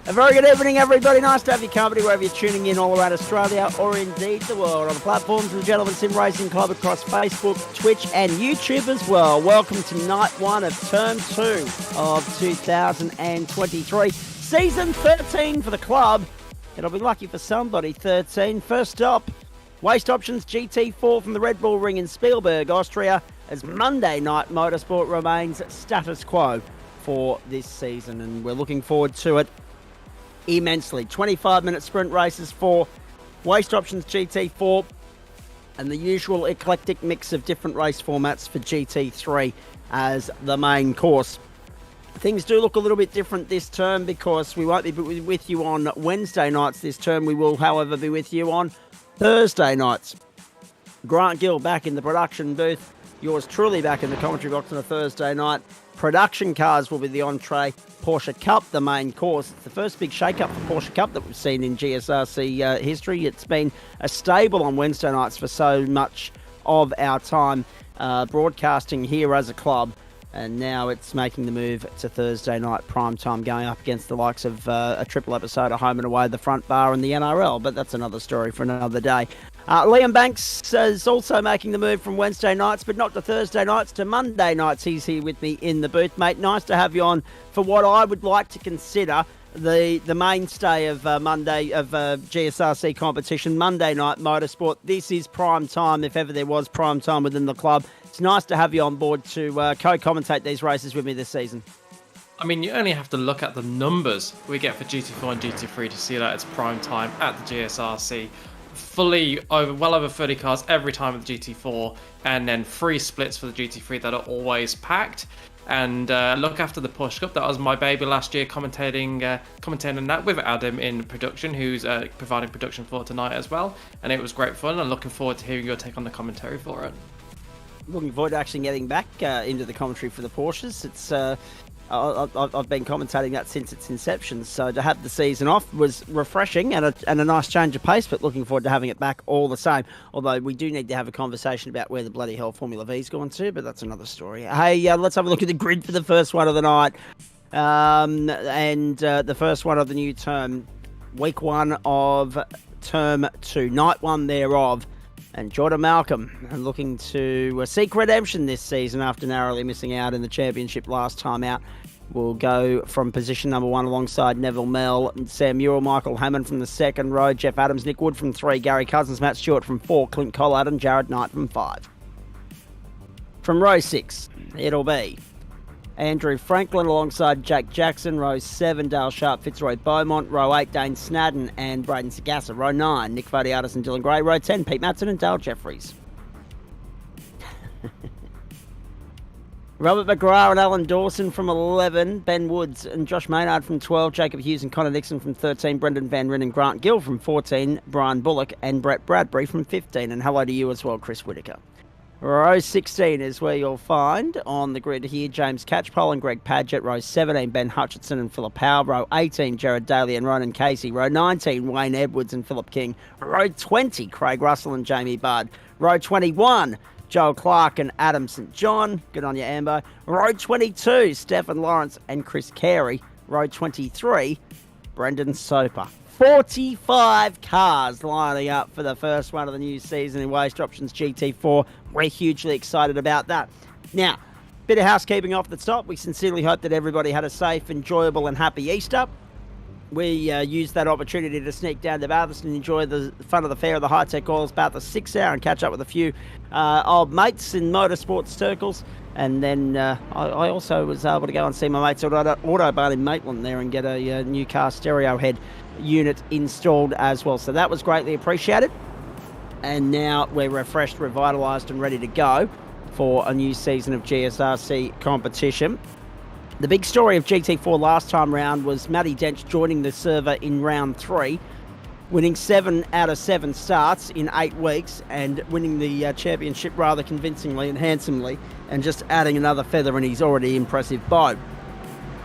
A very good evening, everybody. Nice to have your company wherever you're tuning in all around Australia or indeed the world on the platforms of the Gentleman Sim Racing Club across Facebook, Twitch and YouTube as well. Welcome to night one of term 2 of 2023. Season 13 for the club. It'll be lucky for somebody, 13. First up, Waste Options GT4 from the Red Bull Ring in Spielberg, Austria, as Monday Night Motorsport remains status quo for this season, and we're looking forward to it immensely. 25-minute sprint races for Waste Options GT4 and the usual eclectic mix of different race formats for GT3 as the main course. Things do look a little bit different this term because we won't be with you on Wednesday nights this term. We will, however, be with you on Thursday nights. Grant Gill back in the production booth. Yours truly back in the commentary box on a Thursday night. Production cars will be the entree. Porsche Cup, the main course. It's the first big shake-up for Porsche Cup that we've seen in GSRC history. It's been a staple on Wednesday nights for so much of our time broadcasting here as a club. And now it's making the move to Thursday night prime time, going up against the likes of a triple episode of Home and Away, the Front Bar and the NRL. But that's another story for another day. Liam Banks is also making the move from Wednesday nights, but not to Thursday nights, to Monday nights. He's here with me in the booth. Mate, nice to have you on for what I would like to consider the mainstay of GSRC competition, Monday Night Motorsport. This is prime time, if ever there was prime time within the club. It's nice to have you on board to co-commentate these races with me this season. I mean, you only have to look at the numbers we get for GT4 and GT3 to see that it's prime time at the GSRC. Well over 30 cars every time with the GT4, and then 3 splits for the GT3 that are always packed. And look after the Porsche Cup. That was my baby last year, commentating that with Adam in production, who's providing production for tonight as well. And it was great fun. I'm looking forward to hearing your take on the commentary for it. Looking forward to actually getting back into the commentary for the Porsches. It's I've been commentating that since its inception, so to have the season off was refreshing and a nice change of pace, but looking forward to having it back all the same. Although we do need to have a conversation about where the bloody hell Formula V's gone to, but that's another story. Hey, let's have a look at the grid for the first one of the night, and the first one of the new term, week 1 of term 2, night 1 thereof. And Jordan Malcolm looking to seek redemption this season after narrowly missing out in the championship last time out. Will go from position number 1 alongside Neville Mell, Sam Murrell, Michael Hammond from the second row, Jeff Adams, Nick Wood from 3, Gary Cousins, Matt Stewart from 4, Clint Collard and Jared Knight from 5. From row 6, it'll be Andrew Franklin alongside Jack Jackson. Row 7, Dale Sharp, Fitzroy Beaumont. Row 8, Dane Snadden and Braden Sagassa. Row 9, Nick Vadiatis and Dylan Gray. Row 10, Pete Matson and Dale Jeffries. Robert McGrath and Alan Dawson from 11. Ben Woods and Josh Maynard from 12. Jacob Hughes and Connor Nixon from 13. Brendan Van Ryn and Grant Gill from 14. Brian Bullock and Brett Bradbury from 15. And hello to you as well, Chris Whitaker. Row 16 is where you'll find on the grid here James Catchpole and Greg Padgett. Row 17, Ben Hutchinson and Philip Howe. Row 18, Jared Daly and Ronan Casey. Row 19, Wayne Edwards and Philip King. Row 20, Craig Russell and Jamie Budd. Row 21, Joel Clark and Adam St. John. Good on you, Ambo. Row 22, Stephen Lawrence and Chris Carey. Row 23, Brendan Soper. 45 cars lining up for the first one of the new season in Waste Options GT4. We're hugely excited about that. Now, bit of housekeeping off the top. We sincerely hope that everybody had a safe, enjoyable and happy Easter. We used that opportunity to sneak down to Bathurst and enjoy the fun of the fair of the high-tech oils Bathurst 6 hour and catch up with a few old mates in motorsport circles. And then I also was able to go and see my mates at Autobahn in Maitland there and get a new car stereo head unit installed as well. So that was greatly appreciated. And now we're refreshed, revitalised and ready to go for a new season of GSRC competition. The big story of GT4 last time round was Matty Dench joining the server in round 3, winning 7 out of 7 starts in 8 weeks and winning the championship rather convincingly and handsomely, and just adding another feather in his already impressive bow.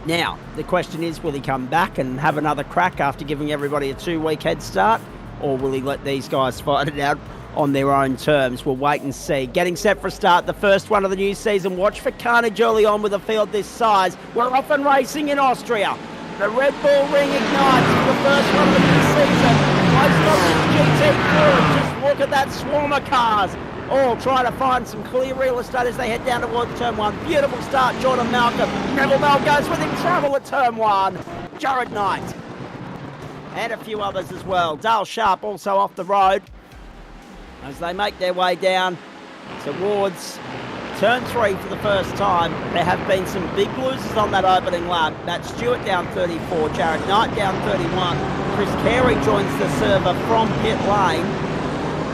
Now, the question is, will he come back and have another crack after giving everybody a 2-week head start, or will he let these guys fight it out on their own terms? We'll wait and see. Getting set for a start, the first one of the new season. Watch for carnage early on with a field this size. We're off and racing in Austria. The Red Bull ring ignites for the first one of the season. Close up this GT4. Just look at that swarm of cars. All trying to find some clear real estate as they head down towards turn 1. Beautiful start, Jordan Malcolm. Neville Bell goes with him, trouble at turn 1. Jared Knight. And a few others as well. Dale Sharp also off the road as they make their way down towards turn 3 for the first time. There have been some big losers on that opening lap. Matt Stewart down 34, Jared Knight down 31. Chris Carey joins the server from pit lane.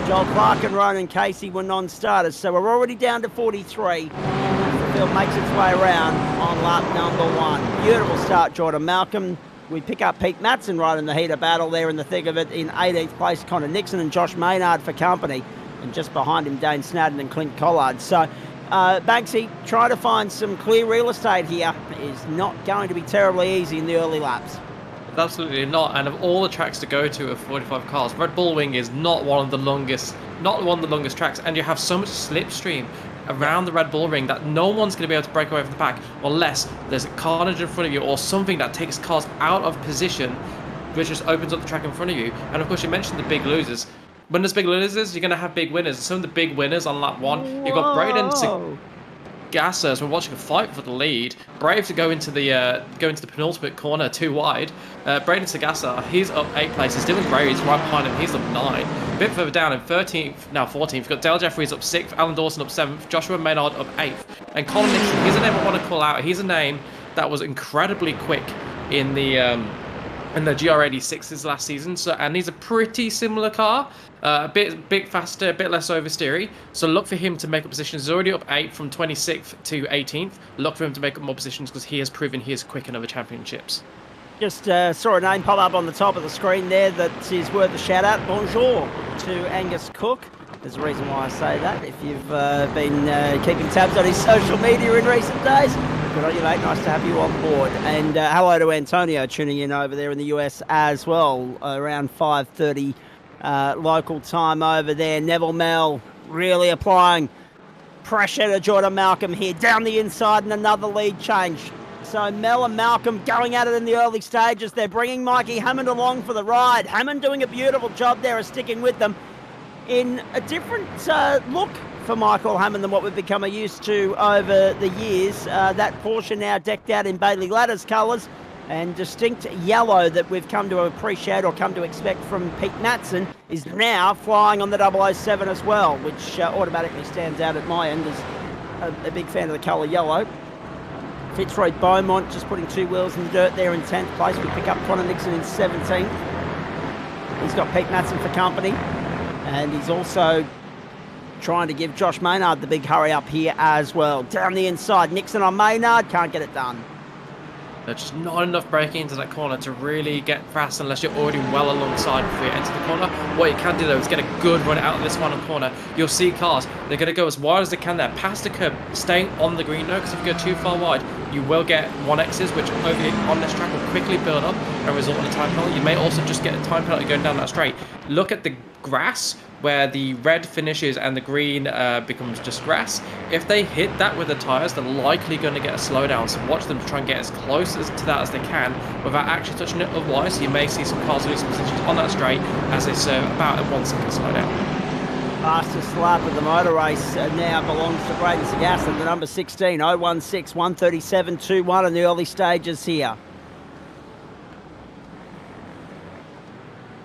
Joel Clark and Ronan Casey were non-starters, so we're already down to 43. The field makes its way around on lap number 1. Beautiful start, Jordan Malcolm. We pick up Pete Matson right in the heat of battle there in the thick of it. In 18th place, Connor Nixon and Josh Maynard for company. And just behind him, Dane Snadden and Clint Collard. So, Banksy, trying to find some clear real estate here is not going to be terribly easy in the early laps. Absolutely not. And of all the tracks to go to of 45 cars, Red Bull Ring is not one of the longest tracks, and you have so much slipstream around the Red Bull Ring that no one's going to be able to break away from the pack unless there's a carnage in front of you or something that takes cars out of position, which just opens up the track in front of you. And of course, you mentioned the big losers. When there's big losers, you're going to have big winners. Some of the big winners on lap 1, you've got Braden Gasser, as we're watching a fight for the lead. Brave to go into the penultimate corner, too wide. Braden Sagassa, he's up 8 places. Dylan Graves right behind him, he's up 9. A bit further down in 13th, now 14th, you've got Dale Jeffries up 6th, Alan Dawson up 7th, Joshua Maynard up 8th. And Colin Nixon, he's a name I want to call out. He's a name that was incredibly quick in the GR86s last season, and he's a pretty similar car. A bit faster, a bit less oversteery. So look for him to make up positions. He's already up 8 from 26th to 18th. Look for him to make up more positions because he has proven he is quick in other championships. Just saw a name pop up on the top of the screen there that is worth a shout out. Bonjour to Angus Cook. There's a reason why I say that. If you've been keeping tabs on his social media in recent days, good on you, mate. Nice to have you on board. And hello to Antonio tuning in over there in the US as well, around 5:30 local time over there. Neville Mel really applying pressure to Jordan Malcolm here. Down the inside and another lead change. So Mel and Malcolm going at it in the early stages. They're bringing Mikey Hammond along for the ride. Hammond doing a beautiful job there of sticking with them in a different look for Michael Hammond than what we've become used to over the years. That Porsche now decked out in Bailey Ladder's colours and distinct yellow that we've come to appreciate or come to expect from Pete Matson is now flying on the 007 as well, which automatically stands out at my end as a big fan of the colour yellow. Fitzroy Beaumont just putting 2 wheels in the dirt there in 10th place. We pick up Connor Nixon in 17th. He's got Pete Matson for company, and he's also trying to give Josh Maynard the big hurry up here as well. Down the inside, Nixon on Maynard, can't get it done. There's just not enough braking into that corner to really get fast unless you're already well alongside before you enter the corner. What you can do though is get a good run out of this final corner. You'll see cars, they're going to go as wide as they can there, past the curb, staying on the green though, because if you go too far wide, you will get 1Xs, which on this track will quickly build up and result in a time penalty. You may also just get a time penalty going down that straight. Look at the grass where the red finishes and the green becomes just grass. If they hit that with the tyres, they're likely going to get a slowdown. So watch them try and get as close to that as they can without actually touching it. Otherwise, you may see some cars lose positions on that straight as they serve about a 1 second slowdown. Fastest lap of the motor race now belongs to Braden Sagasta, the number 16, 016, 137.21 in the early stages here.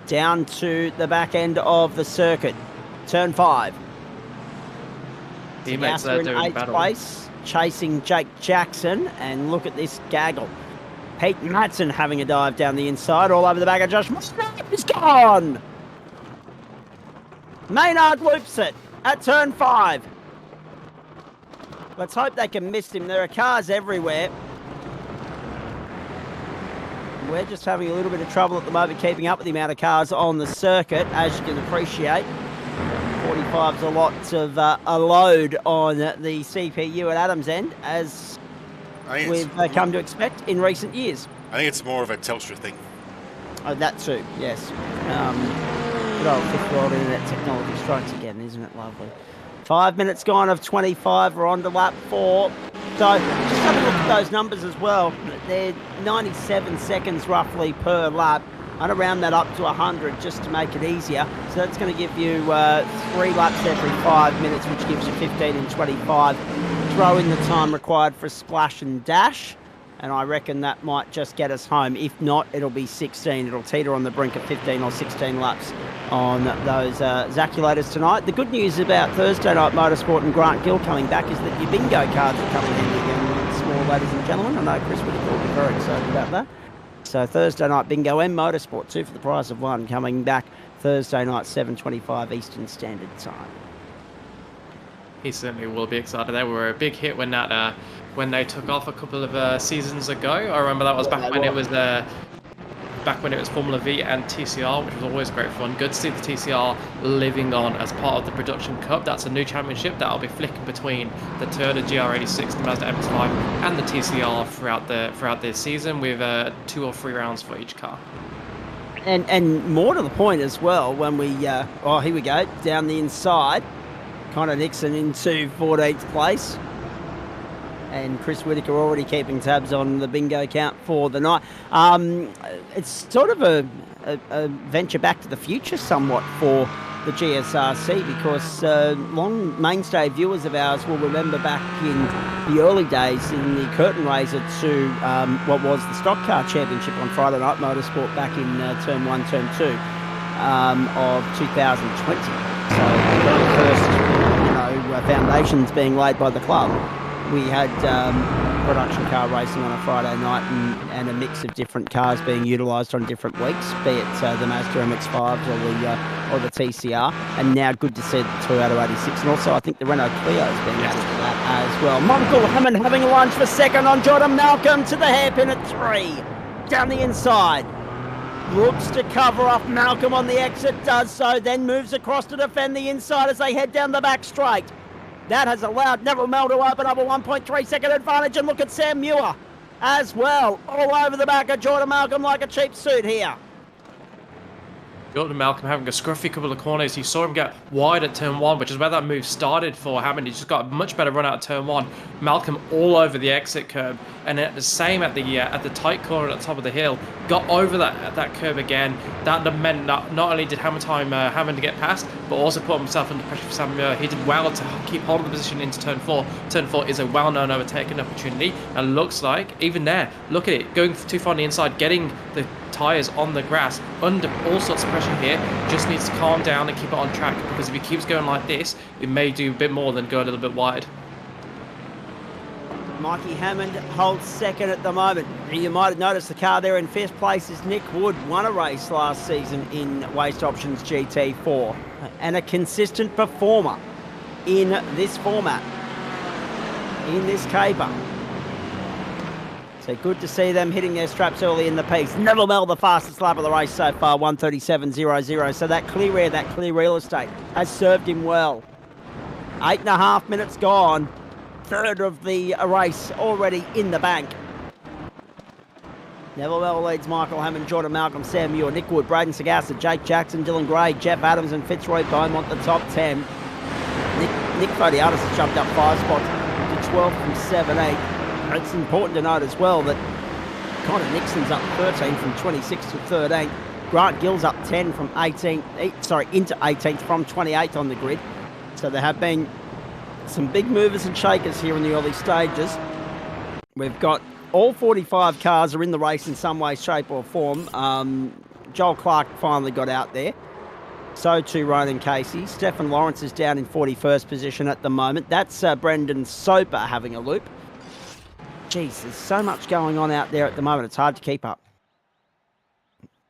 Down to the back end of the circuit. Turn 5. Teammates there in doing 8th battle. place, chasing Jake Jackson. And look at this gaggle. Pete Matson having a dive down the inside, all over the back of Josh. He's gone! Maynard loops it at turn 5. Let's hope they can miss him. There are cars everywhere. We're just having a little bit of trouble at the moment keeping up with the amount of cars on the circuit, as you can appreciate. 45's a lot of a load on the CPU at Adam's end, as we've come to expect in recent years. I think it's more of a Telstra thing. Oh, that too, yes. Good old fifth world internet technology strikes again, isn't it lovely? 5 minutes gone of 25. We're on to lap 4. So just have a look at those numbers as well. They're 97 seconds roughly per lap. I'd round that up to 100 just to make it easier. So that's going to give you 3 laps every 5 minutes, which gives you 15 and 25. Throw in the time required for a splash and dash, and I reckon that might just get us home. If not, it'll be 16. It'll teeter on the brink of 15 or 16 laps on those Zacculators tonight. The good news about Thursday night motorsport and Grant Gill coming back is that your bingo cards are coming in again once more, ladies and gentlemen. I know Chris would be very excited about that. So Thursday night bingo and motorsport, 2 for the price of 1, coming back Thursday night, 7:25 Eastern Standard Time. He certainly will be excited. They were a big hit when that when they took off a couple of seasons ago. I remember that was back when it was Formula V and TCR, which was always great fun. Good to see the TCR living on as part of the Production Cup. That's a new championship that'll be flicking between the Toyota GR86, the Mazda MX-5, and the TCR throughout this season, with 2 or 3 rounds for each car. And more to the point as well, when we here we go, down the inside, Connor Nixon into 14th place. And Chris Whitaker already keeping tabs on the bingo count for the night. It's sort of a venture back to the future somewhat for the GSRC, because long mainstay viewers of ours will remember back in the early days in the curtain raiser to what was the Stock Car Championship on Friday Night Motorsport back in Term 1, Term 2 of 2020. So the very first foundations being laid by the club. We had production car racing on a Friday night and a mix of different cars being utilised on different weeks, be it the Mazda MX-5s or the TCR, and now good to see the Toyota 86, and also I think the Renault Clio has been added to that as well. Michael Hammond having a lunge for second on Jordan Malcolm to the hairpin at 3. Down the inside. Looks to cover off Malcolm on the exit, does so, then moves across to defend the inside as they head down the back straight. That has allowed Neville Mel to open up a 1.3 second advantage, and look at Sam Muir as well, all over the back of Jordan Malcolm like a cheap suit here. Jordan Malcolm having a scruffy couple of corners. You saw him get wide at turn 1, which is where that move started for Hammond. He just got a much better run out of turn 1. Malcolm all over the exit curb, and at the same at the tight corner at the top of the hill, got over that curb again. That meant not only did Hammond to get past, but also put himself under pressure for Sam Muir. He did well to keep hold of the position into turn 4. Turn 4 is a well-known overtaking opportunity, and looks like even there, look at it, going too far on the inside, getting the tyres on the grass under all sorts of pressure here. Just needs to calm down and keep it on track, because if he keeps going like this, it may do a bit more than go a little bit wide. Mikey Hammond holds second at the moment. You might have noticed the car there in fifth place is Nick Wood. Won a race last season in Waste Options GT4 and a consistent performer in this format, in this caper. So good to see them hitting their straps early in the piece. Neville Mel, the fastest lap of the race so far, 1:37.00. So that clear real estate has served him well. 8.5 minutes gone. Third of the race already in the bank. Neville Mel leads Michael Hammond, Jordan Malcolm, Sam Muir, Nick Wood, Braden Sagasta, Jake Jackson, Dylan Gray, Jeff Adams and Fitzroy Beaumont, the top 10. Nick Fodiatis has jumped up 5 spots to 12 from 7-8. It's important to note as well that Connor Nixon's up 13 from 26 to 13. Grant Gill's up 10 from into 18th from 28th on the grid. So there have been some big movers and shakers here in the early stages. We've got all 45 cars are in the race in some way, shape or form. Joel Clark finally got out there. So too Ronan Casey. Stefan Lawrence is down in 41st position at the moment. That's Brendan Soper having a loop. Jeez, there's so much going on out there at the moment. It's hard to keep up.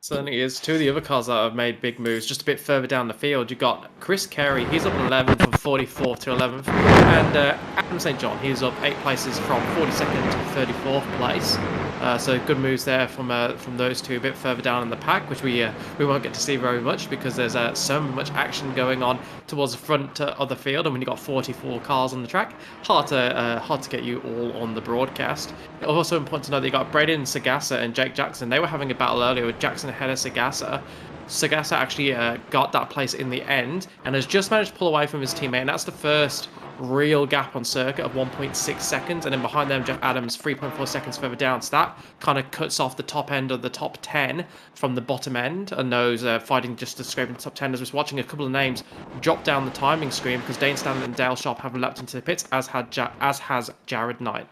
Certainly is. 2 of the other cars that have made big moves just a bit further down the field. You've got Chris Carey, he's up 11th from 44th to 11th. And Adam St. John, he's up 8 places from 42nd to 34th place. So good moves there from those 2 a bit further down in the pack, which we won't get to see very much because there's so much action going on towards the front of the field. And when you've got 44 cars on the track, hard to get you all on the broadcast. Also important to know that you got Braden Sagasa and Jake Jackson. They were having a battle earlier with Jackson ahead of Sagasa. Sagasa actually got that place in the end and has just managed to pull away from his teammate, and that's the first real gap on circuit of 1.6 seconds, and then behind them Jeff Adams 3.4 seconds further down. So that kind of cuts off the top end of the top 10 from the bottom end, and those fighting just to scrape the top 10. As we're watching a couple of names drop down the timing screen because Dane Stanley and Dale Sharp have leapt into the pits, as has Jared Knight.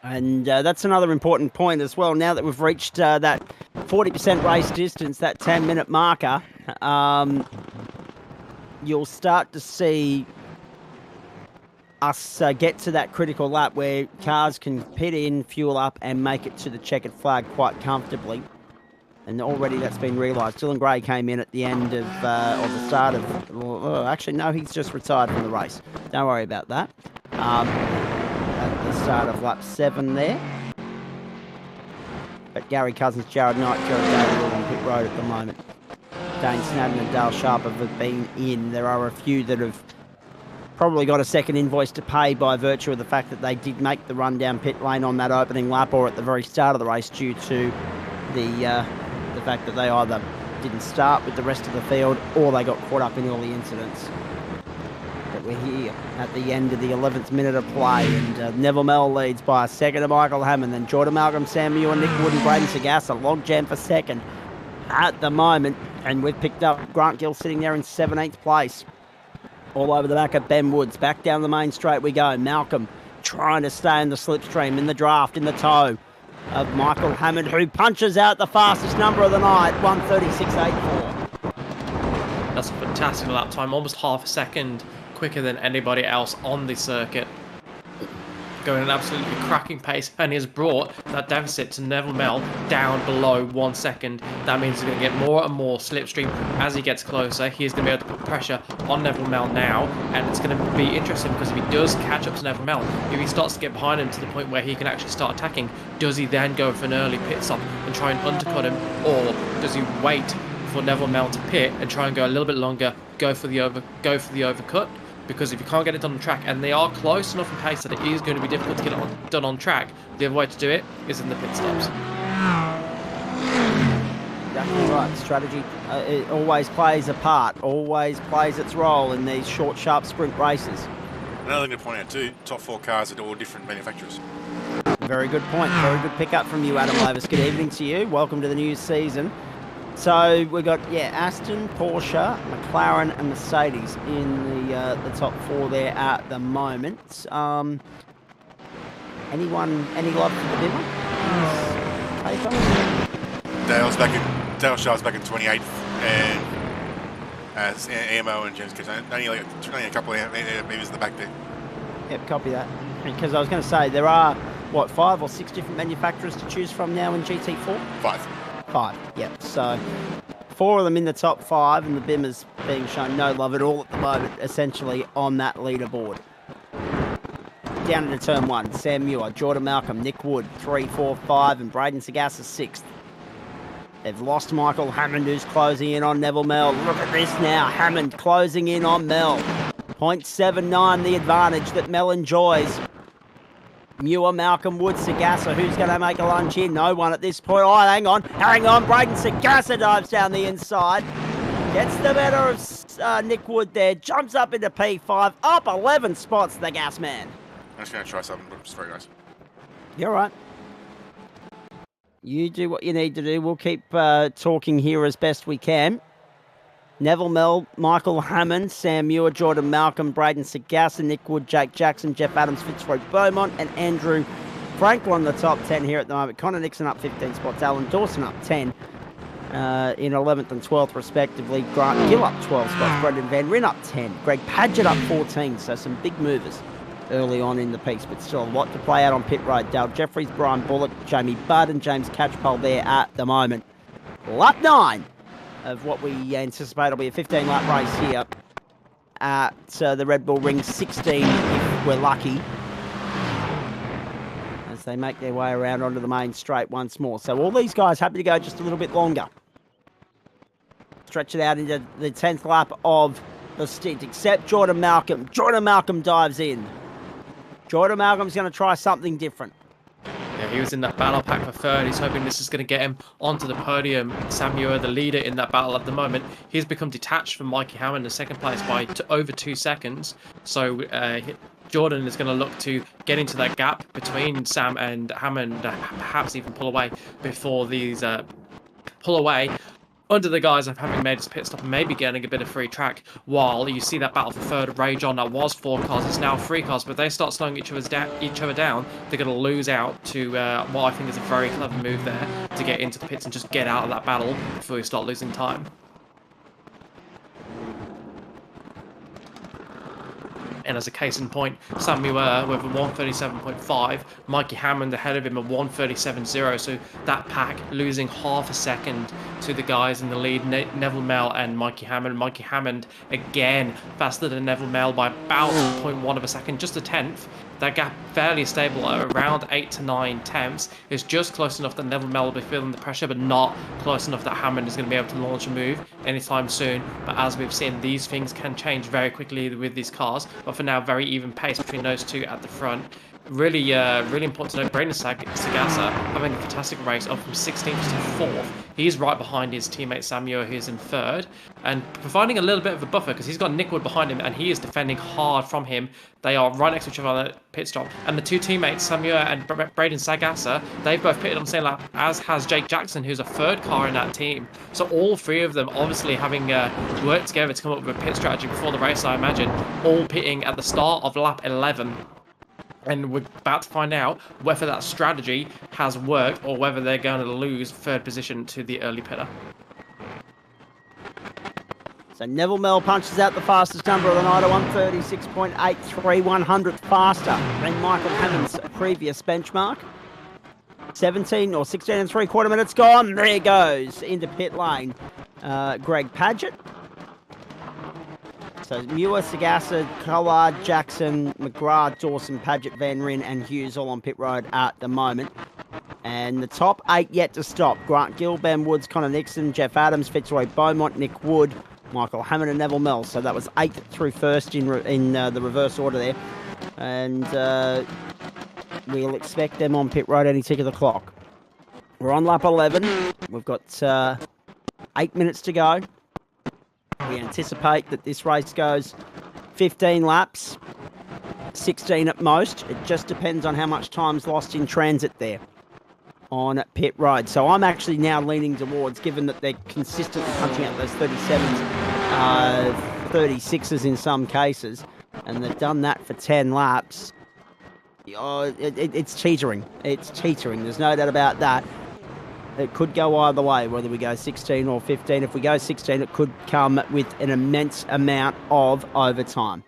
And that's another important point as well. Now that we've reached that 40% race distance, that 10-minute marker, you'll start to see us get to that critical lap where cars can pit in, fuel up, and make it to the checkered flag quite comfortably. And already that's been realised. Dylan Gray came in at the end of, or the start of, well, actually, no, he's just retired from the race. Don't worry about that. At the start of lap 7 there. But Gary Cousins, Jared Knight, Jared Daly all on pit road at the moment. Dane Snadden and Dale Sharp have been in. There are a few that have probably got a second invoice to pay by virtue of the fact that they did make the run down pit lane on that opening lap or at the very start of the race due to the fact that they either didn't start with the rest of the field or they got caught up in all the incidents. But we're here at the end of the 11th minute of play, and Neville Mell leads by a second to Michael Hammond, then Jordan Malcolm, Sam Muir, Nick Wood and Braden Sagasa, log jam for second at the moment, and we've picked up Grant Gill sitting there in 17th place. All over the back of Ben Woods. Back down the main straight we go. Malcolm trying to stay in the slipstream, in the draft, in the toe of Michael Hammond, who punches out the fastest number of the night, 1:36.84. That's a fantastic lap time, almost half a second quicker than anybody else on the circuit. Going at an absolutely cracking pace, and he has brought that deficit to Neville Mell down below 1 second. That means he's going to get more and more slipstream as he gets closer. He is going to be able to put pressure on Neville Mell now, and it's going to be interesting because if he does catch up to Neville Mell, if he starts to get behind him to the point where he can actually start attacking, does he then go for an early pit stop and try and undercut him, or does he wait for Neville Mell to pit and try and go a little bit longer, go for the overcut? Because if you can't get it done on track, and they are close enough in pace that it is going to be difficult to get it done on track, the other way to do it is in the pit stops. Exactly right. Strategy it always plays a part, always plays its role in these short, sharp sprint races. Another thing to point out too, top 4 cars are all different manufacturers. Very good point. Very good pickup from you, Adam Lavis. Good evening to you. Welcome to the new season. So we've got, Aston, Porsche, McLaren and Mercedes in the top 4 there at the moment. Any love for the Bimmer? Dale Sharp's back in 28th, and AMO and James Kitson. Only a couple of maybe in the back there. Yep, copy that. Because I was going to say, there are, 5 or 6 different manufacturers to choose from now in GT4? 5, yep. So 4 of them in the top 5, and the Bimmer's being shown no love at all at the moment, essentially on that leaderboard. Down into turn 1, Sam Muir, Jordan Malcolm, Nick Wood, 3, 4, 5, and Braden Sagasa 6th. They've lost Michael Hammond, who's closing in on Neville Mell. Look at this now, Hammond closing in on Mell. 0.79 the advantage that Mell enjoys. Muir, Malcolm, Wood, Sagasa. Who's going to make a lunge here? No one at this point. Oh, hang on. Braden Sagasa dives down the inside. Gets the better of Nick Wood there. Jumps up into P5. Up 11 spots, the gas man. I'm just going to try something, but it's very nice. You're right. You do what you need to do. We'll keep talking here as best we can. Neville Mell, Michael Hammond, Sam Muir, Jordan Malcolm, Braden Sagasa, Nick Wood, Jake Jackson, Jeff Adams, Fitzroy Beaumont, and Andrew Franklin, the top 10 here at the moment. Connor Nixon up 15 spots, Alan Dawson up 10 in 11th and 12th respectively. Grant Gill up 12 spots, Brendan Van Ryn up 10, Greg Padgett up 14, so some big movers early on in the piece, but still a lot to play out on pit road. Dale Jeffries, Brian Bullock, Jamie Budd, and James Catchpole there at the moment. Lap 9 of what we anticipate will be a 15-lap race here at the Red Bull Ring, 16 if we're lucky, as they make their way around onto the main straight once more. So all these guys happy to go just a little bit longer. Stretch it out into the 10th lap of the stint, except Jordan Malcolm. Jordan Malcolm dives in. Jordan Malcolm's going to try something different. Yeah, he was in that battle pack for third. He's hoping this is going to get him onto the podium. Sam Muir, the leader in that battle at the moment, he's become detached from Mikey Hammond in second place by over 2 seconds. So Jordan is going to look to get into that gap between Sam and Hammond, perhaps even pull away before these pull away under the guise of having made his pit stop and maybe getting a bit of free track. While you see that battle for third rage on, that was 4 cars, it's now 3 cars, but they start slowing each other down, they're going to lose out to what I think is a very clever move there to get into the pits and just get out of that battle before you start losing time. And as a case in point, Sam Muir with a 137.5, Mikey Hammond ahead of him a 137.0, so that pack losing half a second to the guys in the lead, Neville Mel and Mikey Hammond. Mikey Hammond again faster than Neville Mel by about 0.1 of a second, just a tenth. That gap fairly stable at around 8 to 9 tenths. Is just close enough that Neville Mel will be feeling the pressure, but not close enough that Hammond is going to be able to launch a move anytime soon. But as we've seen, these things can change very quickly with these cars. But for now, very even pace between those two at the front. Really important to note, Braden Sagasa having a fantastic race up from 16th to 4th. He's right behind his teammate Sam Muir, who's in 3rd, and providing a little bit of a buffer because he's got Nick Wood behind him and he is defending hard from him. They are right next to each other on the pit stop. And the two teammates, Sam Muir and Braden Sagasa, they've both pitted on the same lap, as has Jake Jackson, who's a 3rd car in that team. So all 3 of them obviously having worked together to come up with a pit strategy before the race, I imagine, all pitting at the start of lap 11. And we're about to find out whether that strategy has worked or whether they're going to lose 3rd position to the early pitter. So Neville Mel punches out the fastest number of the night, a 136.83, 100th faster than Michael Hammond's previous benchmark. 16 and 3/4 minutes gone. There goes into pit lane. Greg Padgett. So Muir, Sagasa, Collard, Jackson, McGrath, Dawson, Padgett, Van Ryn and Hughes all on pit road at the moment. And the top 8 yet to stop. Grant Gill, Ben Woods, Connor Nixon, Jeff Adams, Fitzroy Beaumont, Nick Wood, Michael Hammond and Neville Mel. So that was 8th through 1st in the reverse order there. And we'll expect them on pit road any tick of the clock. We're on lap 11. We've got 8 minutes to go. We anticipate that this race goes 15 laps, 16 at most. It just depends on how much time's lost in transit there on pit road. So I'm actually now leaning towards, given that they're consistently punching out those 37s, 36s in some cases, and they've done that for 10 laps. It's teetering. It's teetering. There's no doubt about that. It could go either way, whether we go 16 or 15. If we go 16, it could come with an immense amount of overtime.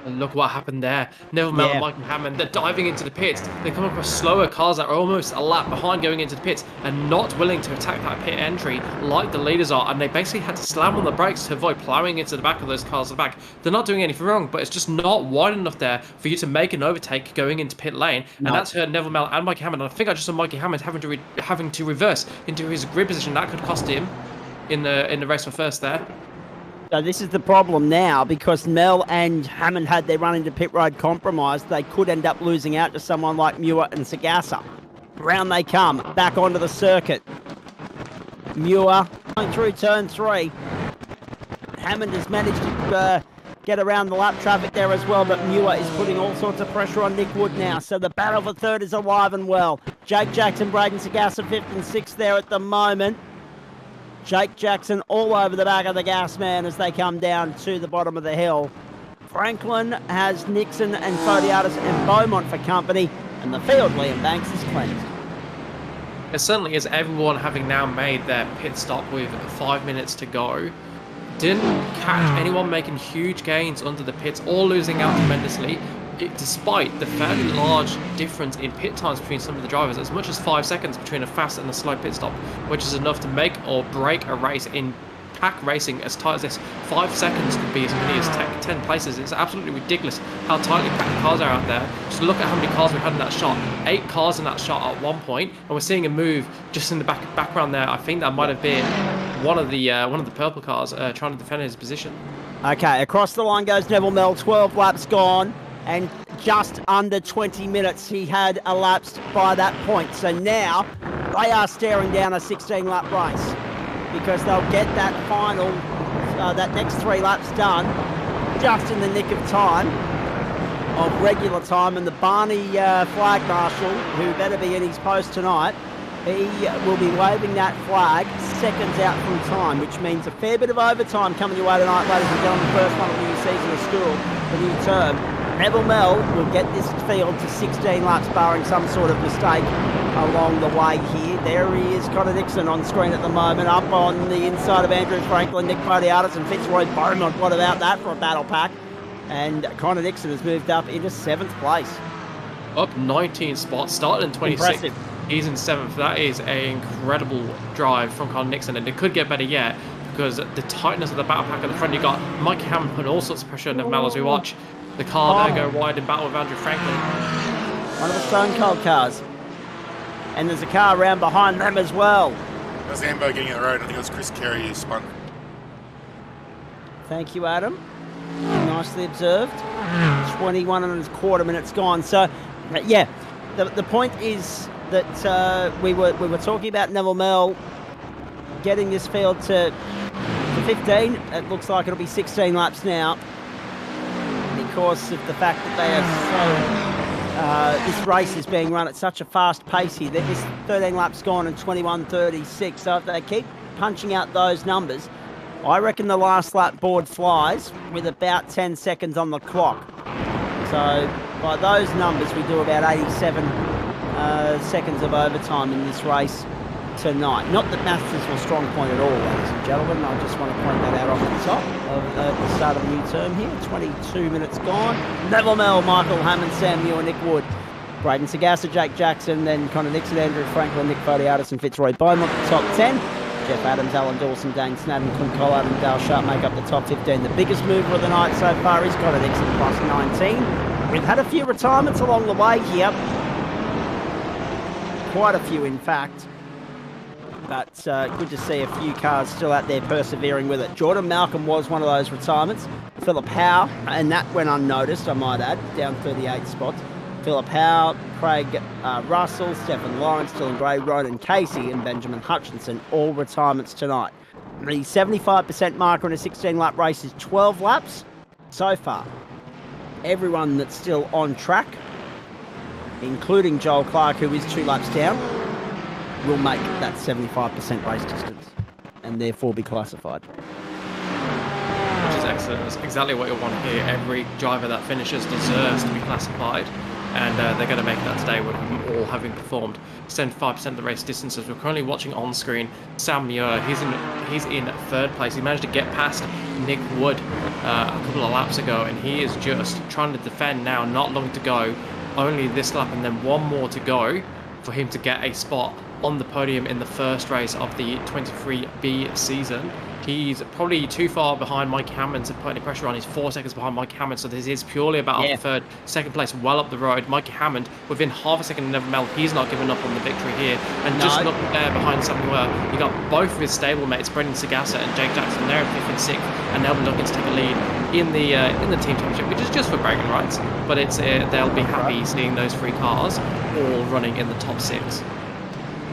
And look what happened there. Neville Mel and Michael Hammond, they're diving into the pits. They come across slower cars that are almost a lap behind going into the pits and not willing to attack that pit entry like the leaders are. And they basically had to slam on the brakes to avoid ploughing into the back of those cars at the back. They're not doing anything wrong, but it's just not wide enough there for you to make an overtake going into pit lane. And that's hurt Neville Mel and Mikey Hammond. And I think I just saw Mikey Hammond having to reverse into his grid position. That could cost him in the race for first there. So this is the problem now, because Mel and Hammond had their run into pit road compromised. They could end up losing out to someone like Muir and Sagasa. Round they come, back onto the circuit. Muir going through turn 3. Hammond has managed to get around the lap traffic there as well, but Muir is putting all sorts of pressure on Nick Wood now. So the battle for 3rd is alive and well. Jake Jackson, Braden Sagasa 5th and 6th there at the moment. Jake Jackson all over the back of the gas man as they come down to the bottom of the hill. Franklin has Nixon and Fodiatis and Beaumont for company, and the field, Liam Banks, is cleansed. It certainly is, everyone having now made their pit stop with 5 minutes to go. Didn't catch anyone making huge gains under the pits or losing out tremendously. Despite the fairly large difference in pit times between some of the drivers, as much as 5 seconds between a fast and a slow pit stop, which is enough to make or break a race in pack racing as tight as this. 5 seconds could be as many as 10 places. It's absolutely ridiculous how tightly packed the cars are out there. Just look at how many cars we've had in that shot. 8 cars in that shot at one point, and we're seeing a move just in the background there. I think that might have been one of the purple cars trying to defend his position. Okay, across the line goes Neville Mel, 12 laps gone. And just under 20 minutes he had elapsed by that point. So now they are staring down a 16-lap race because they'll get that final, that next 3 laps done just in the nick of time of regular time. And the Barney flag marshal, who better be in his post tonight, he will be waving that flag seconds out from time, which means a fair bit of overtime coming your way tonight, ladies and gentlemen. First one of the new season of school, the new term. Neville Mell will get this field to 16 laps, barring some sort of mistake along the way here. There he is, Connor Dixon on screen at the moment, up on the inside of Andrew Franklin, Nick Podiatis and Fitzroy Beaumont. What about that for a battle pack? And Connor Dixon has moved up into 7th place. Up 19 spots, started in 26th. Impressive. He's in 7th. That is an incredible drive from Connor Dixon, and it could get better yet because the tightness of the battle pack at the front. You got Mike Hammond putting all sorts of pressure on Neville Mell as we watch the car there go wide in battle with Andrew Franklin. One of the stone cold cars. And there's a car around behind them as well. There's Ambo getting in the road. I think it was Chris Carey who spun. Thank you, Adam. Nicely observed. 21.25 minutes gone. So, yeah, the point is that we were talking about Neville Mell getting this field to 15. It looks like it'll be 16 laps now because of the fact that they are so... this race is being run at such a fast pace here. This 13 laps gone and 21.36. So if they keep punching out those numbers, I reckon the last lap board flies with about 10 seconds on the clock. So by those numbers, we do about 87 seconds of overtime in this race tonight. Not that maths is a strong point at all, ladies and gentlemen. I just want to point that out off the top of the start of the new term here. 22 minutes gone. Neville Mell, Michael Hammond, Sam Muir, Nick Wood, Braden Sagassa, Jake Jackson, then Connor Dixon, Andrew Franklin, Nick Podiatis and Fitzroy Beaumont, the top 10. Jeff Adams, Alan Dawson, Dane Snadden, Clint Collard and Dale Sharp make up the top 15. The biggest mover of the night so far is Connor Dixon, plus 19. We've had a few retirements along the way here. Quite a few, in fact. But good to see a few cars still out there persevering with it. Jordan Malcolm was one of those retirements. Philip Howe, and that went unnoticed, I might add, down 38 spots. Philip Howe, Craig Russell, Stephen Lawrence, Dylan Gray, Ronan Casey and Benjamin Hutchinson, all retirements tonight. The 75% marker in a 16-lap race is 12 laps so far. Everyone that's still on track, including Joel Clark, who is 2 laps down, will make that 75% race distance and therefore be classified. Which is excellent. That's exactly what you want to hear. Every driver that finishes deserves to be classified, and they're going to make that today with them all having performed 75% of the race distances. We're currently watching on screen Sam Muir. He's in 3rd place. He managed to get past Nick Wood a couple of laps ago, and he is just trying to defend now. Not long to go, only this lap and then one more to go for him to get a spot on the podium in the first race of the 23B season. He's probably too far behind Mike Hammond to put any pressure on. He's 4 seconds behind Mike Hammond, so this is purely about the 2nd place, well up the road. Mike Hammond, within half a second of Neville Mell, he's not giving up on the victory here. And just look there behind Samuel, you got both of his stablemates, Brendan Sagassa and Jake Jackson, they're in 5th and 6th, and they'll be looking to take a lead in the team championship, which is just for bragging rights. But it's they'll be happy seeing those 3 cars all running in the top 6.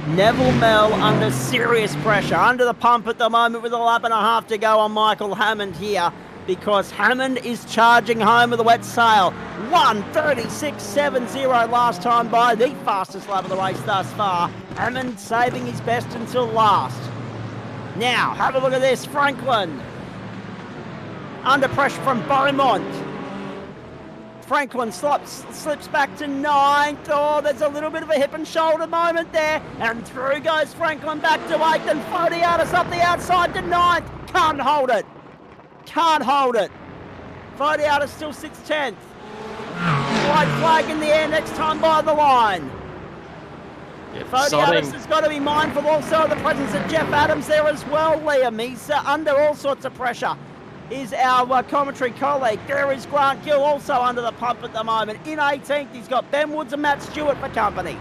Neville Mell under serious pressure, under the pump at the moment with a lap and a half to go on Michael Hammond here, because Hammond is charging home with a wet sail. 1:36.70 last time by, the fastest lap of the race thus far. Hammond saving his best until last. Now, have a look at this. Franklin under pressure from Beaumont. Franklin slips back to 9th. Oh, there's a little bit of a hip and shoulder moment there. And through goes Franklin back to 8th. And Podiatis up the outside to 9th. Can't hold it. Can't hold it. Podiatis still sits 10th. White flag in the air next time by the line. Podiatis has got to be mindful also of the presence of Jeff Adams there as well, Liam. He's under all sorts of pressure. Is our commentary colleague. There is Grant Gill also under the pump at the moment. In 18th, he's got Ben Woods and Matt Stewart for company.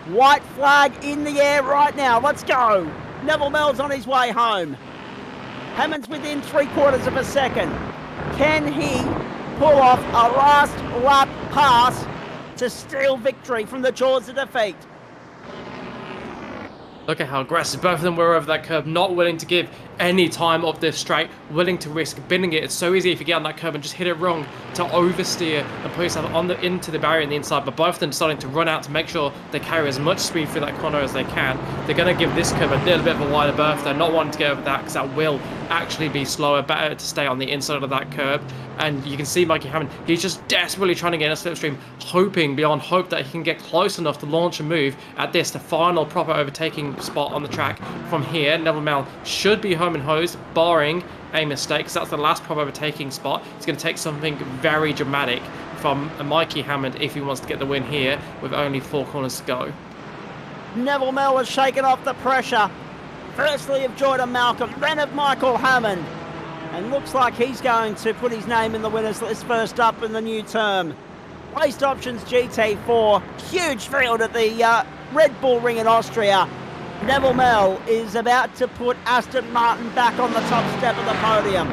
White flag in the air right now. Let's go. Neville Mell's on his way home. Hammond's within 3/4 of a second. Can he pull off a last lap pass to steal victory from the jaws of defeat. Look at how aggressive both of them were over that curb, not willing to give any time up this straight, willing to risk binning it. It's so easy if you get on that curb and just hit it wrong to oversteer and put yourself into the barrier on the inside. But both of them deciding to run out to make sure they carry as much speed through that corner as they can. They're going to give this curb a little bit of a wider berth. They're not wanting to get over that because that will actually be slower. Better to stay on the inside of that curb. And you can see Mikey Hammond, he's just desperately trying to get in a slipstream, hoping beyond hope that he can get close enough to launch a move at this, the final proper overtaking spot on the track. From here, Neville Mel should be home and hosed, barring a mistake, because that's the last proper overtaking spot. It's going to take something very dramatic from Mikey Hammond if he wants to get the win here with only 4 corners to go. Neville Mel has shaken off the pressure. Firstly of Jordan Malcolm, then of Michael Hammond. And looks like he's going to put his name in the winners list first up in the new term. Waste Options GT4, huge field at the Red Bull Ring in Austria. Neville Mel is about to put Aston Martin back on the top step of the podium.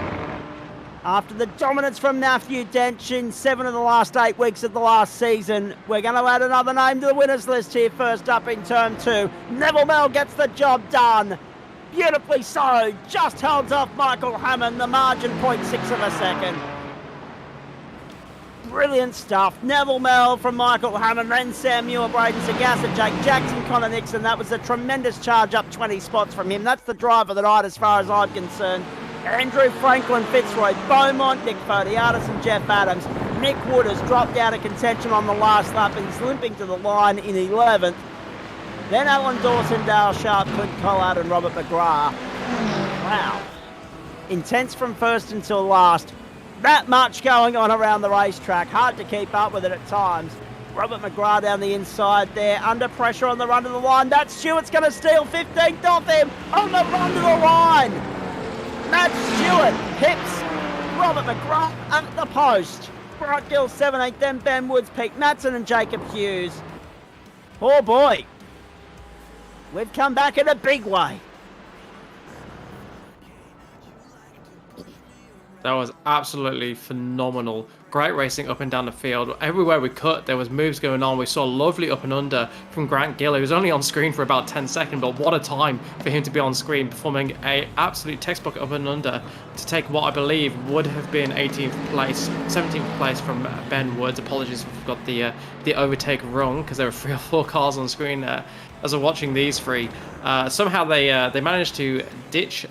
After the dominance from Matthew Dench in 7 of the last 8 weeks of the last season, we're going to add another name to the winners list here first up in turn 2. Neville Mel gets the job done. Beautifully so, just holds off Michael Hammond, the margin 0.6 of a second. Brilliant stuff. Neville Mel from Michael Hammond, then Sam Muir, Braden Sagassa, Jake Jackson, Connor Nixon. That was a tremendous charge up 20 spots from him. That's the driver of the night as far as I'm concerned. Andrew Franklin, Fitzroy, Beaumont, Nick Fodiatis and Jeff Adams. Nick Wood has dropped out of contention on the last lap and he's limping to the line in 11th. Then Alan Dawson, Dale Sharp, Clint Collard and Robert McGrath. Wow. Intense from first until last. That much going on around the racetrack. Hard to keep up with it at times. Robert McGrath down the inside there. Under pressure on the run to the line. That Stewart's going to steal 15th off him on the run to the line. Matt Stewart hips Robert McGrath at the post. Grant Gill 17th, then Ben Woods, Pete Matson and Jacob Hughes. Oh boy. We've come back in a big way. That was absolutely phenomenal. Great racing up and down the field. Everywhere we cut, there was moves going on. We saw a lovely up and under from Grant Gill. He was only on screen for about 10 seconds, but what a time for him to be on screen, performing a absolute textbook up and under to take what I believe would have been 18th place, 17th place from Ben Woods. Apologies if we've got the overtake wrong, because there were 3 or 4 cars on screen as we're watching these 3. Somehow they managed to ditch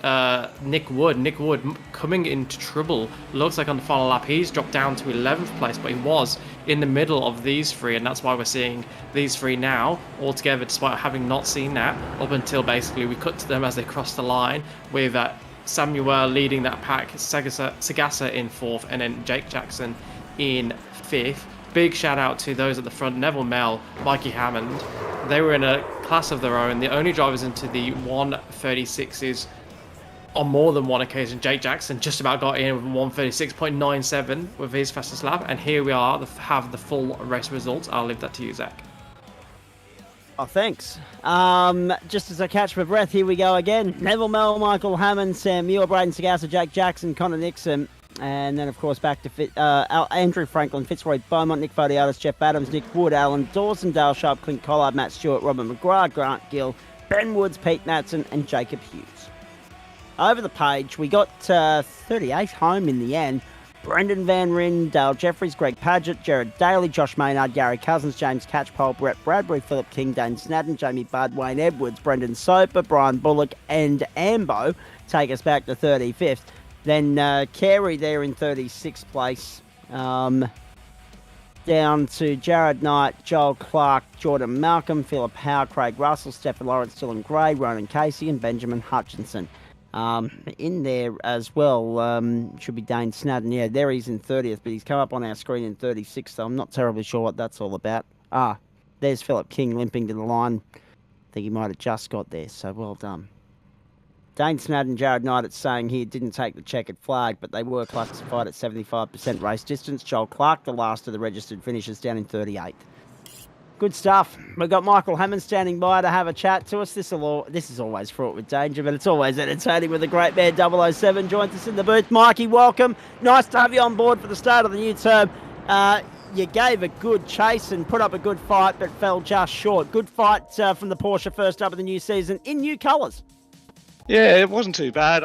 Nick Wood. Nick Wood coming into trouble. Looks like on the final lap he's dropped down to 11th place, but he was in the middle of these 3, and that's why we're seeing these 3 now all together, despite having not seen that up until basically we cut to them as they cross the line, with Samuel leading that pack, Sagassa in 4th, and then Jake Jackson in 5th. Big shout out to those at the front, Neville Mel, Mikey Hammond. They were in a class of their own, the only drivers into the 136s on more than one occasion. Jake Jackson just about got in with 136.97 with his fastest lap, and here we are, have the full race results. I'll leave that to you, Zach. Oh, thanks. Just as I catch my breath, here we go again. Neville Mel, Michael Hammond, Sam Muir, Braden Sagassa, Jake Jackson, Connor Nixon, and then, of course, back to Andrew Franklin, Fitzroy, Beaumont, Nick Fodiatis, Jeff Adams, Nick Wood, Alan Dawson, Dale Sharp, Clint Collard, Matt Stewart, Robert McGrath, Grant Gill, Ben Woods, Pete Matson, and Jacob Hughes. Over the page, we got 38 home in the end. Brendan Van Ryn, Dale Jeffries, Greg Padgett, Jared Daly, Josh Maynard, Gary Cousins, James Catchpole, Brett Bradbury, Philip King, Dane Snadden, Jamie Budd, Wayne Edwards, Brendan Soper, Brian Bullock, and Ambo take us back to 35th. Then Carey there in 36th place. Down to Jared Knight, Joel Clark, Jordan Malcolm, Philip Howe, Craig Russell, Stephen Lawrence, Dylan Gray, Ronan Casey, and Benjamin Hutchinson. In there as well should be Dane Snadden. Yeah, there he's in 30th, but he's come up on our screen in 36th, so I'm not terribly sure what that's all about. There's Philip King limping to the line. I think he might have just got there, so well done. Dane Snadden, Jared Knight, it's saying here, didn't take the checkered flag, but they were classified at 75% race distance. Joel Clark, the last of the registered finishers, down in 38th. Good stuff. We've got Michael Hammond standing by to have a chat to us. This is always fraught with danger, but it's always entertaining with the great man 007 joins us in the booth. Mikey, welcome. Nice to have you on board for the start of the new term. you gave a good chase and put up a good fight, but fell just short. Good fight from the Porsche first up of the new season in new colours. Yeah, it wasn't too bad.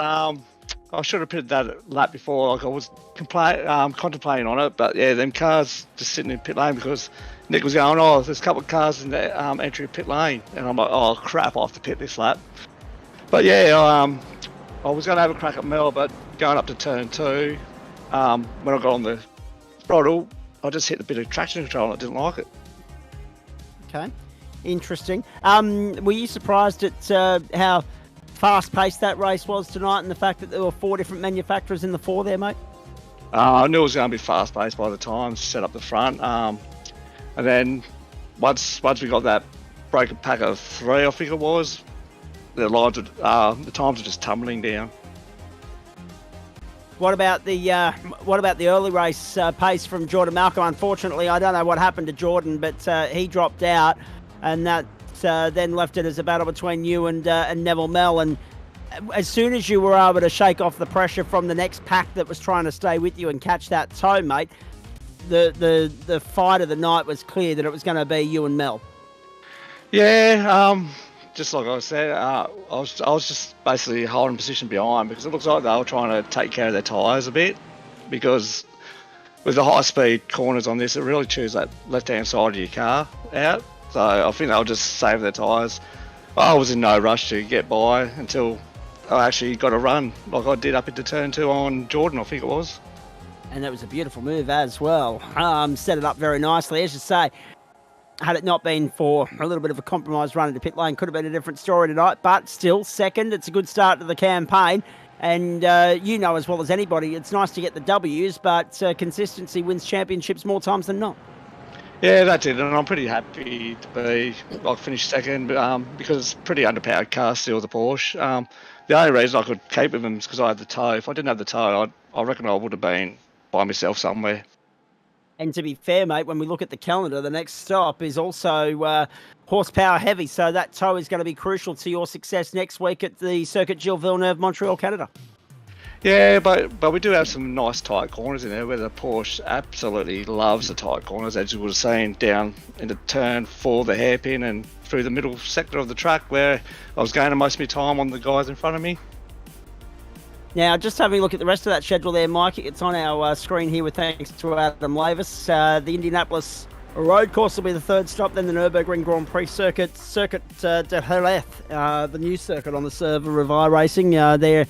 I should have pitted that lap before. Like I was contemplating on it, but yeah, them cars just sitting in pit lane because Nick was going, oh, there's a couple of cars in the entry pit lane, and I'm like, oh crap, I have to pit this lap. But yeah, I was going to have a crack at Mel, but going up to turn 2, when I got on the throttle, I just hit a bit of traction control and I didn't like it. Okay, interesting. Were you surprised at how fast-paced that race was tonight and the fact that there were 4 different manufacturers in the 4 there, mate? I knew it was going to be fast-paced by the time, set up the front. And then once we got that broken pack of 3, I think it was, the times were just tumbling down. What about the early race pace from Jordan Malcolm? Unfortunately, I don't know what happened to Jordan, but he dropped out, and that then left it as a battle between you and Neville Mel. And as soon as you were able to shake off the pressure from the next pack that was trying to stay with you and catch that toe, mate, the fight of the night was clear that it was going to be you and Mel. Yeah, just like I said, I was just basically holding position behind because it looks like they were trying to take care of their tyres a bit, because with the high speed corners on this, it really chews that left hand side of your car out. So I think they'll just save their tyres. I was in no rush to get by until I actually got a run like I did up into turn 2 on Jordan, I think it was. And that was a beautiful move as well. Set it up very nicely. As you say, had it not been for a little bit of a compromised run into pit lane, could have been a different story tonight. But still, second, it's a good start to the campaign. And you know as well as anybody, it's nice to get the W's, but consistency wins championships more times than not. Yeah, that's it, and I'm pretty happy to be finished second, because it's a pretty underpowered car still, the Porsche. The only reason I could keep with them is because I had the toe. If I didn't have the toe, I reckon I would have been by myself somewhere. And to be fair, mate, when we look at the calendar, the next stop is also horsepower heavy, so that toe is going to be crucial to your success next week at the Circuit Gilles Villeneuve, Montreal, Canada. Yeah, but we do have some nice tight corners in there where the Porsche absolutely loves the tight corners, as you would have seen down into turn 4, the hairpin, and through the middle sector of the track where I was gaining most of my time on the guys in front of me. Now, just having a look at the rest of that schedule there, Mike, it's on our screen here with thanks to Adam Lavis. The Indianapolis road course will be the third stop, then the Nürburgring Grand Prix circuit, Circuit de Jerez, the new circuit on the server of iRacing. They're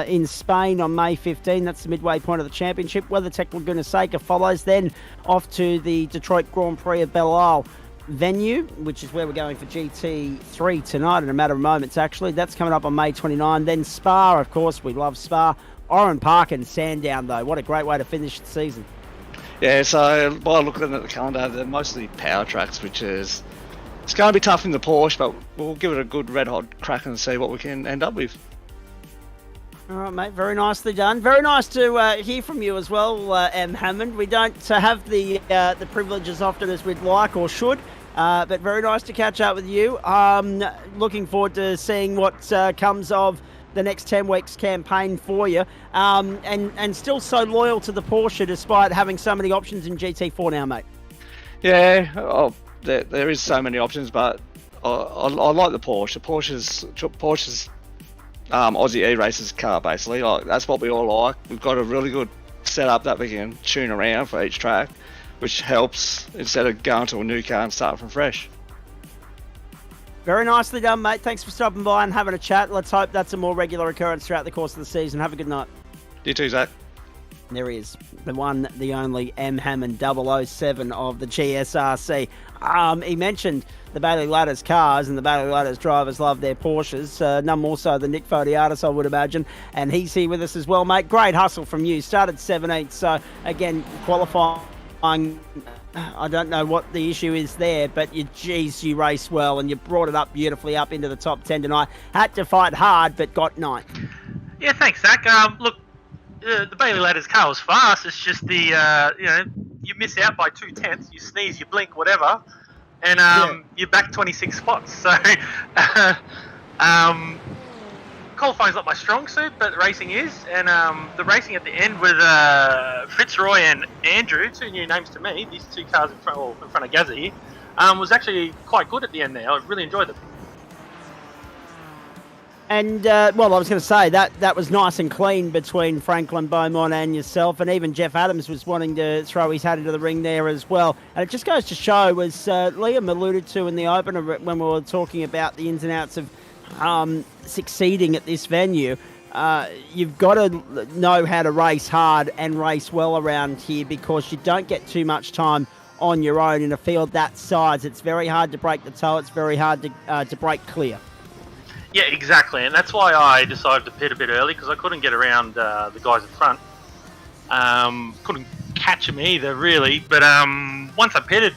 in Spain on May 15. That's the midway point of the championship. WeatherTech Laguna Seca follows, then off to the Detroit Grand Prix of Belle Isle venue, which is where we're going for GT3 tonight in a matter of moments, actually. That's coming up on May 29. Then Spa, of course, we love Spa. Oran Park and Sandown, though. What a great way to finish the season. Yeah, so by looking at the calendar, they're mostly power tracks, which is, it's going to be tough in the Porsche, but we'll give it a good red hot crack and see what we can end up with. All right, mate. Very nicely done. Very nice to hear from you as well, M. Hammond. We don't have the privilege as often as we'd like or should, but very nice to catch up with you. Looking forward to seeing what comes of the next 10 weeks campaign for you, and still so loyal to the Porsche despite having so many options in GT4 now, mate. Yeah, there is so many options, but I like the Porsche. Porsche's Aussie E-Racers car, basically. Like, that's what we all like. We've got a really good setup that we can tune around for each track, which helps instead of going to a new car and starting from fresh. Very nicely done, mate. Thanks for stopping by and having a chat. Let's hope that's a more regular occurrence throughout the course of the season. Have a good night. You too, Zach. There he is, the one, the only M. Hammond 007 of the GSRC. He mentioned the Bailey Ladders cars, and the Bailey Ladders drivers love their Porsches, none more so than Nick Fodiatis, I would imagine. And he's here with us as well, mate. Great hustle from you. Started 17th, so again, qualifying. I don't know what the issue is there, but you race well, and you brought it up beautifully up into the top 10 tonight. Had to fight hard, but got 9th. Yeah, thanks, Zach. Look, the Bailey Ladders car was fast. It's just the, you miss out by 2/10, you sneeze, you blink, whatever, and you're back 26 spots. So, qualifying's not my strong suit, but racing is. And the racing at the end with Fitzroy and Andrew, 2 new names to me, these 2 cars in front of Gazza here, was actually quite good at the end there. I really enjoyed them. And, well, I was going to say, that was nice and clean between Franklin Beaumont and yourself, and even Jeff Adams was wanting to throw his hat into the ring there as well. And it just goes to show, as Liam alluded to in the opener when we were talking about the ins and outs of succeeding at this venue, you've got to know how to race hard and race well around here, because you don't get too much time on your own in a field that size. It's very hard to break the toe. It's very hard to break clear. Yeah, exactly, and that's why I decided to pit a bit early, because I couldn't get around the guys in front. Couldn't catch them either, really. But once I pitted,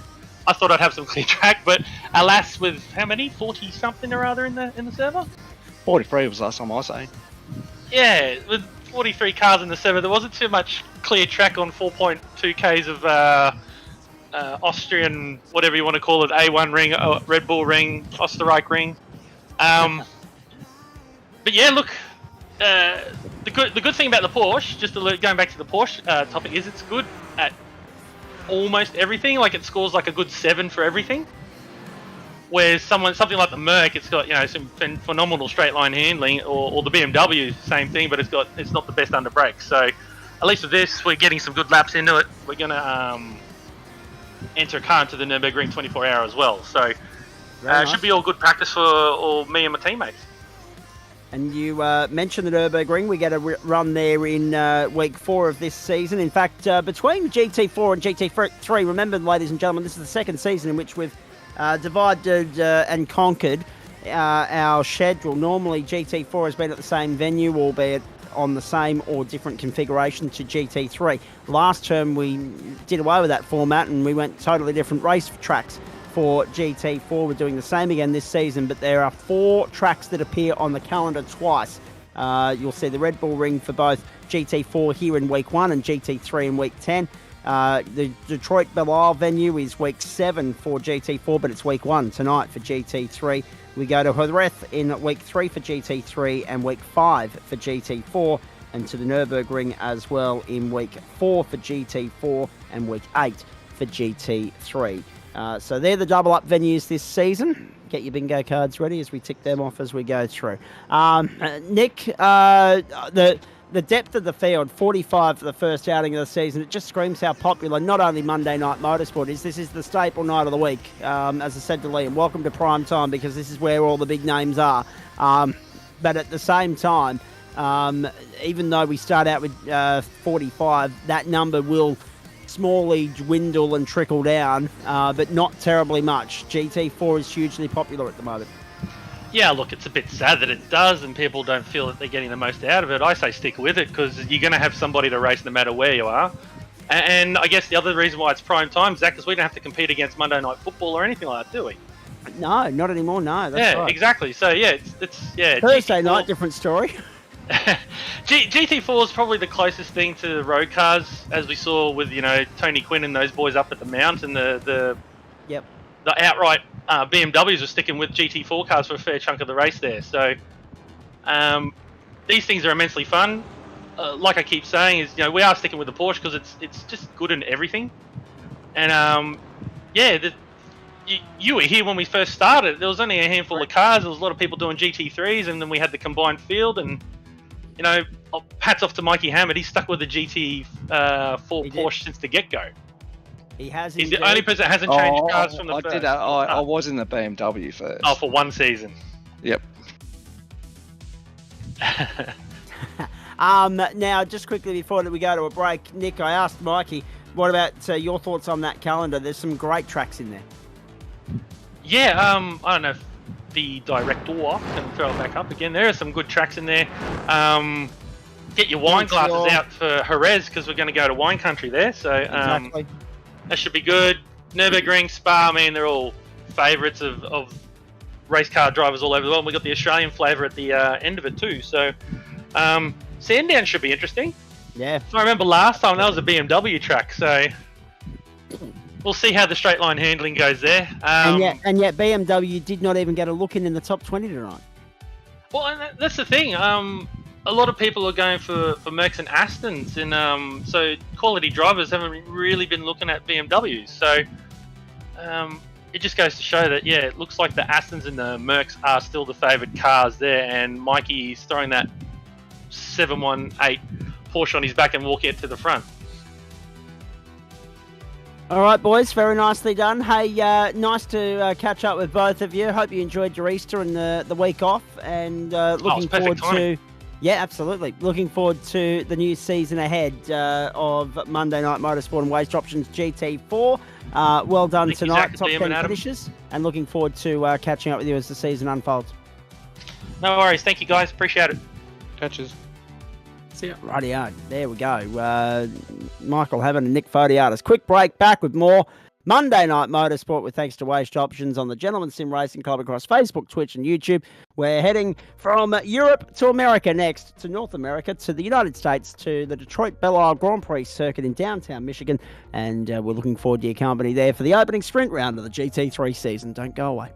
I thought I'd have some clear track. But alas, with how many 40 something or other in the server? 43 was last time I say. Yeah, with 43 cars in the server, there wasn't too much clear track on 4.2 k's of Austrian, whatever you want to call it, A1 ring, Red Bull ring, Österreich ring. But yeah, look, the good thing about the Porsche, just going back to the Porsche topic, is it's good at almost everything. Like, it scores like a good 7 for everything. Whereas something like the Merc, it's got, you know, some phenomenal straight line handling, or the BMW, same thing, but it's not the best under brakes. So at least with this, we're getting some good laps into it. We're gonna enter a car into the Nürburgring 24-hour as well. So it should be all good practice for all me and my teammates. And you mentioned the Nürburgring. We get a run there in week 4 of this season. In fact, between GT4 and GT3, remember, ladies and gentlemen, this is the second season in which we've divided and conquered our schedule. Normally, GT4 has been at the same venue, albeit on the same or different configuration to GT3. Last term, we did away with that format and we went totally different race tracks for GT4. We're doing the same again this season, but there are 4 tracks that appear on the calendar twice. You'll see the Red Bull Ring for both GT4 here in week 1 and GT3 in week 10. The Detroit Belle Isle venue is week 7 for GT4, but it's week 1 tonight for GT3. We go to Jerez in week 3 for GT3 and week 5 for GT4, and to the Nürburgring as well in week 4 for GT4 and week 8 for GT3. So they're the double-up venues this season. Get your bingo cards ready as we tick them off as we go through. Nick, the depth of the field, 45 for the first outing of the season, it just screams how popular not only Monday Night Motorsport is, this is the staple night of the week. As I said to Liam, welcome to prime time, because this is where all the big names are. But at the same time, even though we start out with 45, that number will smallly dwindle and trickle down, but not terribly much. GT4 is hugely popular at the moment. Yeah, look, it's a bit sad that it does and people don't feel that they're getting the most out of it. I say stick with it, because you're going to have somebody to race no matter where you are. And I guess the other reason why it's prime time, Zach, is we don't have to compete against Monday Night Football or anything like that, do we? No, not anymore, no. That's right. Exactly. So, yeah, it's Thursday GT4, night, different story. GT4 is probably the closest thing to road cars, as we saw with, you know, Tony Quinn and those boys up at the Mount, and the outright BMWs were sticking with GT4 cars for a fair chunk of the race there. So these things are immensely fun. Like I keep saying, is, you know, we are sticking with the Porsche because it's just good in everything. And you were here when we first started. There was only a handful of cars. There was a lot of people doing GT3s, and then we had the combined field. And, you know, hats off to Mikey Hammett. He's stuck with the GT4 Porsche since the get-go. He has. He's the only person that hasn't changed cars from the first. I was in the BMW first. Oh, for one season. Yep. Now, just quickly before we go to a break, Nick, I asked Mikey, what about your thoughts on that calendar? There's some great tracks in there. Yeah, I don't know if the director can throw it back up again. There are some good tracks in there. Get your wine glasses out for Jerez, because we're going to go to wine country there. So Exactly. That should be good. Nürburgring, Spa, I mean, they're all favourites of race car drivers all over the world. We got the Australian flavour at the end of it too. So Sandown should be interesting. Yeah. If I remember last time, that was a BMW track. So we'll see how the straight line handling goes there. And yet BMW did not even get a look in the top 20 tonight. Well, and that's the thing. A lot of people are going for Mercs and Astons, and so quality drivers haven't really been looking at BMWs. So it just goes to show that it looks like the Astons and the Mercs are still the favoured cars there, and Mikey's throwing that 718 Porsche on his back and walking it to the front. All right, boys, very nicely done. Hey, nice to catch up with both of you. Hope you enjoyed your Easter and the week off, and looking forward to... Yeah, absolutely. Looking forward to the new season ahead of Monday Night Motorsport and Waste Options GT4. Well done tonight, top 10 finishes, and looking forward to catching up with you as the season unfolds. No worries. Thank you, guys. Appreciate it. Catches. See ya. Rightio. There we go. Michael Hammond and Nick Fodiatis. Quick break, back with more Monday Night Motorsport with thanks to Waste Options on the Gentleman Sim Racing Club across Facebook, Twitch and YouTube. We're heading from Europe to America next, to North America, to the United States, to the Detroit Belle Isle Grand Prix circuit in downtown Michigan. And we're looking forward to your company there for the opening sprint round of the GT3 season. Don't go away.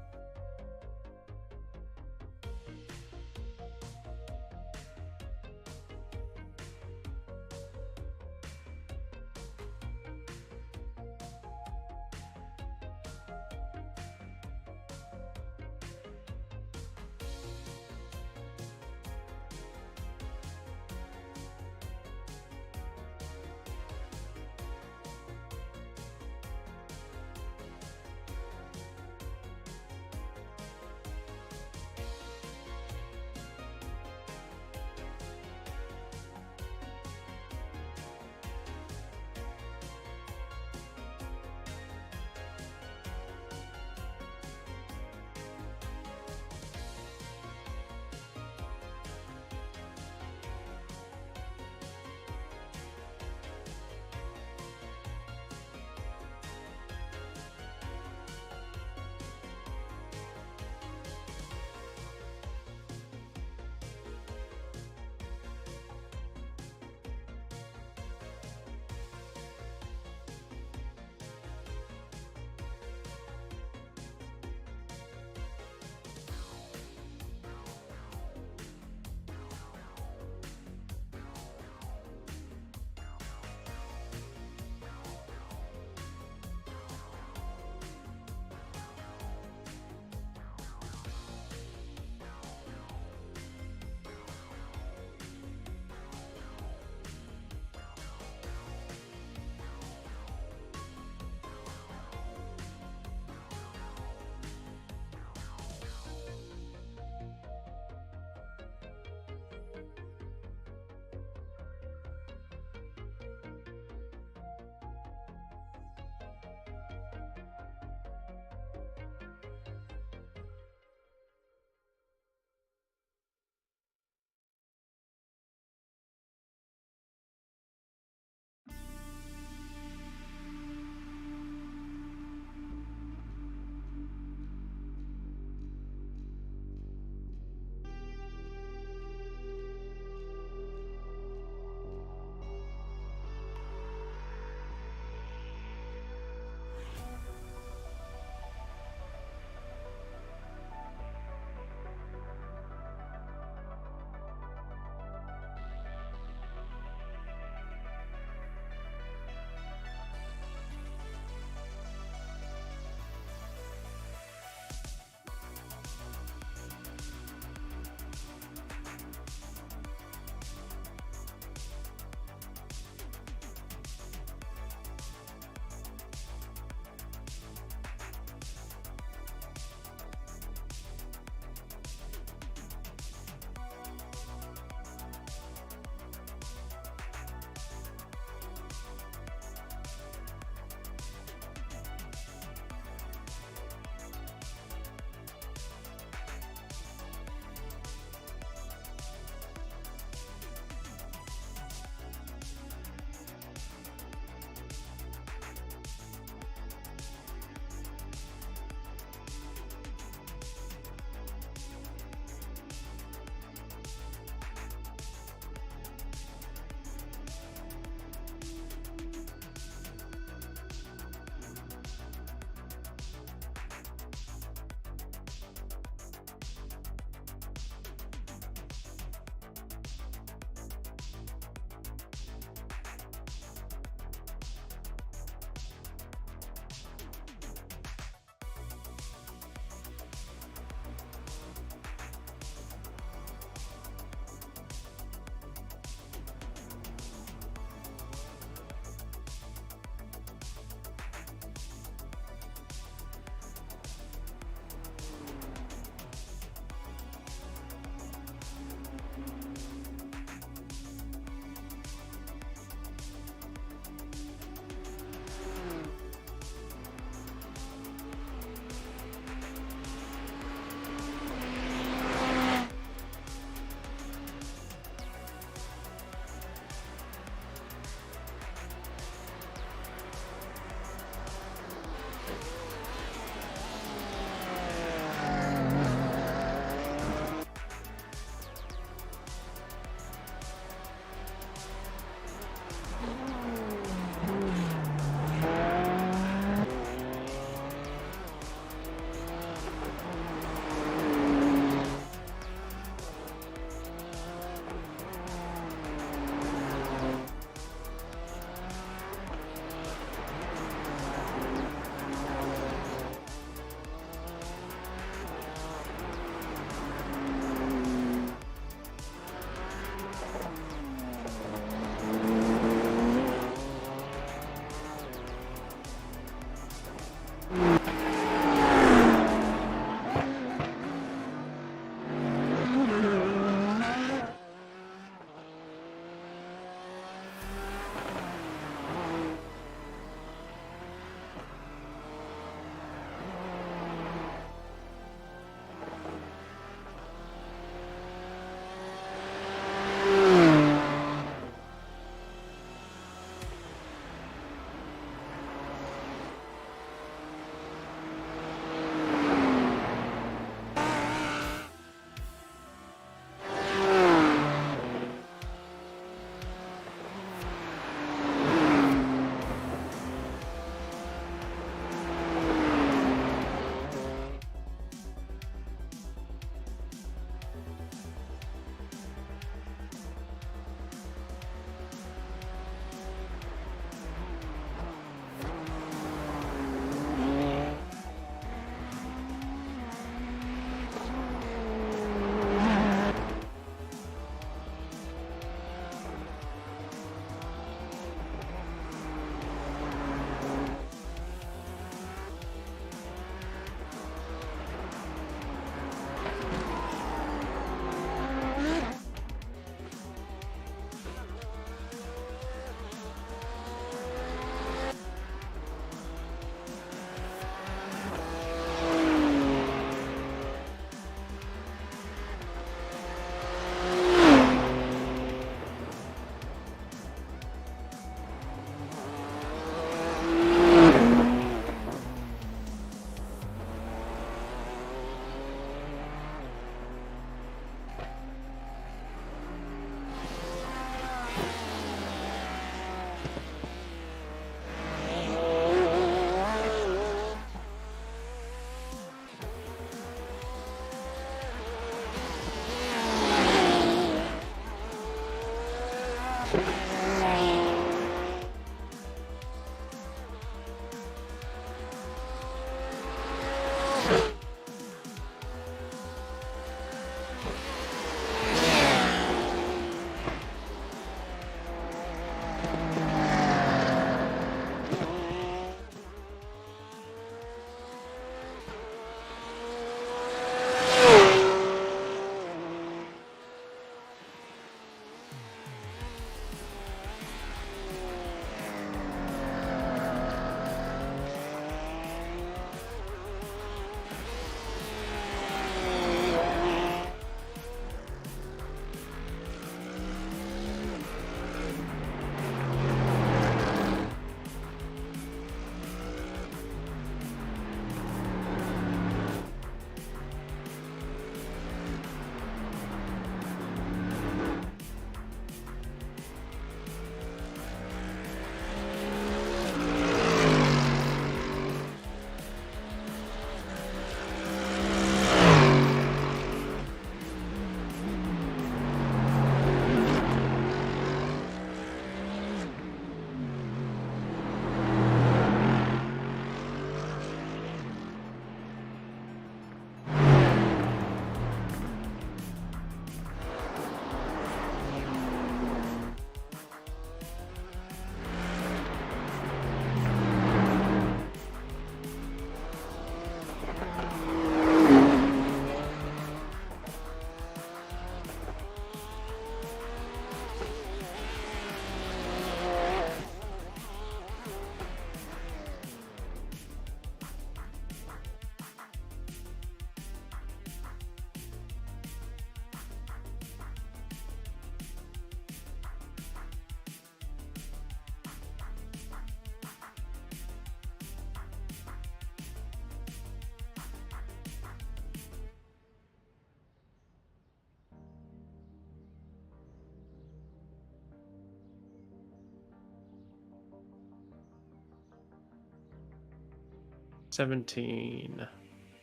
17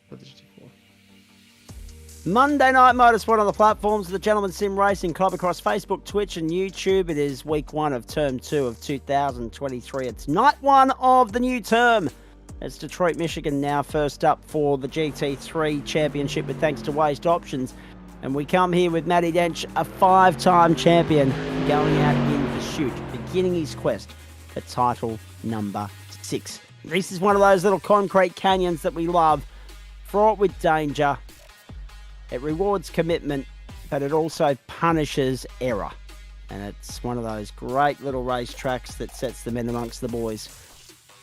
for the GT4. Monday Night Motorsport on the platforms of the Gentleman Sim Racing Club across Facebook, Twitch and YouTube. It is week 1 of term 2 of 2023. It's night 1 of the new term. It's Detroit, Michigan now first up for the GT3 championship with thanks to Waste Options. And we come here with Matty Dench, a 5-time champion, going out in pursuit, beginning his quest for title number 6. This is one of those little concrete canyons that we love, fraught with danger. It rewards commitment, but it also punishes error. And it's one of those great little race tracks that sets them in amongst the boys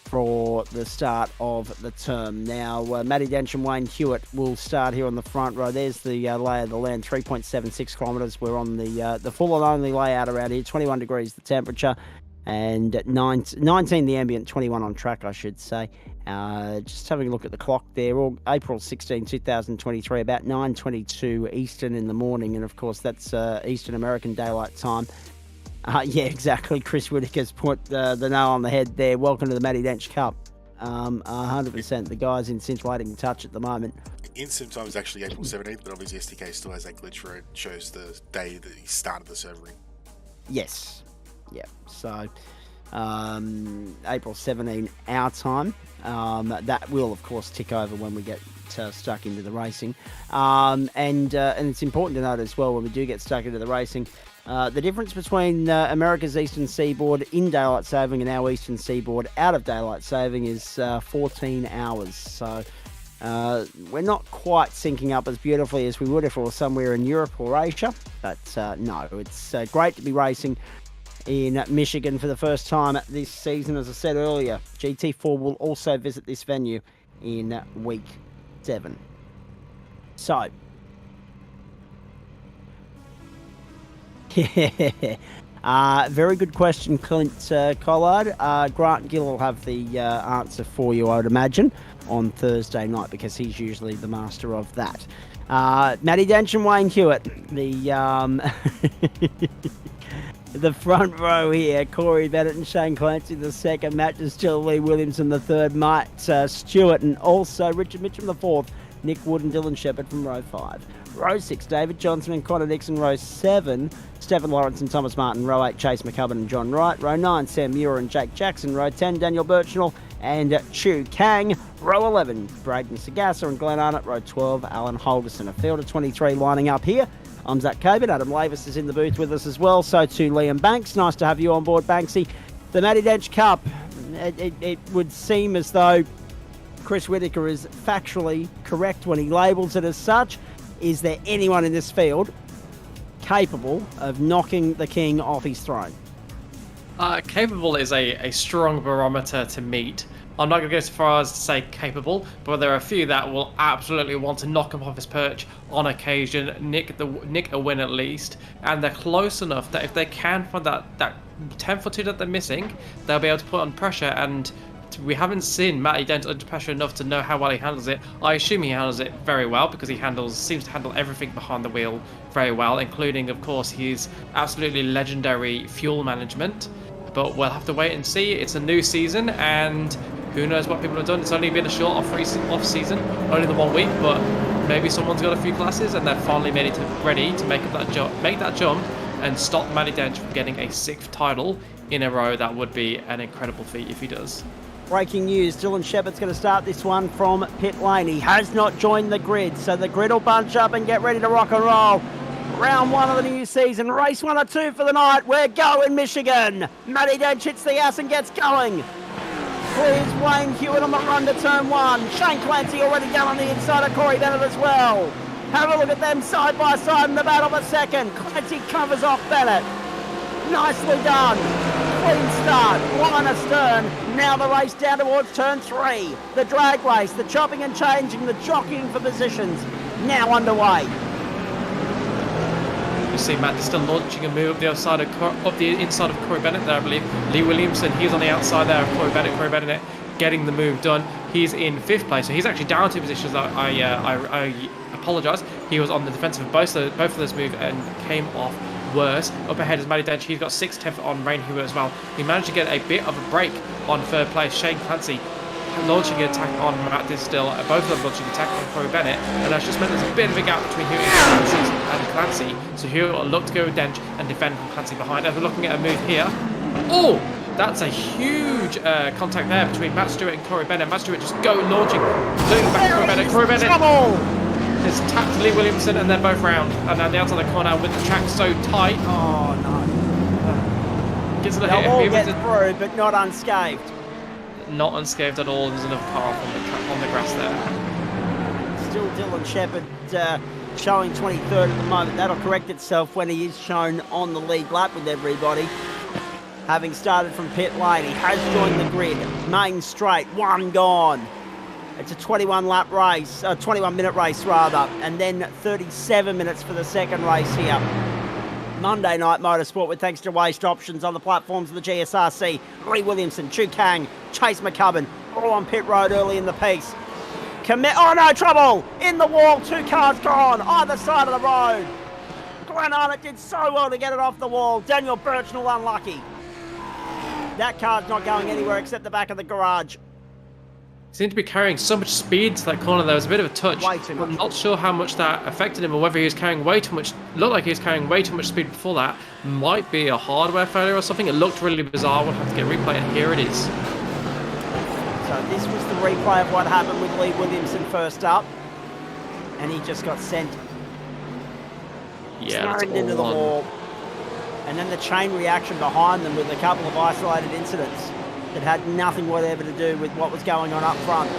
for the start of the term. Now, Matty Dench and Wayne Hewitt will start here on the front row. There's the lay of the land, 3.76 kilometres. We're on the full and only layout around here, 21 degrees the temperature, and 19 the ambient, 21 on track, I should say. Just having a look at the clock there, April 16, 2023, about 9:22 Eastern in the morning, and of course that's Eastern American Daylight Time. Yeah, exactly. Chris Whitaker's put the nail on the head there. Welcome to the Matty Dench Cup. 100%. The guy's in scintillating touch at the moment. Instant time is actually April 17th, but obviously STK still has that glitch where it shows the day that he started the server in. Yes. Yeah. So, April 17, our time. That will, of course, tick over when we get stuck into the racing. And it's important to note as well, when we do get stuck into the racing, the difference between America's Eastern Seaboard in daylight saving and our Eastern Seaboard out of daylight saving is 14 hours. So we're not quite syncing up as beautifully as we would if we were somewhere in Europe or Asia. But no, it's great to be racing in Michigan for the first time this season. As I said earlier, GT4 will also visit this venue in week 7. So, very good question, Clint Collard. Grant Gill will have the answer for you, I would imagine, on Thursday night, because he's usually the master of that. Matty Dench and Wayne Hewitt, the front row here, Corey Bennett and Shane Clancy the second, Matt Distilly, Lee Williamson the third, Matt Stewart, and also Richard Mitchum the fourth, Nick Wood and Dylan Shepherd from row 5. Row 6, David Johnson and Connor Dixon. Row 7, Stephen Lawrence and Thomas Martin. Row 8, Chase McCubbin and John Wright. Row 9, Sam Muir and Jake Jackson. Row 10, Daniel Birchnell and Chu Kang. Row 11, Braden Sagassa and Glenn Arnott. Row 12, Alan Holgerson. A field of 23 lining up here. I'm Zach Coburn. Adam Lavis is in the booth with us as well. So too Liam Banks. Nice to have you on board, Banksy. The Matty Dench Cup. It would seem as though Chris Whittaker is factually correct when he labels it as such. Is there anyone in this field capable of knocking the king off his throne? Capable is a strong barometer to meet. I'm not going to go so far as to say capable, but there are a few that will absolutely want to knock him off his perch on occasion, nick a win at least, and they're close enough that if they can find that tenth or two that they're missing, they'll be able to put on pressure. And we haven't seen Matty Dent under pressure enough to know how well he handles it. I assume he handles it very well because he seems to handle everything behind the wheel very well, including, of course, his absolutely legendary fuel management. But we'll have to wait and see. It's a new season, and who knows what people have done. It's only been a short off season, only the 1 week, but maybe someone's got a few classes and they're finally ready to make that jump and stop Matty Dench from getting a 6th title in a row. That would be an incredible feat if he does. Breaking news, Dylan Shepherd's going to start this one from pit lane. He has not joined the grid, so the grid will bunch up and get ready to rock and roll. Round 1 of the new season, race 1 or 2 for the night. We're going Michigan. Matty Dench hits the gas and gets going. Clears Wayne Hewitt on the run to turn 1. Shane Clancy already down on the inside of Corey Bennett as well. Have a look at them side by side in the battle for second. Clancy covers off Bennett. Nicely done. Clean start, line astern. Now the race down towards turn 3. The drag race, the chopping and changing, the jockeying for positions now underway. You see Matt is still launching a move up the other side of the inside of Corey Bennett there, I believe. Lee Williamson, he's on the outside there of Corey Bennett. Corey Bennett getting the move done. He's in 5th place, so he's actually down 2 positions. I apologise. He was on the defensive of both of those moves and came off worse. Up ahead is Matty Dench. He's got 6th, 10th on Wayne Hewitt as well. He managed to get a bit of a break on 3rd place. Shane Clancy launching an attack on Matt Distill, both of them launching an attack on Corey Bennett, and that's just meant there's a bit of a gap between Hewitt and Clancy, so Hewitt will look to go with Dench and defend from Clancy behind. As we're looking at a move here, oh, that's a huge contact there between Matt Stewart and Corey Bennett. Matt Stewart just launching back to Corey Bennett. Corey Bennett has tapped Lee Williamson, and they're both round, and now the outside of the corner with the track so tight. Oh no. Gets a little They'll all hit. get through, but not unscathed. Not unscathed at all. There's another car on the grass there. Still Dylan Shepherd showing 23rd at the moment. That'll correct itself when he is shown on the lead lap with everybody. Having started from pit lane, he has joined the grid. Main straight, 1 gone. It's a 21 minute race rather, and then 37 minutes for the second race here. Monday Night Motorsport with thanks to Waste Options on the platforms of the GSRC. Lee Williamson, Chu Kang, Chase McCubbin, all on pit road early in the piece. Oh no, trouble! In the wall, 2 cars gone, either side of the road. Glenn Arnott did so well to get it off the wall. Daniel Birchnell unlucky. That car's not going anywhere except the back of the garage. Seemed to be carrying so much speed to that corner. There was a bit of a touch. Way too much. I'm not sure how much that affected him or whether he was carrying way too much. Looked like he was carrying way too much speed before that. Might be a hardware failure or something. It looked really bizarre. We'll have to get a replay, and here it is. So this was the replay of what happened with Lee Williamson first up, and he just got sent Yeah, slammed into the wall. And then the chain reaction behind them with a couple of isolated incidents that had nothing whatever to do with what was going on up front.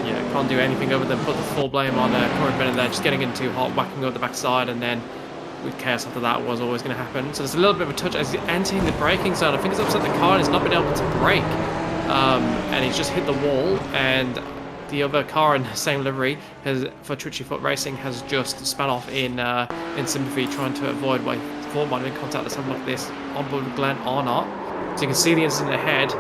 Yeah, can't do anything other than put the full blame on Corey Bennett there, just getting in too hot, whacking over the backside, and then with chaos after that was always going to happen. So there's a little bit of a touch as he's entering the braking zone. I think it's upset the car and he's not been able to brake. And he's just hit the wall, and the other car in the same livery for Twitchy Foot Racing has just spun off in sympathy, trying to avoid what he thought might have been contact. Let's have a look at this on board with Glenn Arnott. So you can see the incident ahead.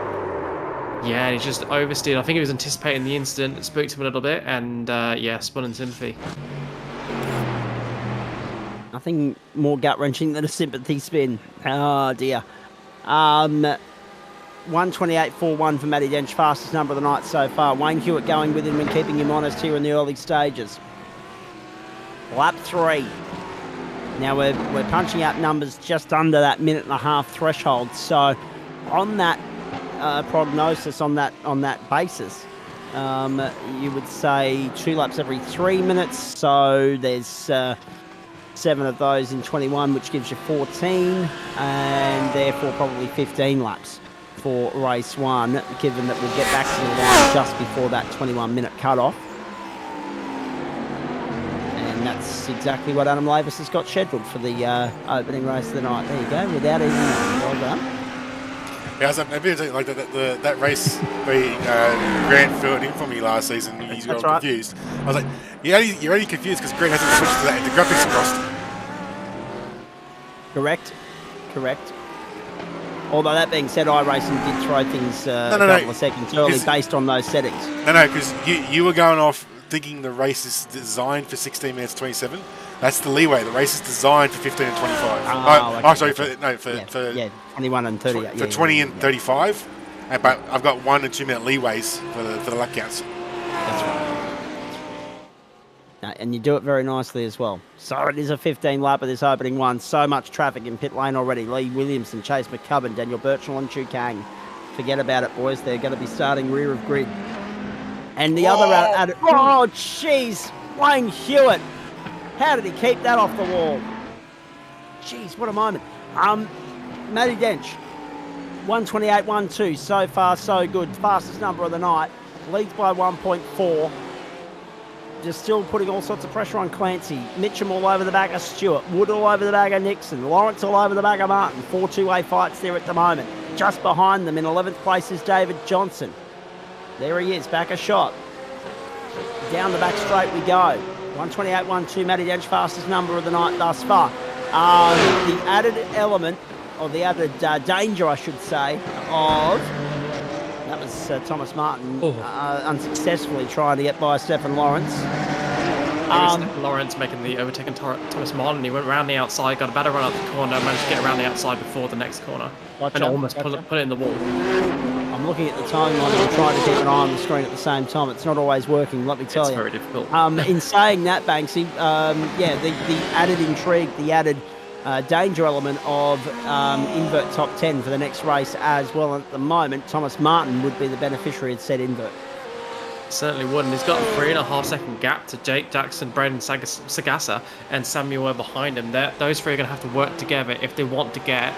Yeah, and he's just oversteered. I think he was anticipating the incident. It spooked him a little bit, and yeah, spun in sympathy. Nothing more gut-wrenching than a sympathy spin. Oh dear. 1:28.41 for Matty Dench, fastest number of the night so far. Wayne Hewitt going with him and keeping him honest here in the early stages. Lap 3. Now we're punching out numbers just under that minute-and-a-half threshold. So on that prognosis, on that basis, you would say 2 laps every 3 minutes. So there's 7 of those in 21, which gives you 14, and therefore probably 15 laps for race 1, given that we'll get back to the line just before that 21-minute cut-off. And that's exactly what Adam Lavis has got scheduled for the opening race of the night. There you go, without even knowing. Well done. Yeah, I've been saying, like that race where Grant filled in for me last season. He's got confused. I was like, you're only confused because Grant hasn't switched to that. The graphics are crossed. Correct. Although that being said, iRacing did throw things a couple of seconds early based on those settings. No, because you were going off thinking the race is designed for 16 minutes 27. That's the leeway. The race is designed for 15 and 25. Sorry, for 21 and 30. For 20 and 35. But I've got 1 and 2 minute leeways for the lap counts. That's right. And you do it very nicely as well. So it is a 15 lap of this opening one. So much traffic in pit lane already. Lee Williamson, Chase McCubbin, Daniel Birchall and Chu Kang. Forget about it, boys. They're going to be starting rear of grid. And the other oh, jeez. Wayne Hewitt. How did he keep that off the wall? Jeez, what a moment. Matty Dench. 128.12. So far, so good. Fastest number of the night. Leads by 1.4. Just still putting all sorts of pressure on Clancy. Mitchum all over the back of Stewart. Wood all over the back of Nixon. Lawrence all over the back of Martin. 4 two-way fights there at the moment. Just behind them in 11th place is David Johnson. There he is, back a shot. Down the back straight we go. 128.12, Matty Dench, fastest number of the night thus far. The added element, or the added danger, I should say, of... That was Thomas Martin unsuccessfully trying to get by Stephen Lawrence. Stephen Lawrence making the overtaking Thomas Martin. He went around the outside, got a better run up the corner, managed to get around the outside before the next corner. And almost put it in the wall. I'm looking at the timeline and trying to keep an eye on the screen at the same time. It's not always working, let me tell you. It's very difficult. In saying that, Banksy, the added intrigue, the added danger element of invert top 10 for the next race as well. At the moment, Thomas Martin would be the beneficiary of said invert. Certainly would, and he's got a 3.5 second gap to Jake Jackson, Brendan Sagasa, and Samuel behind him. Those three are going to have to work together if they want to get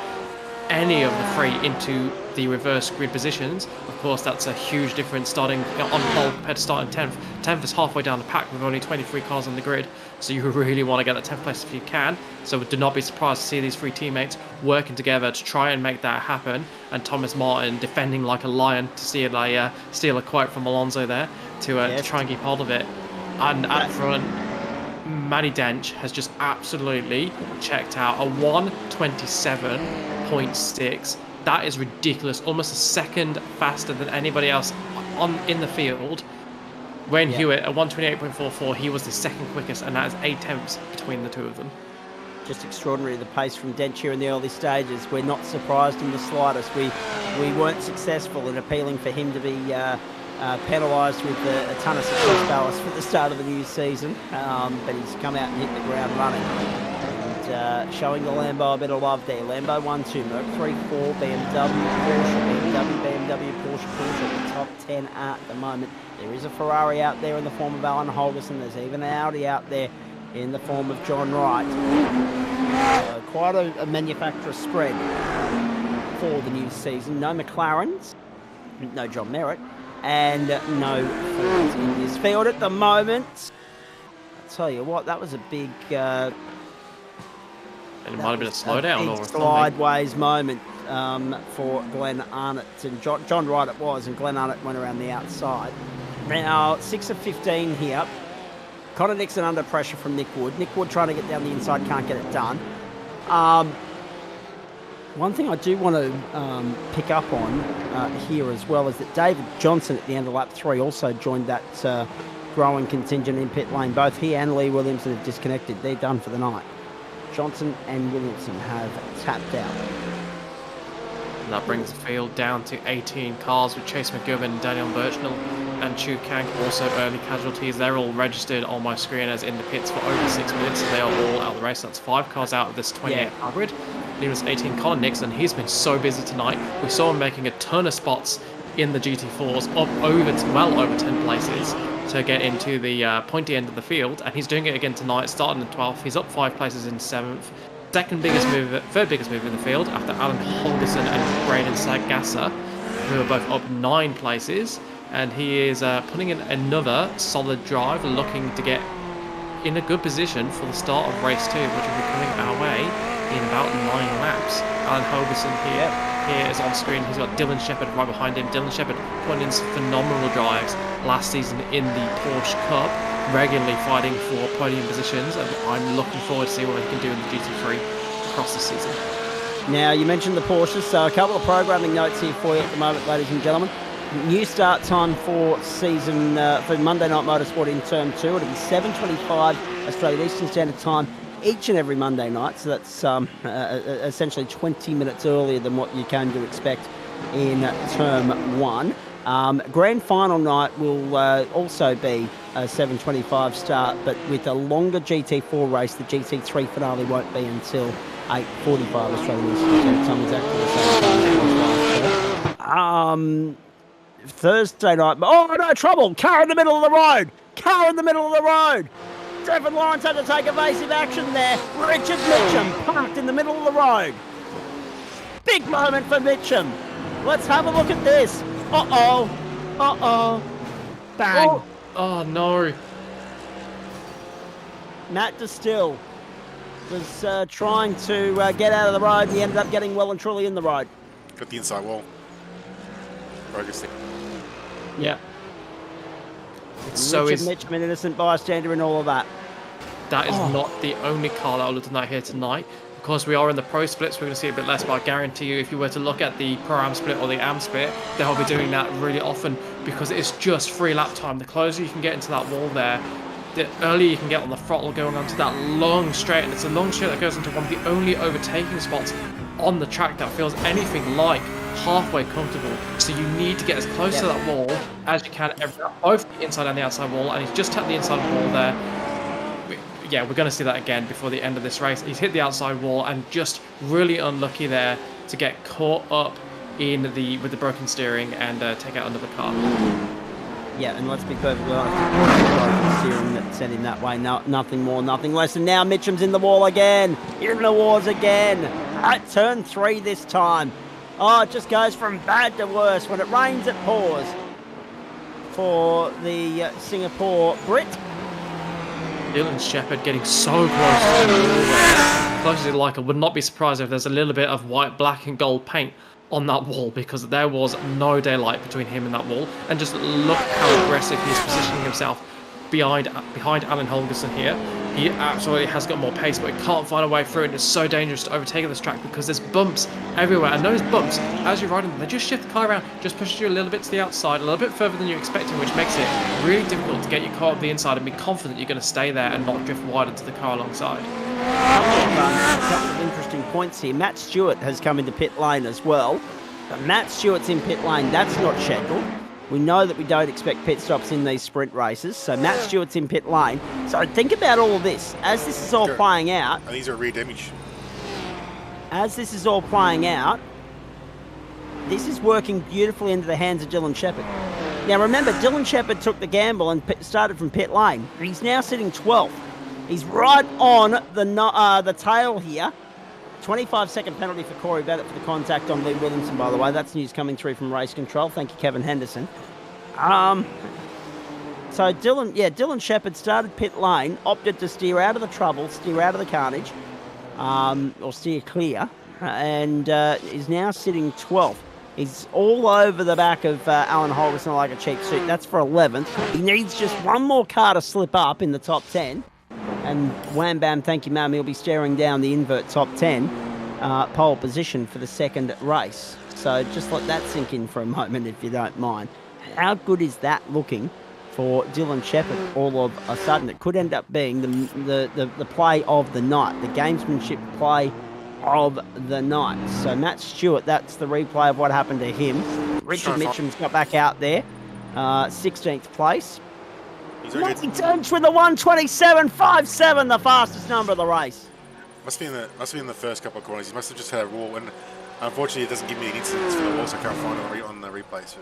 any of the three into the reverse grid positions. Of course, that's a huge difference starting on pole compared to starting 10th. 10th is halfway down the pack with only 23 cars on the grid, so you really want to get that 10th place if you can. So do not be surprised to see these three teammates working together to try and make that happen, and Thomas Martin defending like a lion, to steal a quote from Alonso there, to try and keep hold of it. And at front, Matty Dench has just absolutely checked out a 127.6. That is ridiculous, almost a second faster than anybody else in the field. Wayne Hewitt at 128.44, he was the second quickest, and that is 8 tenths between the two of them. Just extraordinary, the pace from Dench here in the early stages. We're not surprised in the slightest. We weren't successful in appealing for him to be penalised with a ton of success ballast for the start of the new season, but he's come out and hit the ground running. And showing the Lambo a bit of love there. Lambo 1-2, Merc 3-4, BMW, Porsche, Porsche at the top 10 at the moment. There is a Ferrari out there in the form of Alan Holgerson. There's even an Audi out there in the form of John Wright. Quite a manufacturer spread for the new season. No McLarens, no John Merritt, and no Fords in this field at the moment. I'll tell you what, that was a big... and it might have been a slowdown or something. Sideways moment for Glenn Arnott. And John Wright it was, and Glenn Arnott went around the outside. Now, 6 of 15 here. Connor Nixon under pressure from Nick Wood. Nick Wood trying to get down the inside, can't get it done. One thing I do want to pick up on here as well is that David Johnson at the end of lap 3 also joined that growing contingent in pit lane. Both he and Lee Williamson have disconnected. They're done for the night. Johnson and Williamson have tapped out. And that brings the field down to 18 cars with Chase McGowan, Daniel Birchnell and Chu Kang, also early casualties. They're all registered on my screen as in the pits for over 6 minutes, so they are all out of the race. That's 5 cars out of this 28 car grid. Leading us 18, Colin Nixon. He's been so busy tonight. We saw him making a ton of spots in the GT4s, well over 10 places to get into the pointy end of the field, and he's doing it again tonight, starting at 12th. He's up 5 places in 7th. Third biggest mover in the field after Alan Holgerson and Braden Sagasser, who are both up 9 places. And he is putting in another solid drive, looking to get in a good position for the start of race 2, which will be coming our way in about 9 laps. Alan Holgerson here is on screen. He's got Dylan Shepherd right behind him. Dylan Shepherd putting in some phenomenal drives last season in the Porsche Cup, regularly fighting for podium positions, and I'm looking forward to see what he can do in the GT3 across the season. Now, you mentioned the Porsches, so a couple of programming notes here for you at the moment, ladies and gentlemen. New start time for season for Monday Night Motorsport in Term 2. It'll be 7:25 Australian Eastern Standard Time each and every Monday night. So that's essentially 20 minutes earlier than what you came to expect in Term 1. Grand final night will also be a 7:25 start, but with a longer GT4 race. The GT3 finale won't be until 8:45 Australian Eastern Standard Time, exactly the same time as it was last year. Thursday night. Oh, no trouble. Car in the middle of the road. Car in the middle of the road. Trevor Lawrence had to take evasive action there. Richard Mitchum parked in the middle of the road. Big moment for Mitchum. Let's have a look at this. Uh-oh. Uh-oh. Bang. Oh, no. Matt Distill was trying to get out of the road, and he ended up getting well and truly in the road. Got the inside wall. Yeah. It's so Richard Mitchum, an innocent bystander in all of that. That is not the only car that will look tonight here tonight. Of course, we are in the pro splits. We're going to see a bit less, but I guarantee you, if you were to look at the pro-am split or the am split, they'll be doing that really often because it's just free lap time. The closer you can get into that wall there, the earlier you can get on the throttle going onto that long straight. And it's a long straight that goes into one of the only overtaking spots on the track that feels anything like halfway comfortable. So you need to get as close to that wall as you can, both the inside and the outside wall, and he's just tapped the inside wall there. Yeah, we're going to see that again before the end of this race. He's hit the outside wall and just really unlucky there to get caught up in with the broken steering and take out another car. Yeah, and let's be perfectly honest, the steering that sent him that way. No, nothing more, nothing less. And now Mitchum's in the wall again, in the wars again. At turn 3 this time. Oh, it just goes from bad to worse. When it rains, it pours. For the Singapore Brit. Dylan Shepherd getting so close to the wall there. Close as you like. I would not be surprised if there's a little bit of white, black and gold paint on that wall, because there was no daylight between him and that wall. And just look how aggressive he's positioning himself behind Alan Holgerson here. He absolutely has got more pace, but he can't find a way through, and it's so dangerous to overtake this track because there's bumps everywhere, and those bumps, as you're riding them, they just shift the car around, just pushes you a little bit to the outside, a little bit further than you're expecting, which makes it really difficult to get your car up the inside and be confident you're going to stay there and not drift wide into the car alongside. A couple of interesting points here. Matt Stewart has come into pit lane as well. But Matt Stewart's in pit lane. That's not scheduled. We know that we don't expect pit stops in these sprint races, so Matt Stewart's in pit lane. So think about all of this. As this is all playing out... And these are rear damage. As this is all playing out, this is working beautifully into the hands of Dylan Shepherd. Now remember, Dylan Shepherd took the gamble and started from pit lane. He's now sitting 12th. He's right on the tail here. 25-second penalty for Corey Bennett for the contact on Lee Williamson, by the way. That's news coming through from Race Control. Thank you, Kevin Henderson. So Dylan Shepherd started pit lane, opted to steer out of the trouble, steer out of the carnage, or steer clear, and is now sitting 12th. He's all over the back of Alan Holgerson like a cheap suit. That's for 11th. He needs just one more car to slip up in the top 10. And wham bam, thank you, ma'am. He'll be staring down the invert top 10 pole position for the second race. So just let that sink in for a moment, if you don't mind. How good is that looking for Dylan Shepherd all of a sudden? It could end up being the play of the night, the gamesmanship play of the night. So Matt Stewart, that's the replay of what happened to him. Richard Mitchum's got back out there, 16th place. Matty Dench with a 1:27.57, the fastest number of the race. Must be in the first couple of corners. He must have just had a wall, and unfortunately, it doesn't give me an incidence for the wall, so I can't find it on the replay. So.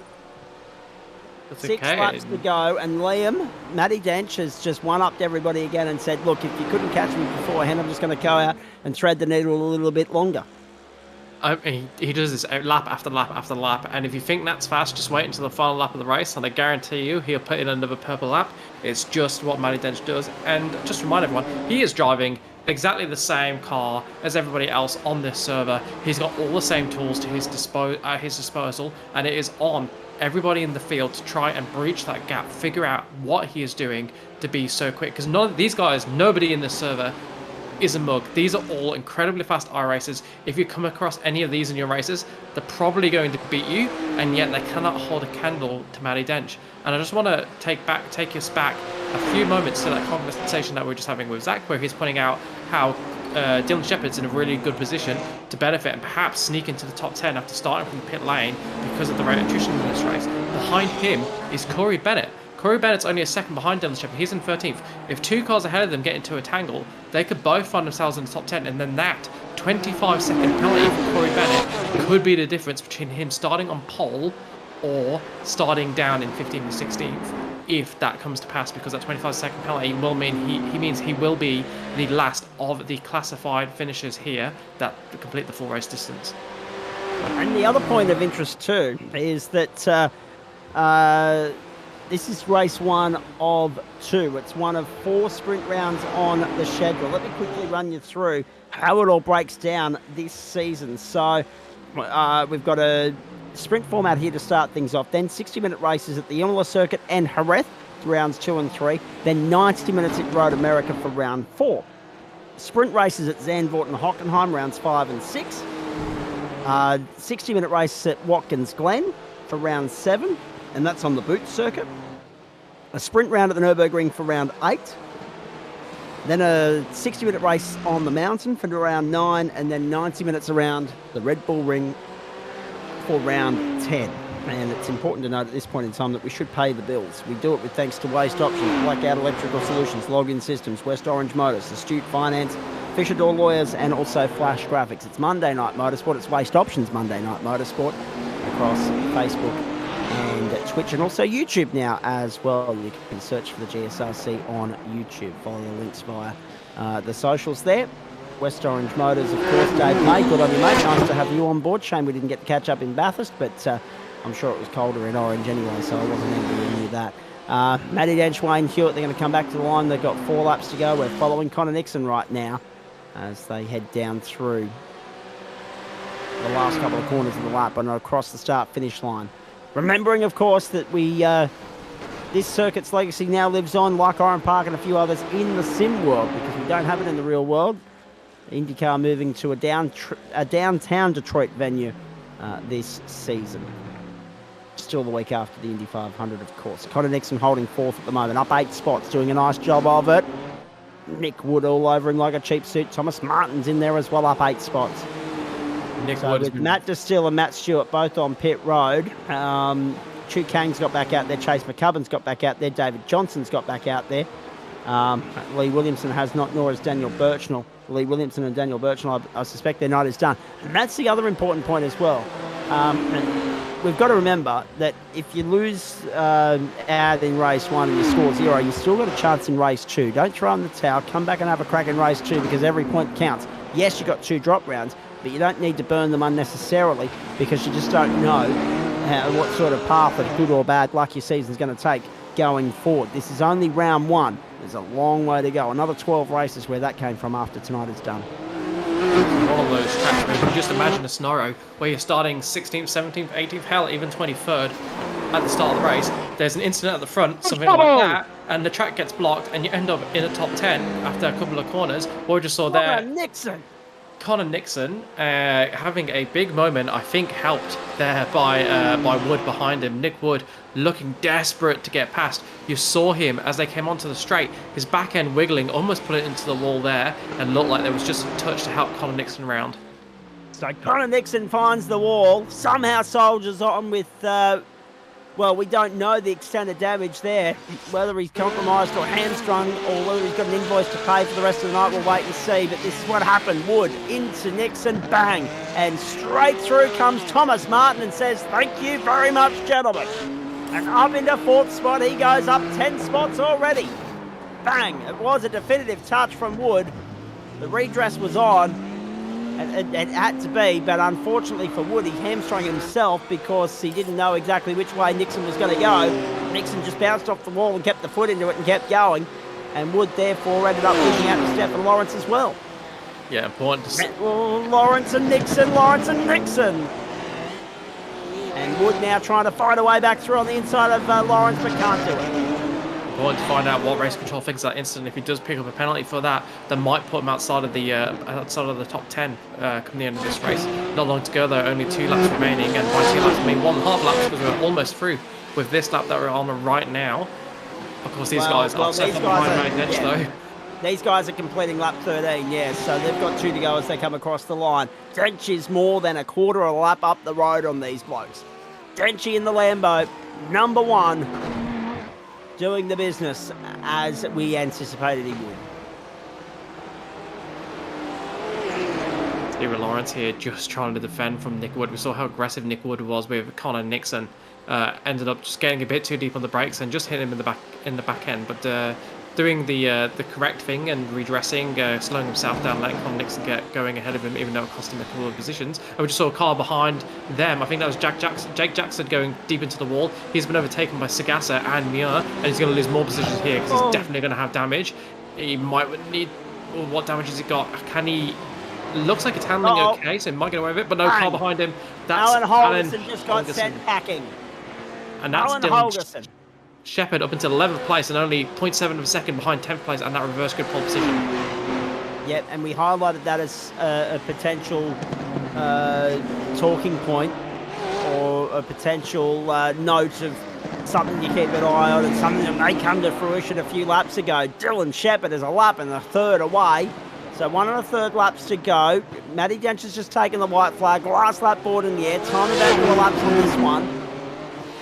Six laps to go, and Liam, Matty Dench has just one-upped everybody again and said, look, if you couldn't catch me beforehand, I'm just going to go out and thread the needle a little bit longer. He does this lap after lap after lap, and if you think that's fast, just wait until the final lap of the race, and I guarantee you he'll put in another purple lap. It's just what Matty Dench does. And just to remind everyone, he is driving exactly the same car as everybody else on this server. He's got all the same tools to his disposal, and it is on everybody in the field to try and breach that gap, figure out what he is doing to be so quick. Because none of these guys, nobody in this server is a mug. These are all incredibly fast iRacers. If you come across any of these in your races, they're probably going to beat you, and yet they cannot hold a candle to Matty Dench. And I just want to take us back a few moments to that conversation that we were just having with Zach, where he's pointing out how Dylan Shepherd's in a really good position to benefit and perhaps sneak into the top 10 after starting from the pit lane because of the rate of attrition in this race. Behind him is Corey Bennett. Corey Bennett's only a second behind Dylan Shepherd. He's in 13th. If two cars ahead of them get into a tangle, they could both find themselves in the top 10, and then that 25-second penalty for Corey Bennett could be the difference between him starting on pole or starting down in 15th and 16th. If that comes to pass, because that 25-second penalty will mean he will be the last of the classified finishers here that complete the full race distance. And the other point of interest too is that this is race 1 of 2. It's one of 4 sprint rounds on the schedule. Let me quickly run you through how it all breaks down this season. So we've got a sprint format here to start things off, then 60-minute races at the Imola circuit and Jerez, rounds 2 and 3, then 90 minutes at Road America for round 4. Sprint races at Zandvoort and Hockenheim, rounds 5 and 6. 60-minute race at Watkins Glen for round 7, and that's on the Boot circuit. A sprint round at the Nürburgring for round 8. Then a 60-minute race on the mountain for round 9, and then 90 minutes around the Red Bull Ring for round 10. And it's important to note at this point in time that we should pay the bills. We do it with thanks to Waste Options, Blackout Electrical Solutions, Login Systems, West Orange Motors, Astute Finance, Fisher Door Lawyers, and also Flash Graphics. It's Monday Night Motorsport. It's Waste Options Monday Night Motorsport across Facebook and Twitch, and also YouTube now as well. You can search for the GSRC on YouTube. Follow the links via the socials there. West Orange Motors, of course, Dave May. Good on you, mate. Nice to have you on board. Shame we didn't get to catch up in Bathurst, but I'm sure it was colder in Orange anyway, so I wasn't envying any of that. Matty Dench, Wayne Hewitt, they're going to come back to the line. They've got 4 laps to go. We're following Connor Nixon right now as they head down through the last couple of corners of the lap and across the start-finish line. Remembering, of course, that this circuit's legacy now lives on, like Oran Park and a few others, in the sim world, because we don't have it in the real world. IndyCar moving to a downtown Detroit venue this season. Still the week after the Indy 500, of course. Connor Nixon holding 4th at the moment, up 8 spots, doing a nice job of it. Nick Wood all over him like a cheap suit. Thomas Martin's in there as well, up 8 spots. With Matt Distill and Matt Stewart both on pit road. Chu Kang's got back out there. Chase McCubbin's got back out there. David Johnson's got back out there. Lee Williamson has not, nor has Daniel Birchnell. Lee Williamson and Daniel Birchnell, I suspect their night is done. And that's the other important point as well. We've got to remember that if you lose out in race 1 and you score 0, you've still got a chance in race 2. Don't throw in the towel. Come back and have a crack in race 2, because every point counts. Yes, you've got 2 drop rounds, but you don't need to burn them unnecessarily, because you just don't know what sort of path of good or bad luck your season's going to take going forward. This is only round 1. There's a long way to go. Another 12 races where that came from after tonight is done. One of those tracks where you can just imagine a scenario where you're starting 16th, 17th, 18th, hell, even 23rd at the start of the race. There's an incident at the front, something like that, and the track gets blocked, and you end up in the top 10 after a couple of corners. What we just saw there, Connor Nixon having a big moment, I think helped there by Wood behind him. Nick Wood looking desperate to get past. You saw him as they came onto the straight, his back end wiggling, almost put it into the wall there, and looked like there was just a touch to help Connor Nixon around. So Connor Nixon finds the wall, somehow soldiers on with, well, we don't know the extent of damage there. Whether he's compromised or hamstrung or whether he's got an invoice to pay for the rest of the night, we'll wait and see. But this is what happened. Wood into Nixon, bang. And straight through comes Thomas Martin and says, thank you very much, gentlemen. And up into fourth spot, he goes up 10 spots already. Bang. It was a definitive touch from Wood. The redress was on. It had to be, but unfortunately for Wood, he hamstrung himself because he didn't know exactly which way Nixon was going to go. Nixon just bounced off the wall and kept the foot into it and kept going. And Wood, therefore, ended up losing out to Stefan Lawrence as well. Yeah, important to Lawrence and Nixon, Lawrence and Nixon. And Wood now trying to find a way back through on the inside of Lawrence, but can't do it. Important to find out what race control thinks of that incident. If he does pick up a penalty for that, that might put him outside of the top 10 come the end of this race. Not long to go though, only 2 laps remaining, and by 2 laps I mean 1.5 laps because we're almost through with this lap that we're on right now. Of course, these guys are behind Dench though. These guys are completing lap 13, yeah, so they've got 2 to go as they come across the line. Dench is more than a quarter of a lap up the road on these blokes. Denchy in the Lambo, number 1. Doing the business as we anticipated he would. Stephen Lawrence here just trying to defend from Nick Wood. We saw how aggressive Nick Wood was with Connor Nixon. Ended up just getting a bit too deep on the brakes and just hit him in the back end. But doing the correct thing and redressing, slowing himself down, letting Connor Nixon get going ahead of him, even though it cost him a couple of positions. And we just saw a car behind them. I think that was Jake Jackson going deep into the wall. He's been overtaken by Sagasa and Muir, and he's going to lose more positions here because he's definitely going to have damage. He might need... Well, what damage has he got? Can he... Looks like it's handling okay, so he might get away with it, but no car behind him. That's Alan Holgerson just got sent packing. And that's Alan Holgerson. Shepard up until 11th place and only 0.7 of a second behind 10th place and that reverse grid pole position. Yep, and we highlighted that as a potential talking point or a potential note of something you keep an eye on and something that may come to fruition a few laps ago. Dylan Shepard is a lap and a third away. So 1 1/3 laps to go. Matty Dench has just taken the white flag. Last lap board in the air. Time about 4 laps on this one.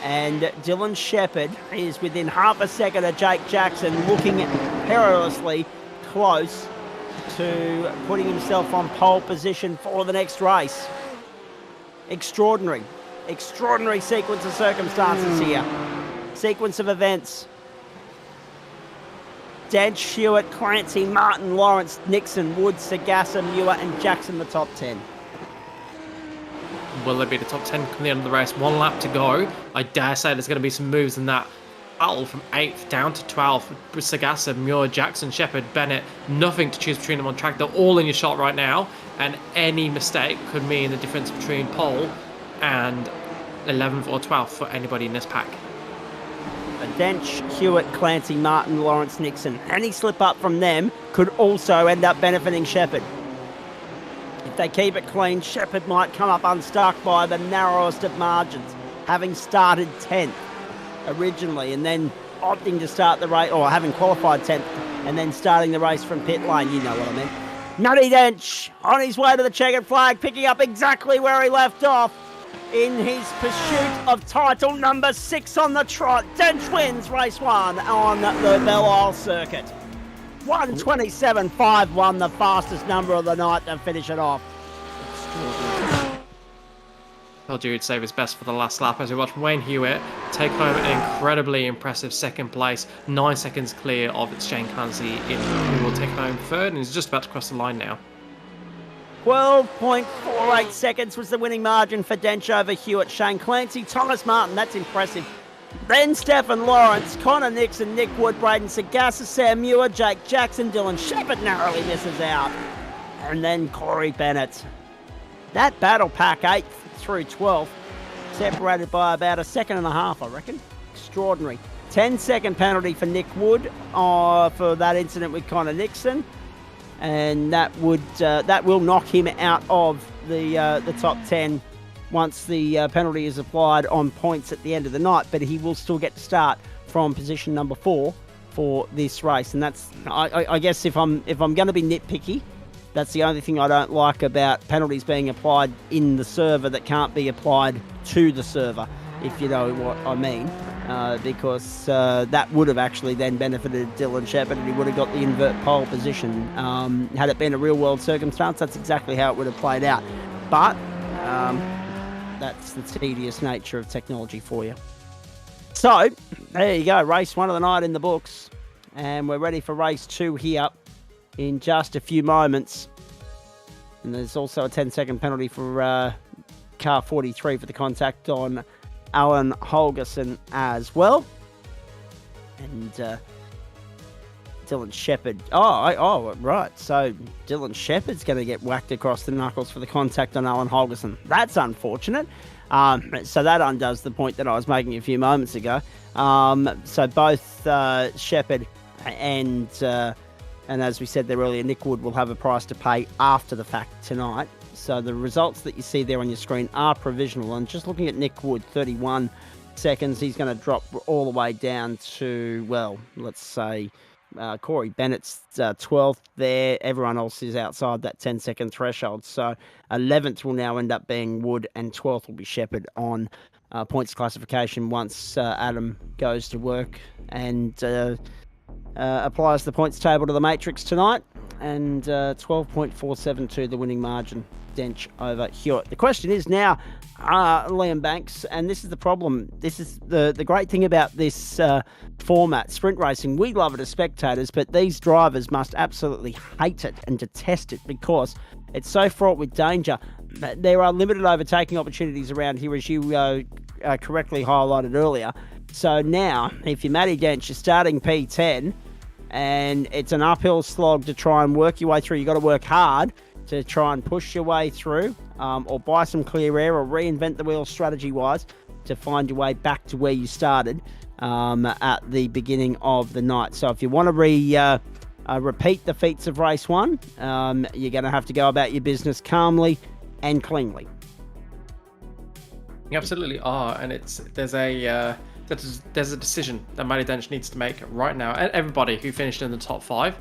And Dylan Shepard is within half a second of Jake Jackson, looking perilously close to putting himself on pole position for the next race. Extraordinary sequence of circumstances here. Sequence of events. Dench, Hewitt, Clancy, Martin, Lawrence, Nixon, Wood, Sagasa, Muir and Jackson the top 10. Will there be the top 10 come the end of the race? 1 lap to go. I dare say there's going to be some moves in that battle from 8th down to 12th. Sagasa, Muir, Jackson, Shepard, Bennett. Nothing to choose between them on track. They're all in your shot right now. And any mistake could mean the difference between pole and 11th or 12th for anybody in this pack. Dench, Hewitt, Clancy, Martin, Lawrence, Nixon. Any slip up from them could also end up benefiting Shepard. If they keep it clean, Shepard might come up unstuck by the narrowest of margins, having started 10th originally and then opting to start the race, or having qualified 10th and then starting the race from pit lane, you know what I mean. Matty Dench on his way to the checkered flag, picking up exactly where he left off in his pursuit of title number 6 on the trot. Dench wins race 1 on the Belle Isle circuit. 1:27.51, the fastest number of the night to finish it off. Told you he'd save his best for the last lap as we watch Wayne Hewitt take home an incredibly impressive 2nd place, 9 seconds clear of Shane Clancy, who will take home 3rd and is just about to cross the line now. 12.48 seconds was the winning margin for Dench over Hewitt. Shane Clancy, Thomas Martin, that's impressive. Then Stefan Lawrence, Connor Nixon, Nick Wood, Braden Sagasa, Sam Muir, Jake Jackson, Dylan Shepard narrowly misses out. And then Corey Bennett. That battle pack 8th through 12th, separated by about 1.5 seconds, I reckon. Extraordinary. 10-second penalty for Nick Wood for that incident with Connor Nixon. And that will knock him out of the top 10 once the penalty is applied on points at the end of the night, but he will still get to start from position number 4 for this race. And that's, I guess, if I'm going to be nitpicky, That's the only thing I don't like about penalties being applied in the server that can't be applied to the server, if you know what I mean. Because that would have actually then benefited Dylan Shepherd, and he would have got the invert pole position. Had it been a real-world circumstance, that's exactly how it would have played out. But that's the tedious nature of technology for you. So, there you go. Race 1 of the night in the books. And we're ready for race 2 here in just a few moments. And there's also a 10-second penalty for car 43 for the contact on Alan Holgerson as well. And Dylan Shepherd. Oh, right. So Dylan Shepherd's going to get whacked across the knuckles for the contact on Alan Holgerson. That's unfortunate. So that undoes the point that I was making a few moments ago. So both Shepherd and as we said there earlier, Nick Wood will have a price to pay after the fact tonight. So the results that you see there on your screen are provisional. And just looking at Nick Wood, 31 seconds, he's going to drop all the way down to, well, let's say Corey Bennett's 12th there. Everyone else is outside that 10-second threshold. So 11th will now end up being Wood, and 12th will be Shepherd on points classification once Adam goes to work and applies the points table to the matrix tonight. And 12.472 the winning margin. Dench over Hewitt. The question is now, Liam Banks, and this is the problem. This is the great thing about this format, sprint racing. We love it as spectators, but these drivers must absolutely hate it and detest it because it's so fraught with danger. There are limited overtaking opportunities around here, as you correctly highlighted earlier. So now, if you're Matty Dench, you're starting P10, and it's an uphill slog to try and work your way through. You've got to work hard to try and push your way through, or buy some clear air, or reinvent the wheel strategy-wise to find your way back to where you started at the beginning of the night. So if you want to repeat the feats of race 1, you're going to have to go about your business calmly and cleanly. You absolutely are, and there's a decision that Matty Dench needs to make right now, and everybody who finished in the top 5.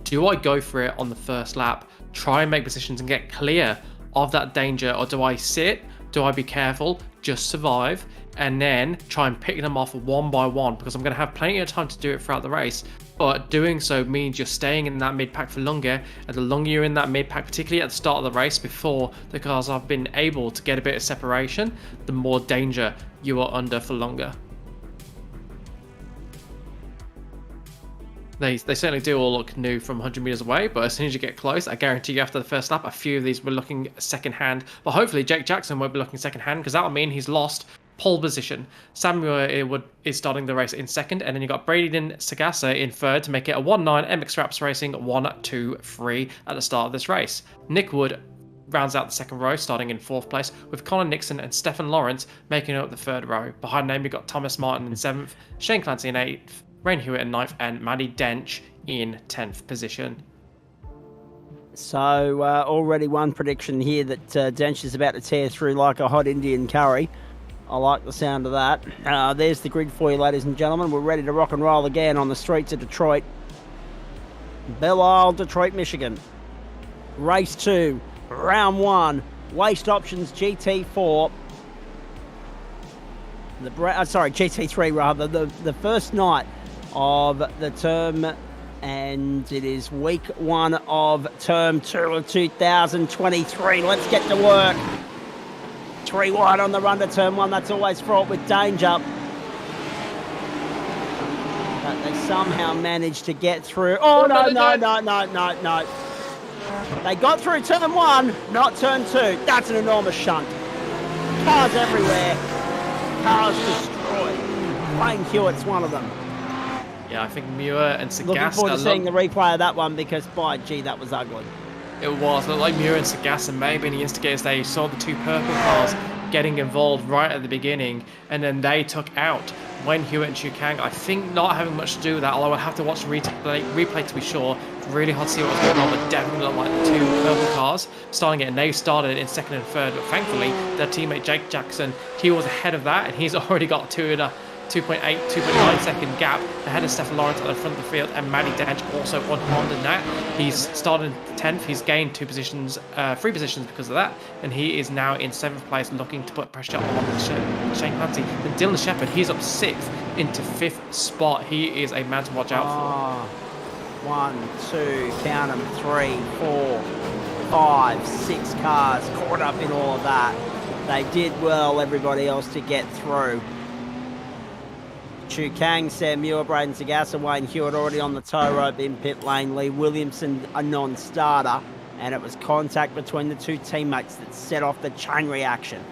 Do I go for it on the first lap, try and make positions and get clear of that danger, or do I sit, do I be careful, just survive, and then try and pick them off one by one, because I'm going to have plenty of time to do it throughout the race, but doing so means you're staying in that mid-pack for longer, and the longer you're in that mid-pack, particularly at the start of the race before the cars have been able to get a bit of separation, the more danger you are under for longer. They certainly do all look new from 100 meters away, but as soon as you get close, I guarantee you after the first lap, a few of these were looking second hand. But hopefully Jake Jackson won't be looking second hand, because that'll mean he's lost pole position. Samuel is starting the race in second, and then you got Braden Sagasa in third to make it a 1-9 MX Raps Racing 1-2-3 at the start of this race. Nick Wood rounds out the second row, starting in fourth place, with Colin Nixon and Stephen Lawrence making up the third row. Behind them, you've got Thomas Martin in seventh, Shane Clancy in eighth, Rain Hewitt in 9th, and Matty Dench in 10th position. So already one prediction here that Dench is about to tear through like a hot Indian curry. I like the sound of that. There's the grid for you, ladies and gentlemen. We're ready to rock and roll again on the streets of Detroit. Belle Isle, Detroit, Michigan. Race 2, round 1, Waste Options GT4. GT3 rather. The first night of the term, and it is week 1 of term 2 of 2023. Let's get to work. 3 wide on the run to turn 1. That's always fraught with danger. But they somehow managed to get through. Oh, no. They got through turn 1, not turn 2. That's an enormous shunt. Cars everywhere. Cars destroyed. Wayne Hewitt's one of them. Yeah, I think Muir and Sagasta... Looking forward to seeing the replay of that one, because, by gee, that was ugly. It was. It looked like Muir and Sagasta may have been the instigators. They saw the 2 purple cars getting involved right at the beginning, and then they took out Wayne Hewitt and Chu Kang. I think not having much to do with that, although I'd have to watch the replay to be sure. It's really hard to see what was going on, but definitely looked like the 2 purple cars starting it, and they started in second and third, but thankfully their teammate Jake Jackson, he was ahead of that, and he's already got 2 2.8, 2.9 second gap ahead of Stefan Lawrence at the front of the field, and Matty Dench also unharmed in that. He's started 10th. He's gained 3 positions because of that, and he is now in 7th place, looking to put pressure on Shane Clancy. And Dylan Shepherd, he's up 6th into 5th spot. He is a man to watch out for. 1, 2, count them, 3, 4, 5, 6 cars caught up in all of that. They did well, everybody else, to get through. Chu Kang, Sam Muir, Braden Sagassa, Wayne Hewitt already on the tow rope in pit lane. Lee Williamson, a non-starter. And it was contact between the 2 teammates that set off the chain reaction.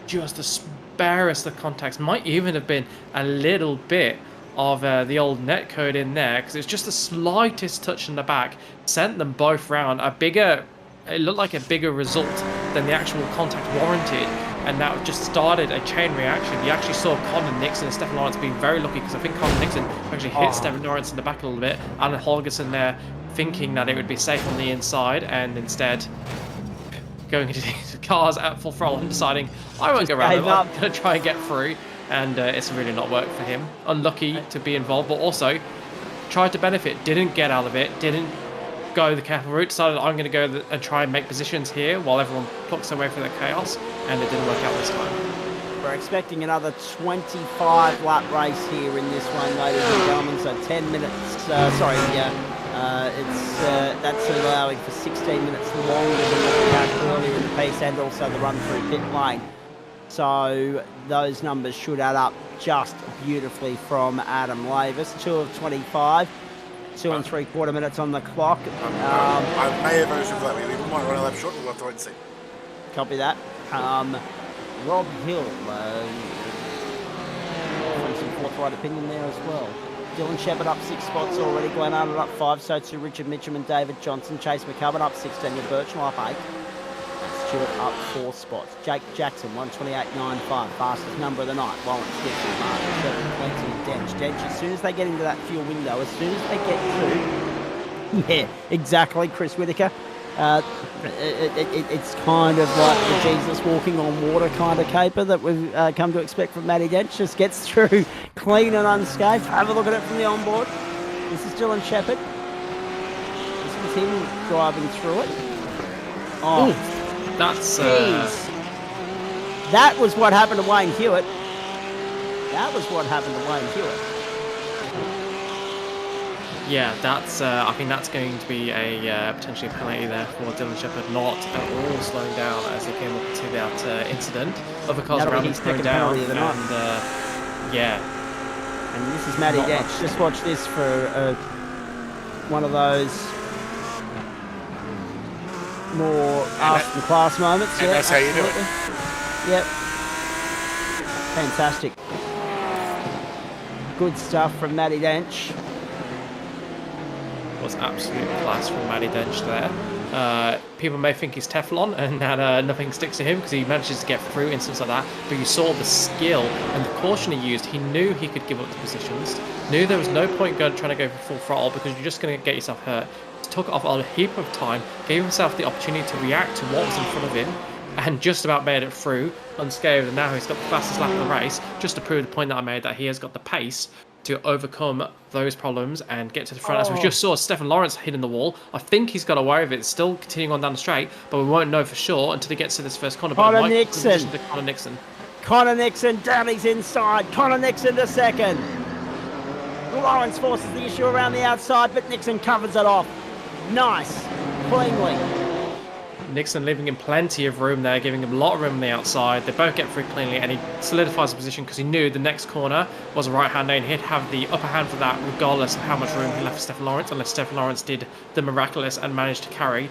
Just the sparest of contacts. Might even have been a little bit of the old net code in there, because it's just the slightest touch in the back sent them both round. It looked like a bigger result than the actual contact warranted, and that just started a chain reaction. You actually saw Connor Nixon and Stefan Lawrence being very lucky, because I think Connor Nixon actually hit Stefan Lawrence in the back a little bit. Alan Holgerson there thinking that it would be safe on the inside, and instead going into the cars at full throttle and deciding, I won't go around them, I'm going to try and get through. And it's really not worked for him. Unlucky to be involved, but also tried to benefit. Didn't get out of it. Didn't go the careful route. Decided I'm going to go and try and make positions here while everyone plucks away for the chaos. And it didn't work out this time. We're expecting another 25 lap race here in this one, ladies and gentlemen. So 10 minutes. That's allowing for 16 minutes longer than what we had earlier in the piece, and also the run through pit lane. So those numbers should add up just beautifully from Adam Lavis. 2 of 25, 2 and 3/4 minutes on the clock. I may have understood that. We might run a lap short. We'll have to wait and see. Copy that. Rob Hill, some forthright opinion there as well. Dylan Shepherd up 6 spots already. Glenn Arnold up 5. So too Richard Mitchum and David Johnson. Chase McCubbin up 6. Daniel Birchall up 8. Stewart up 4 spots. Jake Jackson, 128.95, fastest number of the night. Lawrence, Dixon, Martin, Shepherd, Clancy, and Dench. As soon as they get into that fuel window, as soon as they get through, yeah, exactly, Chris Whitaker. It's kind of like the Jesus walking on water kind of caper that we've come to expect from Matty Dench. Just gets through clean and unscathed. Have a look at it from the onboard. This is Dylan Shepherd. This is him driving through it. Oh. Ooh. That's that was what happened to Wayne Hewitt. That was what happened to Wayne Hewitt. Yeah, that's. I think that's going to be a potentially a penalty there for Dylan Shepherd, not at all slowing down as he came up to that incident. Other cars around him slowing down, and yeah. And this is Matty Dench. Just watch this for one of those more Aston class moments. And that's how you do it. Yep. Fantastic. Good stuff from Matty Dench. Was absolute class from Matty Dench there. People may think he's Teflon and that nothing sticks to him because he manages to get through instances like that, but you saw the skill and the caution he used. He knew he could give up the positions, knew there was no point trying to go for full throttle because you're just going to get yourself hurt. Took off a heap of time, gave himself the opportunity to react to what was in front of him, and just about made it through unscathed. And now he's got the fastest lap of the race, just to prove the point that I made, that he has got the pace to overcome those problems and get to the front. As we just saw Stefan Lawrence hitting the wall. I think he's got away with it, still continuing on down the straight, but we won't know for sure until he gets to this first corner. Connor Nixon. Connor Nixon down his inside. Connor Nixon to second. Lawrence forces the issue around the outside, but Nixon covers it off. Nice. Cleanly. Nixon leaving him plenty of room there, giving him a lot of room on the outside. They both get through cleanly, and he solidifies the position because he knew the next corner was a right-hand lane. He'd have the upper hand for that regardless of how much room he left for Stefan Lawrence, unless Stefan Lawrence did the miraculous and managed to carry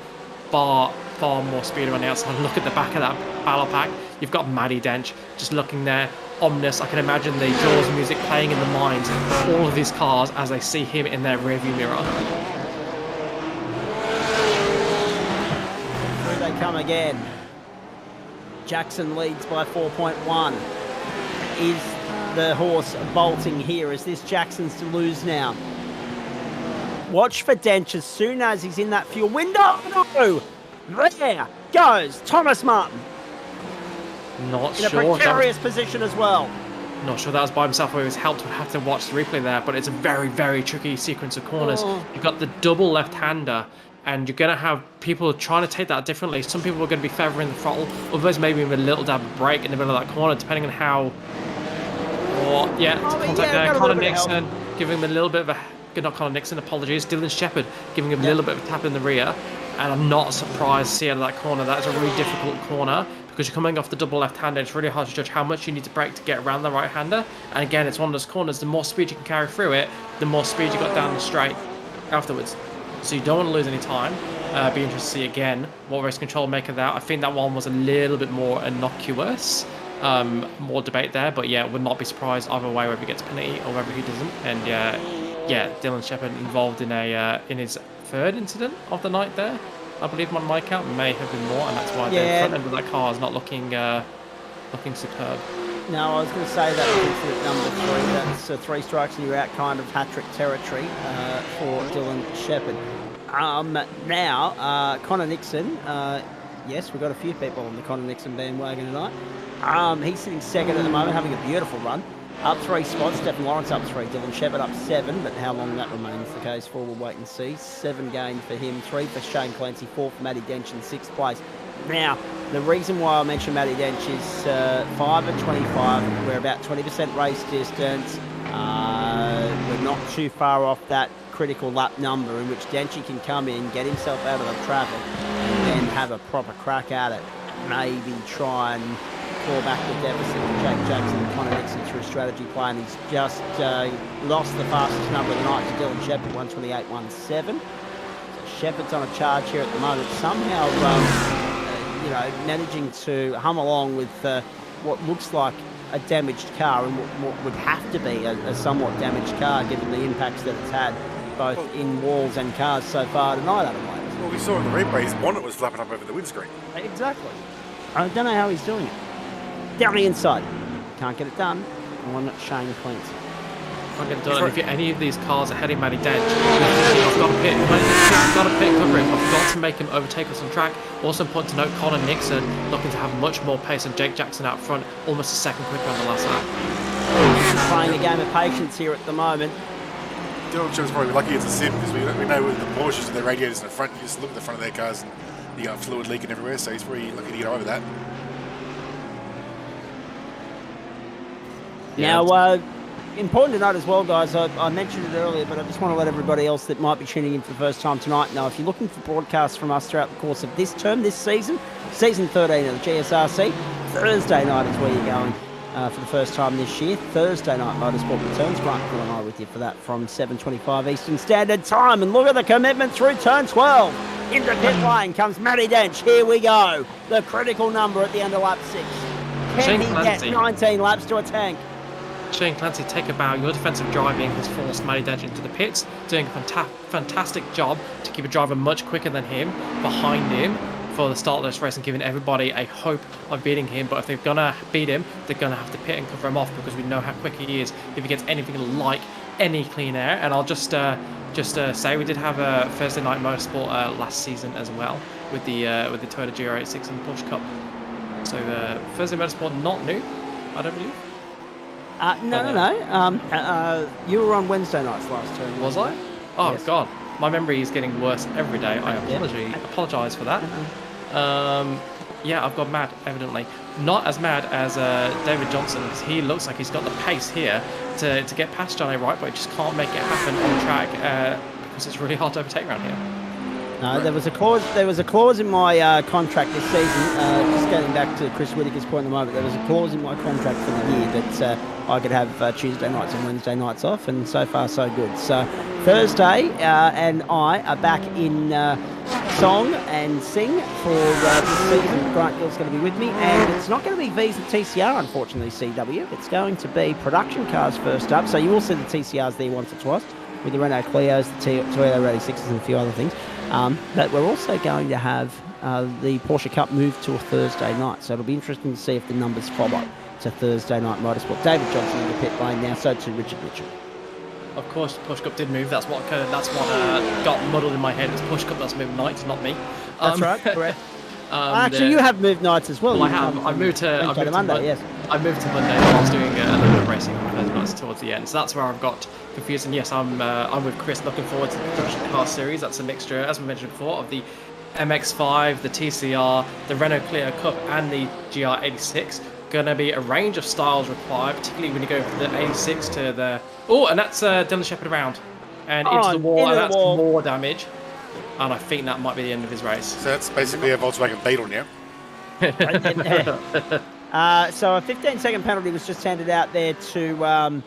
far more speed on the outside. Look at the back of that battle pack. You've got Matty Dench just looking there, ominous. I can imagine the Jaws music playing in the minds of all of these cars as they see him in their rearview mirror. They come again. Jackson leads by 4.1. Is the horse bolting here? Is this Jackson's to lose now? Watch for Dench as soon as he's in that fuel window. No! There goes Thomas Martin. Not in sure. In a precarious position as well. Not sure that was by himself or he was helped. We'll have to watch the replay there, but it's a very, very tricky sequence of corners. You've got the double left-hander, and you're going to have people trying to take that differently. Some people are going to be favouring the throttle, others maybe with a little dab of brake in the middle of that corner, depending on how... contact there. Connor Nixon giving him a little bit of a... Not Connor Nixon, apologies. Dylan Shepherd giving him a little bit of a tap in the rear. And I'm not surprised to see out of that corner. That's a really difficult corner because you're coming off the double left-hander. It's really hard to judge how much you need to brake to get around the right-hander. And again, it's one of those corners. The more speed you can carry through it, the more speed you got down the straight afterwards. So you don't want to lose any time. Be interested to see again what race control make of that. I think that one was a little bit more innocuous. More debate there, but yeah, would not be surprised either way whether he gets a penalty or whether he doesn't. And yeah, Dylan Shepherd involved in his third incident of the night there. I believe on my count may have been more, and that's why the front end of that car is not looking superb. No, I was going to say that incident number 3. That's 3 strikes and you're out, kind of hat-trick territory for Dylan Shepherd. Now, Connor Nixon. Yes, we've got a few people on the Connor Nixon bandwagon tonight. He's sitting second at the moment, having a beautiful run. Up 3 spots, Stephen Lawrence up 3, Dylan Shepherd up 7, but how long that remains the case for, we'll wait and see. 7 gained for him, 3 for Shane Clancy, 4 for Matty Dench in 6th place. Now, the reason why I mentioned Matty Dench is 5 and 25, we're about 20% race distance. We're not too far off that critical lap number in which Denchy can come in, get himself out of the traffic, and then have a proper crack at it. Maybe try and claw back the deficit with Jake Jackson and Connor Nixon through strategy play, and he's just lost the fastest number of the night to Dylan Shepherd, 128.17. So Shepherd's on a charge here at the moment, somehow managing to hum along with what looks like a damaged car and what would have to be a somewhat damaged car given the impacts that it's had both in walls and cars so far tonight, Adam Wayne. Well, we saw in the replay his bonnet was flapping up over the windscreen. Exactly. I don't know how he's doing it. Down the inside. Can't get it done. On Shane Clancy. Can't get it done. If any of these cars are heading Matty Dench, I've got to pit. I've got to pit cover him. I've got to make him overtake us on track. Also important to note, Connor Nixon looking to have much more pace than Jake Jackson out front, almost a second quicker on the last lap. Playing a game of patience here at the moment. Dylan Shepherd's probably lucky it's a sim because we know with the Porsches and their radiators in the front, you just look at the front of their cars and you got fluid leaking everywhere, so he's probably lucky to get over that. Now, important to note as well, guys, I mentioned it earlier, but I just want to let everybody else that might be tuning in for the first time tonight know if you're looking for broadcasts from us throughout the course of this term, this season 13 of the GSRC, Thursday night is where you're going for the first time this year. Thursday night Motorsport returns. Grant Gill and I with you for that from 7:25 Eastern Standard Time. And look at the commitment through turn 12. Into pit lane comes Matty Dench. Here we go. The critical number at the end of lap 6. Can he get 19 laps to a tank? Shane Clancy, take a bow. Your defensive driving has forced Matty Dench into the pits, doing a fantastic job to keep a driver much quicker than him behind him for the start of this race and giving everybody a hope of beating him. But if they're going to beat him, they're going to have to pit and cover him off because we know how quick he is if he gets anything like any clean air. And I'll just say we did have a Thursday Night Motorsport last season as well with the Toyota GR86 and Porsche Cup. So Thursday Motorsport not new, I don't believe. No. You were on Wednesday nights last term. Was I? Oh, yes. God. My memory is getting worse every day. I apologise for that. Yeah, I've got mad, evidently. Not as mad as David Johnson, because he looks like he's got the pace here to get past Johnny Wright, but he just can't make it happen on track because it's really hard to overtake around here. No, there was a clause in my contract this season. Just getting back to Chris Whitaker's point at the moment, there was a clause in my contract for the year that I could have Tuesday nights and Wednesday nights off, and so far so good. So Thursday and I are back in song and sing for this season. Grant Gill's going to be with me, and it's not going to be V's and TCR, unfortunately, CW. It's going to be production cars first up. So you will see the TCRs there once or twice with the Renault Clios, the Toyota Rally6s and a few other things. But we're also going to have the Porsche Cup move to a Thursday night. So it'll be interesting to see if the numbers follow to Thursday night motorsport. David Johnson in the pit lane now, so too Richard Mitchell. Of course, the Porsche Cup did move. That's what got muddled in my head. It's Porsche Cup that's moved nights, not me. That's right, correct. Actually, you have moved nights as well. Well, I have. I moved to Monday. Yes. I moved to Monday. I was doing a little bit of racing on those nights towards the end, so that's where I've got confused. And yes, I'm with Chris. Looking forward to the production car series. That's a mixture, as we mentioned before, of the MX-5, the TCR, the Renault Clio Cup, and the GR86. Going to be a range of styles required, particularly when you go from the 86 to the... Oh, and that's Dylan Shepherd around. And into the wall, and that's more damage. And I think that might be the end of his race. So that's basically a Volkswagen Beetle now. So a 15-second penalty was just handed out there to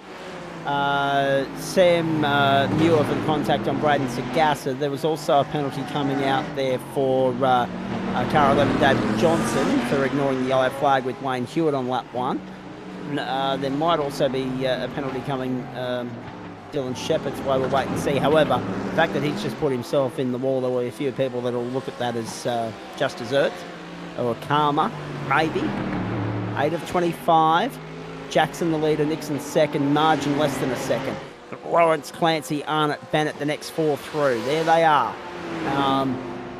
Sam Muir for the contact on Braden Sagassa. There was also a penalty coming out there for car 11 David Johnson for ignoring the yellow flag with Wayne Hewitt on lap 1. There might also be a penalty coming Dylan Shepherd's way. We'll wait and see. However, the fact that he's just put himself in the wall, there will be a few people that will look at that as just desserts or karma, maybe. 8 of 25. Jackson the leader, Nixon second, margin less than a second. Lawrence, Clancy, Arnott, Bennett, the next 4 through. There they are.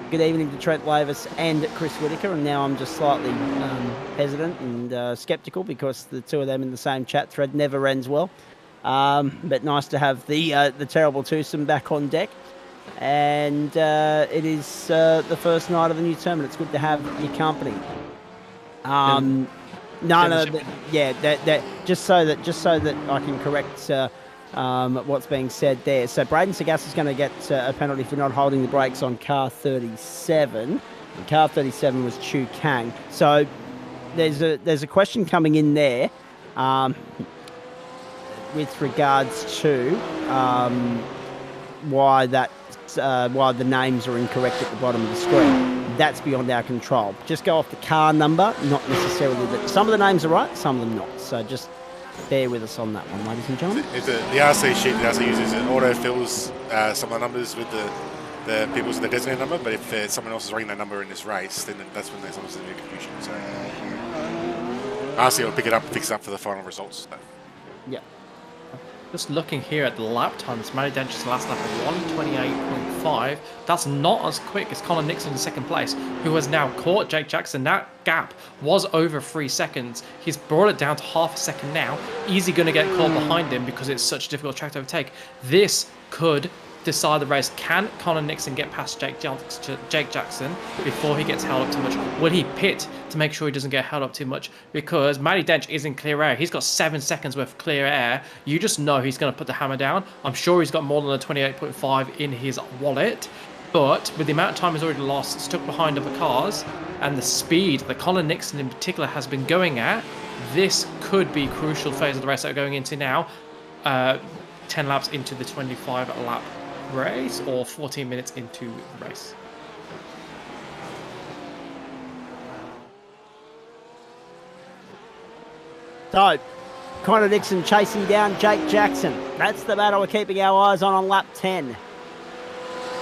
Good evening to Trent Lavis and Chris Whitaker, and now I'm just slightly hesitant and sceptical because the two of them in the same chat thread never ends well. But nice to have the terrible twosome back on deck. And it is the first night of the new term, and it's good to have your company. Just so that I can correct what's being said there. So Braden Sagassa is going to get a penalty for not holding the brakes on car 37. And car 37 was Chu Kang. So there's a question coming in there with regards to why the names are incorrect at the bottom of the screen. That's beyond our control. Just go off the car number, not necessarily that. Some of the names are right, some of them not. So just bear with us on that one, ladies and gentlemen. The RC sheet the RC uses, it auto-fills some of the numbers with the people's the designated number, but if someone else is running that number in this race, then that's when there's obviously a confusion. So RC will pick it up and fix it up for the final results. So. Yeah. Just looking here at the lap times, Matty Dench's last lap of 1:28.5. That's not as quick as Colin Nixon in second place, who has now caught Jake Jackson. That gap was over 3 seconds. He's brought it down to half a second now. Easy going to get caught behind him because it's such a difficult track to overtake. This could decide the race. Can Colin Nixon get past Jake Jackson before he gets held up too much? Will he pit to make sure he doesn't get held up too much? Because Matty Dench is in clear air. He's got 7 seconds worth of clear air. You just know he's going to put the hammer down. I'm sure he's got more than a 28.5 in his wallet. But with the amount of time he's already lost, stuck behind other cars, and the speed that Colin Nixon in particular has been going at, this could be crucial phase of the race that we're going into now. 10 laps into the 25 lap race, or 14 minutes into the race. So, Connor Dixon chasing down Jake Jackson. That's the battle we're keeping our eyes on lap 10.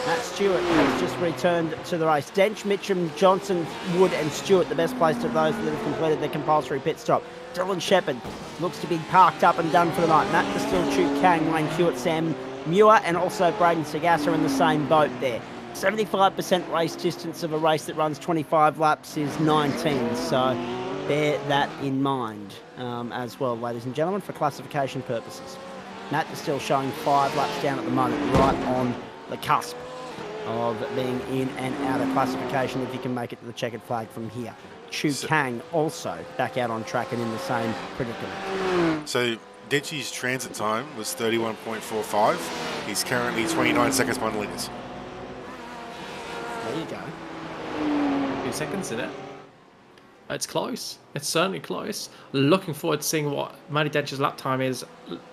Matt Stewart has just returned to the race. Dench, Mitchum, Johnson, Wood and Stewart, the best placed of those that have completed their compulsory pit stop. Dylan Shepherd looks to be parked up and done for the night. Matt Distill, Chu Kang, Wayne Hewitt, Sam Muir and also Braden Sagassa in the same boat there. 75% race distance of a race that runs 25 laps is 19, so bear that in mind as well, ladies and gentlemen, for classification purposes. Matt is still showing 5 laps down at the moment, right on the cusp of being in and out of classification if you can make it to the checkered flag from here. Chu Kang also back out on track and in the same predicament. So Denchi's transit time was 31.45. He's currently 29 seconds behind the leaders. There you go. 2 seconds in it. It's close. It's certainly close. Looking forward to seeing what Matty Dench's lap time is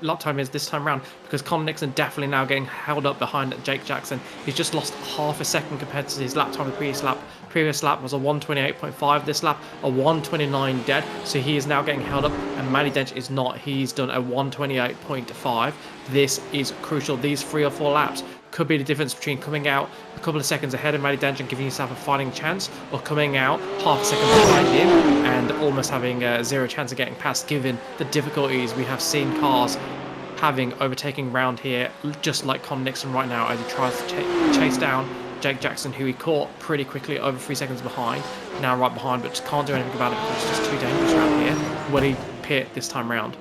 this time round, because Colin Nixon definitely now getting held up behind Jake Jackson. He's just lost half a second compared to his lap time the previous lap. Previous lap was a 1:28.5. This lap a 1:29 dead. So he is now getting held up, and Matty Dench is not. He's done a 1:28.5. This is crucial. These 3 or 4 laps could be the difference between coming out a couple of seconds ahead of Matty Dench and giving yourself a fighting chance, or coming out half a second behind him and almost having a 0 chance of getting past, given the difficulties we have seen cars having overtaking round here, just like Colin Nixon right now as he tries to chase down Jake Jackson, who he caught pretty quickly over 3 seconds behind, now right behind, but just can't do anything about it because it's just too dangerous around here. Will he pit this time round?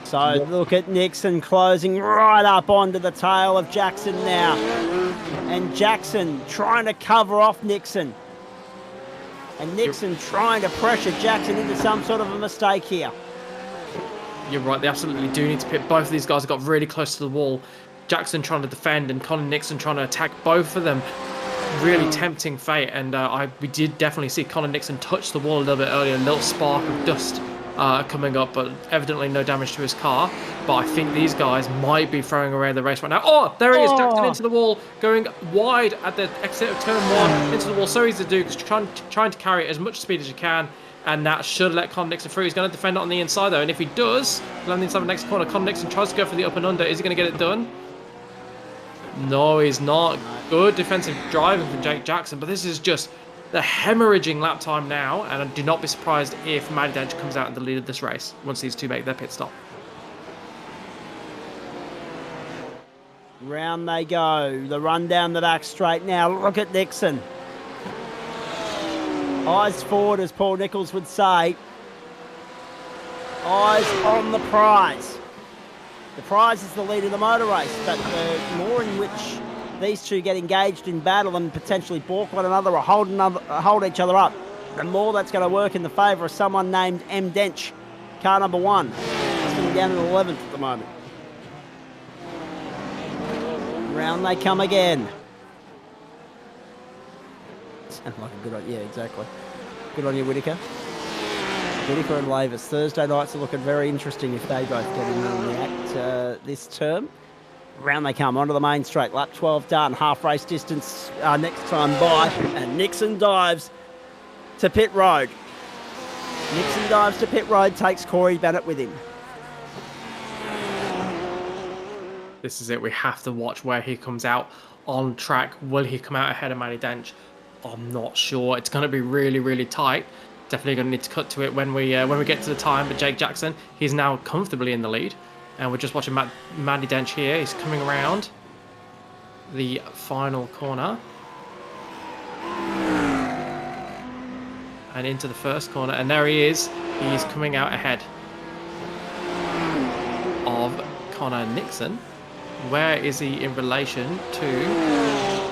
So look at Nixon closing right up onto the tail of Jackson now. And Jackson trying to cover off Nixon. And Nixon trying to pressure Jackson into some sort of a mistake here. You're right, they absolutely do need to pit. Both of these guys have got really close to the wall. Jackson trying to defend and Colin Nixon trying to attack. Both of them really tempting fate. And we did definitely see Colin Nixon touch the wall a little bit earlier. A little spark of dust coming up, but evidently no damage to his car. But I think these guys might be throwing away the race right now. Oh, there he is, Jackson into the wall, going wide at the exit of turn 1 into the wall. So easy to do because you're trying to carry as much speed as you can, and that should let Colin Nixon through. He's going to defend it on the inside though, and if he does land inside the next corner, Colin Nixon tries to go for the up and under. Is he going to get it done? No, he's not. Good defensive driving from Jake Jackson, but this is just the hemorrhaging lap time now, and do not be surprised if Matty Dench comes out in the lead of this race once these two make their pit stop. Round they go. The run down the back straight now. Look at Nixon. Eyes forward, as Paul Nichols would say. Eyes on the prize. The prize is the lead of the motor race, but the more in which these two get engaged in battle and potentially balk one another or hold each other up, the more that's going to work in the favour of someone named M. Dench, car number 1. Sitting down in 11th at the moment. Round they come again. Sounds like a good idea, yeah, exactly. Good on you, Whittaker. Whittaker and Lavis. Thursday nights are looking very interesting if they both get in on the act this term. Round they come, onto the main straight. Lap 12 done. Half race distance next time by. And Nixon dives to pit road. Nixon dives to pit road, takes Corey Bennett with him. This is it. We have to watch where he comes out on track. Will he come out ahead of Matty Dench? I'm not sure. It's going to be really, really tight. Definitely going to need to cut to it when we get to the time. But Jake Jackson, he's now comfortably in the lead. And we're just watching Matty Dench here. He's coming around the final corner. And into the first corner. And there he is. He's coming out ahead of Connor Nixon. Where is he in relation to...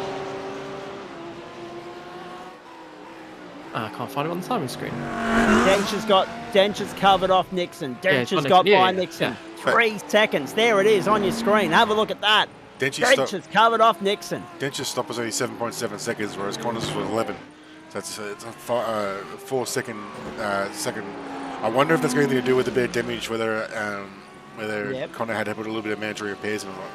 I can't find him on the timing screen. Dench has covered off Nixon. Dench has got by Nixon. 3 seconds. There it is on your screen. Have a look at that. Dench has covered off Nixon. Dench's stop was only 7.7 seconds, whereas Connor's was 11. So it's a 4 second. I wonder if that's got anything to do with the bit of damage, whether Connor had to put a little bit of mandatory repairs in or not.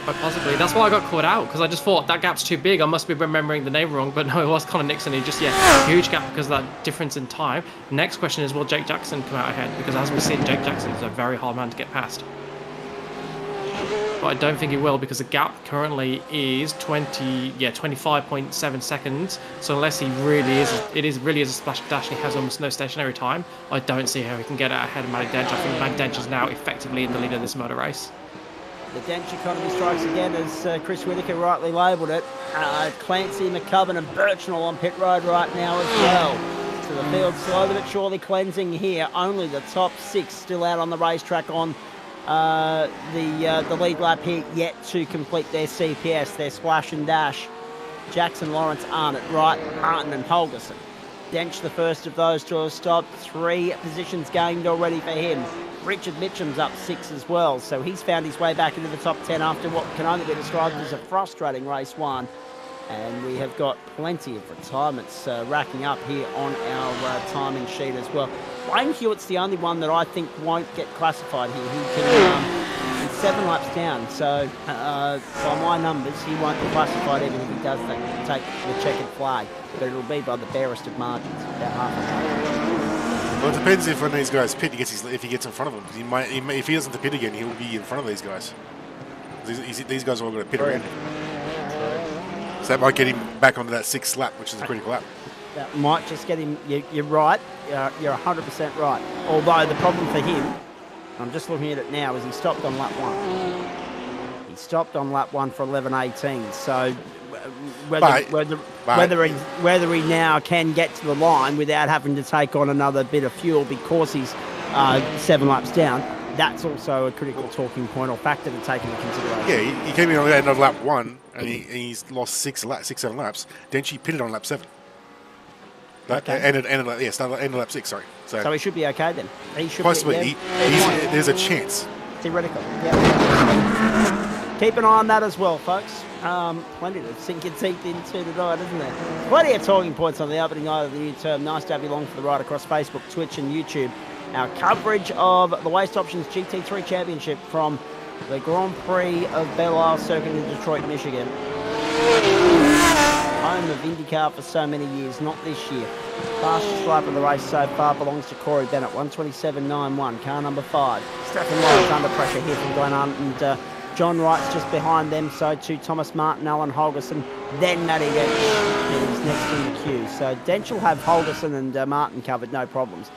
Quite possibly. That's why I got caught out, because I just thought that gap's too big. I must be remembering the name wrong, but no, it was Connor Nixon. He just, huge gap because of that difference in time. Next question is, will Jake Jackson come out ahead? Because as we see, Jake Jackson is a very hard man to get past. But I don't think he will, because the gap currently is 25.7 seconds. So unless he really is, really is a splash dash and he has almost no stationary time, I don't see how he can get out ahead of Matty Dench. I think Matty Dench is now effectively in the lead of this motor race. The Dench economy strikes again, as Chris Whittaker rightly labelled it. Clancy, McCubbin and Birchnell on pit road right now as well. So the field slowly but surely cleansing here. Only the top 6 still out on the racetrack on the lead lap here, yet to complete their CPS, their splash and dash. Jackson, Lawrence, Arnott, Wright, Martin and Holgerson. Dench, the first of those to have stopped. 3 positions gained already for him. Richard Mitchum's up 6 as well, so he's found his way back into the top 10 after what can only be described as a frustrating race 1. And we have got plenty of retirements racking up here on our timing sheet as well. Wayne Hewitt's the only one that I think won't get classified here. He can, he's 7 laps down, so by my numbers, he won't be classified even if he does take the checkered flag. But it'll be by the barest of margins, about half a lap. Well, it depends if one of these guys pit, if he gets in front of them. If he doesn't pit again, he'll be in front of these guys. These guys are all going to pit around him. So that might get him back onto that 6th lap, which is a critical lap. That might just get him. You're right. You're 100% right. Although the problem for him I'm just looking at it now, as he stopped on lap 1. He stopped on lap 1 for 11.18. So whether he now can get to the line without having to take on another bit of fuel because he's 7 laps down, that's also a critical talking point or factor to take into consideration. Yeah, he came in on the end of lap 1 and he's lost 7 laps. Then she pitted on lap 7. End of lap 6, sorry. So he should be okay then. He should possibly. There's a chance. Theoretical. Yeah. Keep an eye on that as well, folks. Plenty to sink your teeth into tonight, isn't there? Plenty of talking points on the opening night of the new term. Nice to have you along for the ride across Facebook, Twitch and YouTube. Our coverage of the Waste Options GT3 Championship from the Grand Prix of Belle Isle Circuit in Detroit, Michigan. Home of IndyCar for so many years, not this year. Fastest lap of the race so far belongs to Corey Bennett, 1:27.91, car number 5. Stephen Lawrence under pressure here from Glenn Hunt, and John Wright's just behind them, so too Thomas Martin, Alan Holgerson, then Matty Dench is next in the queue. So Dench will have Holgerson and Martin covered, no problems.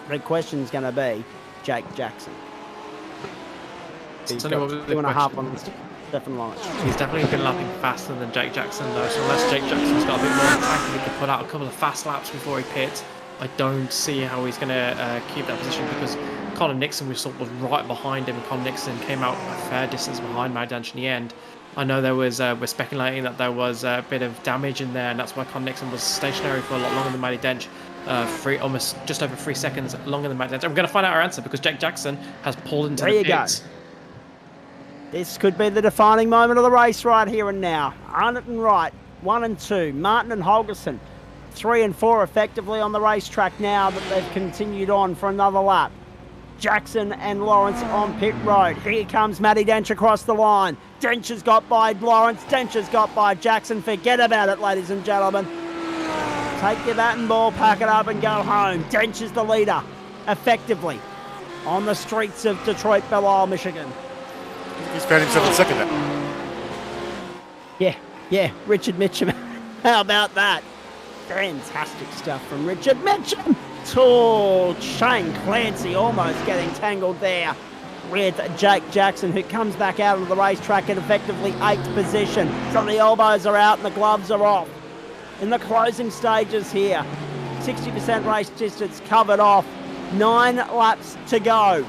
The question is going to be Jake Jackson. He's got 2.5 on Stephen Lawrence. He's definitely been lapping faster than Jake Jackson, though, so unless Jake Jackson's got a bit more attack and he can put out a couple of fast laps before he pits, I don't see how he's going to keep that position, because Colin Nixon, we saw, was right behind him. Colin Nixon came out a fair distance behind Matty Dench in the end. I know there was, we're speculating that there was a bit of damage in there, and that's why Colin Nixon was stationary for a lot longer than Matty Dench. Almost just over 3 seconds longer than Matty Dench. I'm going to find out our answer, because Jake Jackson has pulled into the pits. This could be the defining moment of the race right here and now. Arnott and Wright, 1 and 2. Martin and Holgerson, 3 and 4 effectively on the racetrack now that they've continued on for another lap. Jackson and Lawrence on pit road. Here comes Matty Dench across the line. Dench has got by Lawrence. Dench has got by Jackson. Forget about it, ladies and gentlemen. Take your bat and ball, pack it up and go home. Dench is the leader, effectively, on the streets of Detroit, Belle Isle, Michigan. He's found himself in second now. Yeah, Richard Mitchum. How about that? Fantastic stuff from Richard Mitchum. Oh, Shane Clancy almost getting tangled there with Jake Jackson, who comes back out of the racetrack in effectively 8th position. So the elbows are out and the gloves are off. In the closing stages here, 60% race distance covered off. 9 laps to go.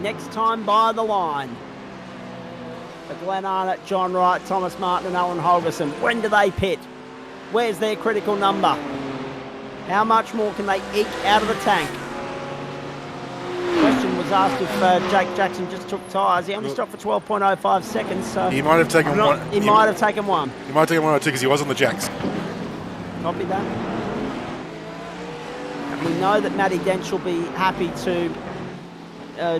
Next time by the line. For Glenn Arnott, John Wright, Thomas Martin and Alan Holgerson. When do they pit? Where's their critical number? How much more can they eke out of the tank? The question was asked if Jake Jackson just took tyres. He only stopped for 12.05 seconds. So he might have taken one. He might have taken one. He might have taken 1 or 2 because he was on the jacks. Copy that. And we know that Matty Dench will be happy to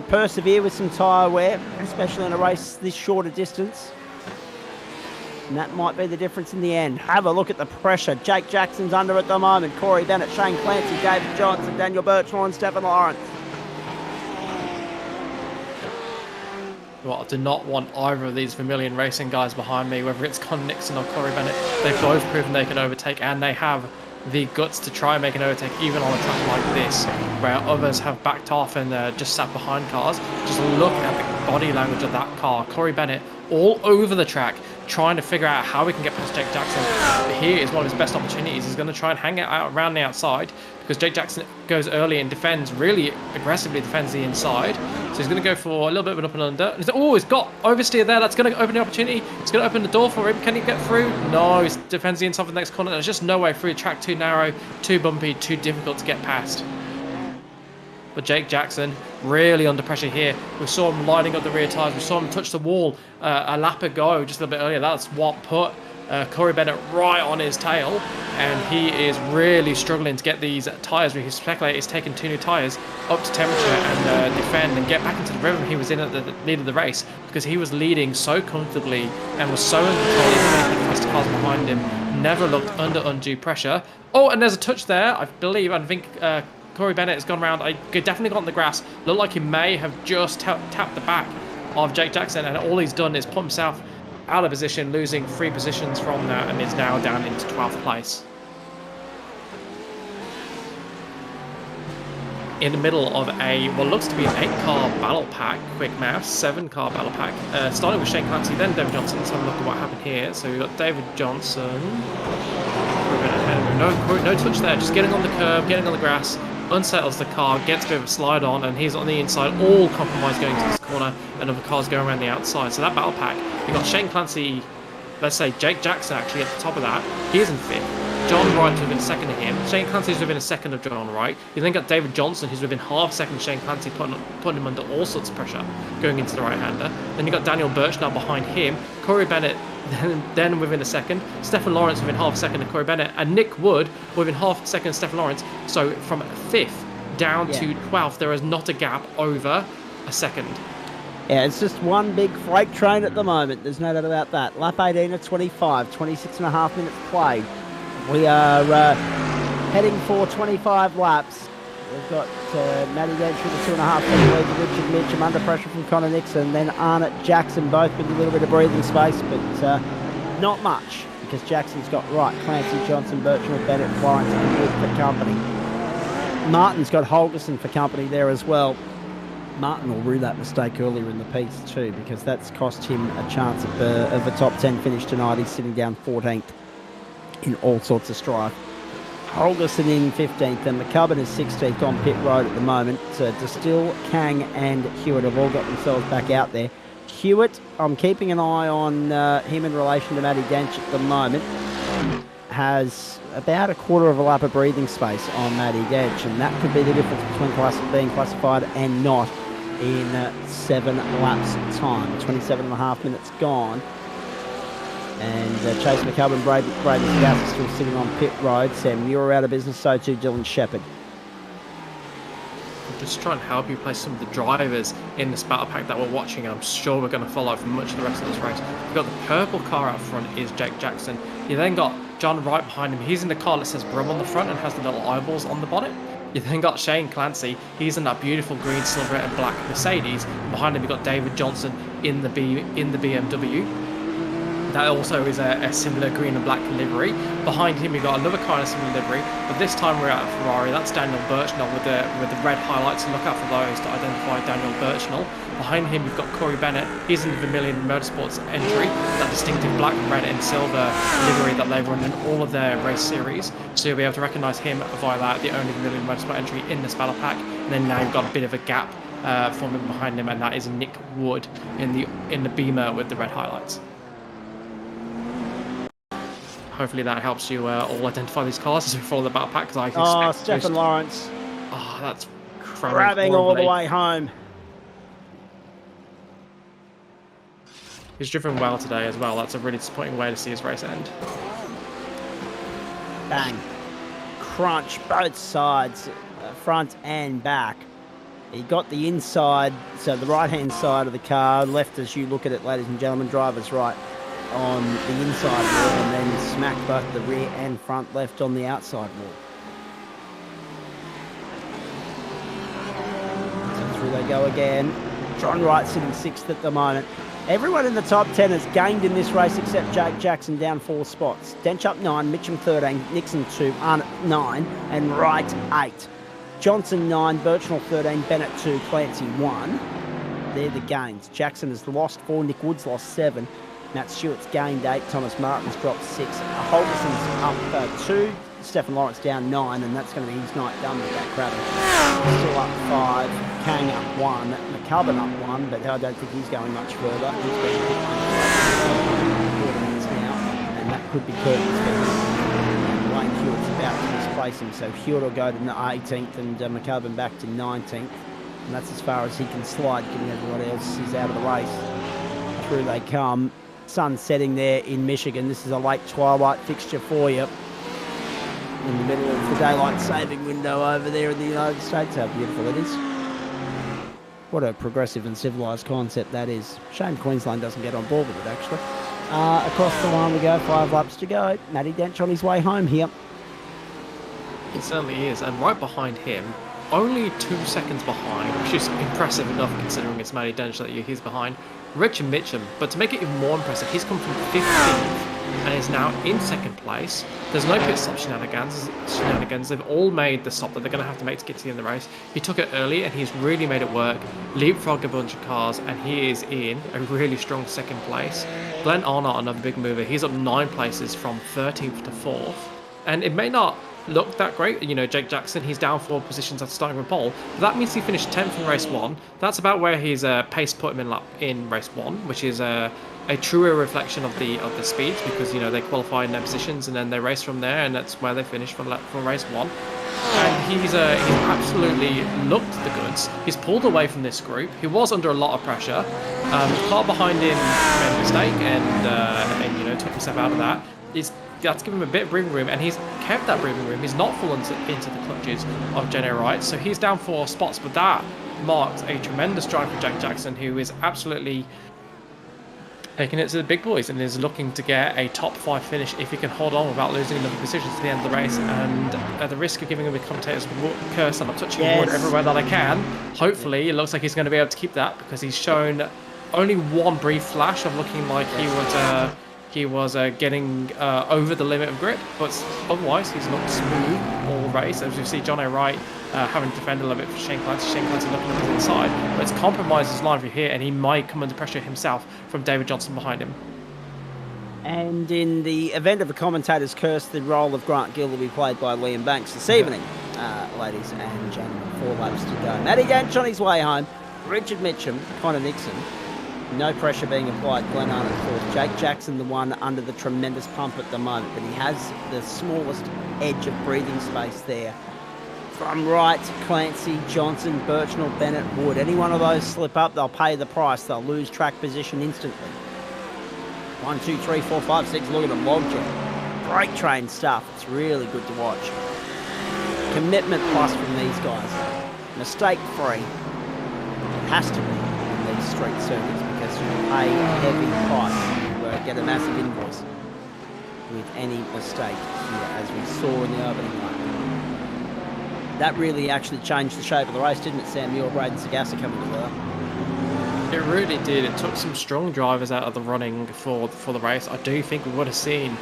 persevere with some tyre wear, especially in a race this short a distance. And that might be the difference in the end. Have a look at the pressure. Jake Jackson's under at the moment. Corey Bennett, Shane Clancy, David Johnson, Daniel Birchall and Stephen Lawrence. Well, I do not want either of these Vermilion Racing guys behind me, whether it's Con Nixon or Corey Bennett. They've both proven they can overtake, and they have the guts to try and make an overtake even on a track like this, where others have backed off and just sat behind cars. Just look at the body language of that car. Corey Bennett all over the track, trying to figure out how we can get past Jake Jackson. But here is one of his best opportunities. He's going to try and hang it out around the outside, because Jake Jackson goes early and defends, really aggressively defends the inside. So he's going to go for a little bit of an up and under. Oh, he's got oversteer there. That's going to open the opportunity. It's going to open the door for him. Can he get through? No, he defends the inside for the next corner. There's just no way through. Track too narrow, too bumpy, too difficult to get past. But Jake Jackson really under pressure here. We saw him lining up the rear tyres. We saw him touch the wall a lap ago, just a little bit earlier. That's what put Corey Bennett right on his tail. And he is really struggling to get these tyres. We speculate he's taken 2 new tyres up to temperature and defend and get back into the rhythm he was in at the lead of the race, because he was leading so comfortably and was so in control, even when he had faster cars behind him. Never looked under undue pressure. Oh, and there's a touch there, I believe. I think Corey Bennett has gone around. I definitely got on the grass. Looked like he may have just tapped the back of Jake Jackson, and all he's done is put himself out of position, losing 3 positions from that, and is now down into 12th place. in the middle of a what looks to be an 8-car battle pack. Quick maths, 7-car battle pack. Starting with Shane Clancy, then David Johnson. Let's have a look at what happened here. So we've got David Johnson. No touch there. Just getting on the curb, getting on the grass. Unsettles the car, gets a bit of a slide on, and he's on the inside, all compromised going to this corner, and other cars going around the outside. So that battle pack, you've got Shane Clancy, let's say Jake Jackson actually at the top of that. He is in 5th. John Wright's within a second of him. Shane Clancy's within a second of John Wright. You then got David Johnson, who's within half a second of Shane Clancy, putting him under all sorts of pressure going into the right-hander. Then you got Daniel Birch now behind him. Corey Bennett then within a second. Stephen Lawrence within half a second of Corey Bennett. And Nick Wood within half a second of Stephen Lawrence. So from 5th down to 12th, there is not a gap over a second. Yeah, it's just one big freight train at the moment. There's no doubt about that. Lap 18 of 25, 26 and a half minutes played. We are heading for 25 laps. We've got Matty Dench with a 2.5 second lead, Richard Mitchum under pressure from Connor Nixon, then Arnott Jackson, both with a little bit of breathing space, but not much, because Jackson's got Wright, Clancy, Johnson, Birchall, Bennett, Lawrence, and Wood for company. Martin's got Holgerson for company there as well. Martin will rue that mistake earlier in the piece too, because that's cost him a chance of a top 10 finish tonight. He's sitting down 14th in all sorts of strife. Holgerson in 15th, and McCubbin is 16th on pit road at the moment. Distill, Kang and Hewitt have all got themselves back out there. Hewitt, I'm keeping an eye on him in relation to Matty Dench at the moment. Has about a quarter of a lap of breathing space on Matty Dench, and that could be the difference between being classified and not in 7 laps time. 27 and a half minutes gone. And Chase McCubbin, Brady Gass is still sitting on pit road. Sam Muir out of business, so too Dylan Shepherd. I'm just trying to help you place some of the drivers in this battle pack that we're watching, and I'm sure we're going to follow for much of the rest of this race. We've got the purple car out front is Jake Jackson. You then got John Wright behind him. He's in the car that says Brum on the front and has the little eyeballs on the bonnet. You then got Shane Clancy. He's in that beautiful green, silver and black Mercedes. Behind him, you've got David Johnson in the BMW. That also is a similar green and black livery. Behind him, you've got another car in a similar livery, but this time we're at a Ferrari. That's Daniel Birchnell with the red highlights. So look out for those to identify Daniel Birchnell. Behind him, you've got Corey Bennett. He's in the Vermilion Motorsports entry, that distinctive black, red, and silver livery that they run in all of their race series. So you'll be able to recognise him via that, the only Vermilion Motorsport entry in this battle pack. And then now you've got a bit of a gap forming behind him, and that is Nick Wood in the Beamer with the red highlights. Hopefully that helps you all identify these cars as we follow the battle pack. Stephen Lawrence. Oh, that's grabbing all the way home. He's driven well today as well. That's a really disappointing way to see his race end. Bang. Crunch, both sides, front and back. He got the inside, so the right-hand side of the car, left as you look at it, ladies and gentlemen, driver's right, on the inside wall, and then smacked both the rear and front left on the outside wall. So through they go again. John Wright sitting 6th at the moment. Everyone in the top 10 has gained in this race except Jake Jackson, down 4 spots. Dench up 9, Mitchum 13, Nixon 2, Arnott 9, and Wright 8. Johnson 9, Birchnell 13, Bennett 2, Clancy 1. They're the gains. Jackson has lost 4, Nick Woods lost 7. Matt Stewart's gained 8, Thomas Martin's dropped 6, Holgerson's up 2, Stephen Lawrence down 9, and that's going to be his night done with that crowding. Still up 5, Kang up 1, McCubbin up 1, but I don't think he's going much further. He's going to hit now, and that could be Curtin's going. Wayne Hewitt's about to displace him, so Hewitt will go to 18th and McCubbin back to 19th, and that's as far as he can slide, given everyone else is out of the race. Through they come. Sun setting there in Michigan. This is a late twilight fixture for you. In the middle of the daylight saving window over there in the United States. How beautiful it is. What a progressive and civilised concept that is. Shame Queensland doesn't get on board with it, actually. Across the line we go, 5 laps to go. Matty Dench on his way home here. He certainly is, and right behind him, only 2 seconds behind, which is impressive enough considering it's Matty Dench that he's behind, Richard Mitchum. But to make it even more impressive, he's come from 15th and is now in second place. There's no pit stop shenanigans. They've all made the stop that they're going to have to make to get to the end of the race. He took it early, and he's really made it work. Leapfrogged a bunch of cars, and he is in a really strong second place. Glenn Arnott, another big mover, he's up 9 places from 13th to 4th. And it may not look that great. You know, Jake Jackson, he's down 4 positions after starting with pole. But that means he finished 10th in race 1. That's about where his pace put him in race 1, which is a truer reflection of the speeds, because, you know, they qualify in their positions and then they race from there, and that's where they finish for race 1. And he's absolutely looked the goods. He's pulled away from this group. He was under a lot of pressure. The car behind him made a mistake and you know, took himself out of that. That's given him a bit of breathing room, and he's kept that breathing room. He's not fallen into the clutches of Jenny Wright, so he's down 4 spots, but that marks a tremendous drive for Jack Jackson, who is absolutely taking it to the big boys and is looking to get a top 5 finish if he can hold on without losing another position to the end of the race. And at the risk of giving him a commentator's curse, I'm touching wood everywhere that I can. Hopefully, it looks like he's going to be able to keep that, because he's shown only one brief flash of looking like he was getting over the limit of grip, but otherwise he's looked smooth all race. As you see, John O'Wright having to defend a little bit for Shane Clancy. Shane Clancy looking at the inside, but it's compromised his line view here, and he might come under pressure himself from David Johnson behind him. And in the event of a commentator's curse, the role of Grant Gill will be played by Liam Banks this evening, ladies and gentlemen. 4 laps to go. Matty Dench on his way home. Richard Mitchum, Connor Nixon. No pressure being applied. Glenn Arnott fourth. Jake Jackson, the one under the tremendous pump at the moment, but he has the smallest edge of breathing space there. From Wright, Clancy, Johnson, Birchnell, Bennett, Wood. Any one of those slip up, they'll pay the price. They'll lose track position instantly. 1, 2, 3, 4, 5, 6. Look at them, logjam. Great train stuff. It's really good to watch. Commitment plus from these guys. Mistake free. It has to be in these street circuits, because you pay a heavy price. You get a massive invoice with any mistake here, as we saw in the opening lap. That really actually changed the shape of the race, didn't it, Sam? You or Braden Sagassa coming together. It really did. It took some strong drivers out of the running for the race. I do think we would have seen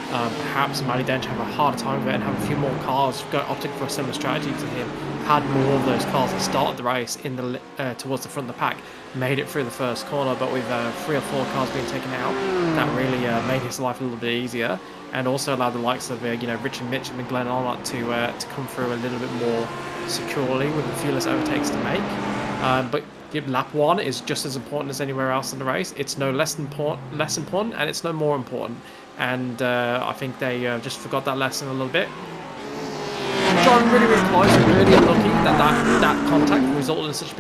perhaps Matty Dench have a harder time with it and have a few more cars opting for a similar strategy to him. Had more of those cars that started the race in the towards the front of the pack, made it through the first corner, but with 3 or 4 cars being taken out, that really made his life a little bit easier, and also allowed the likes of you know, Richard Mitchum and Glenn Arnott to come through a little bit more securely with the fewest overtakes to make. But lap 1 is just as important as anywhere else in the race. It's no less important, and it's no more important. And I think they just forgot that lesson a little bit. Driving really, really close, and really unlucky that contact resulted in such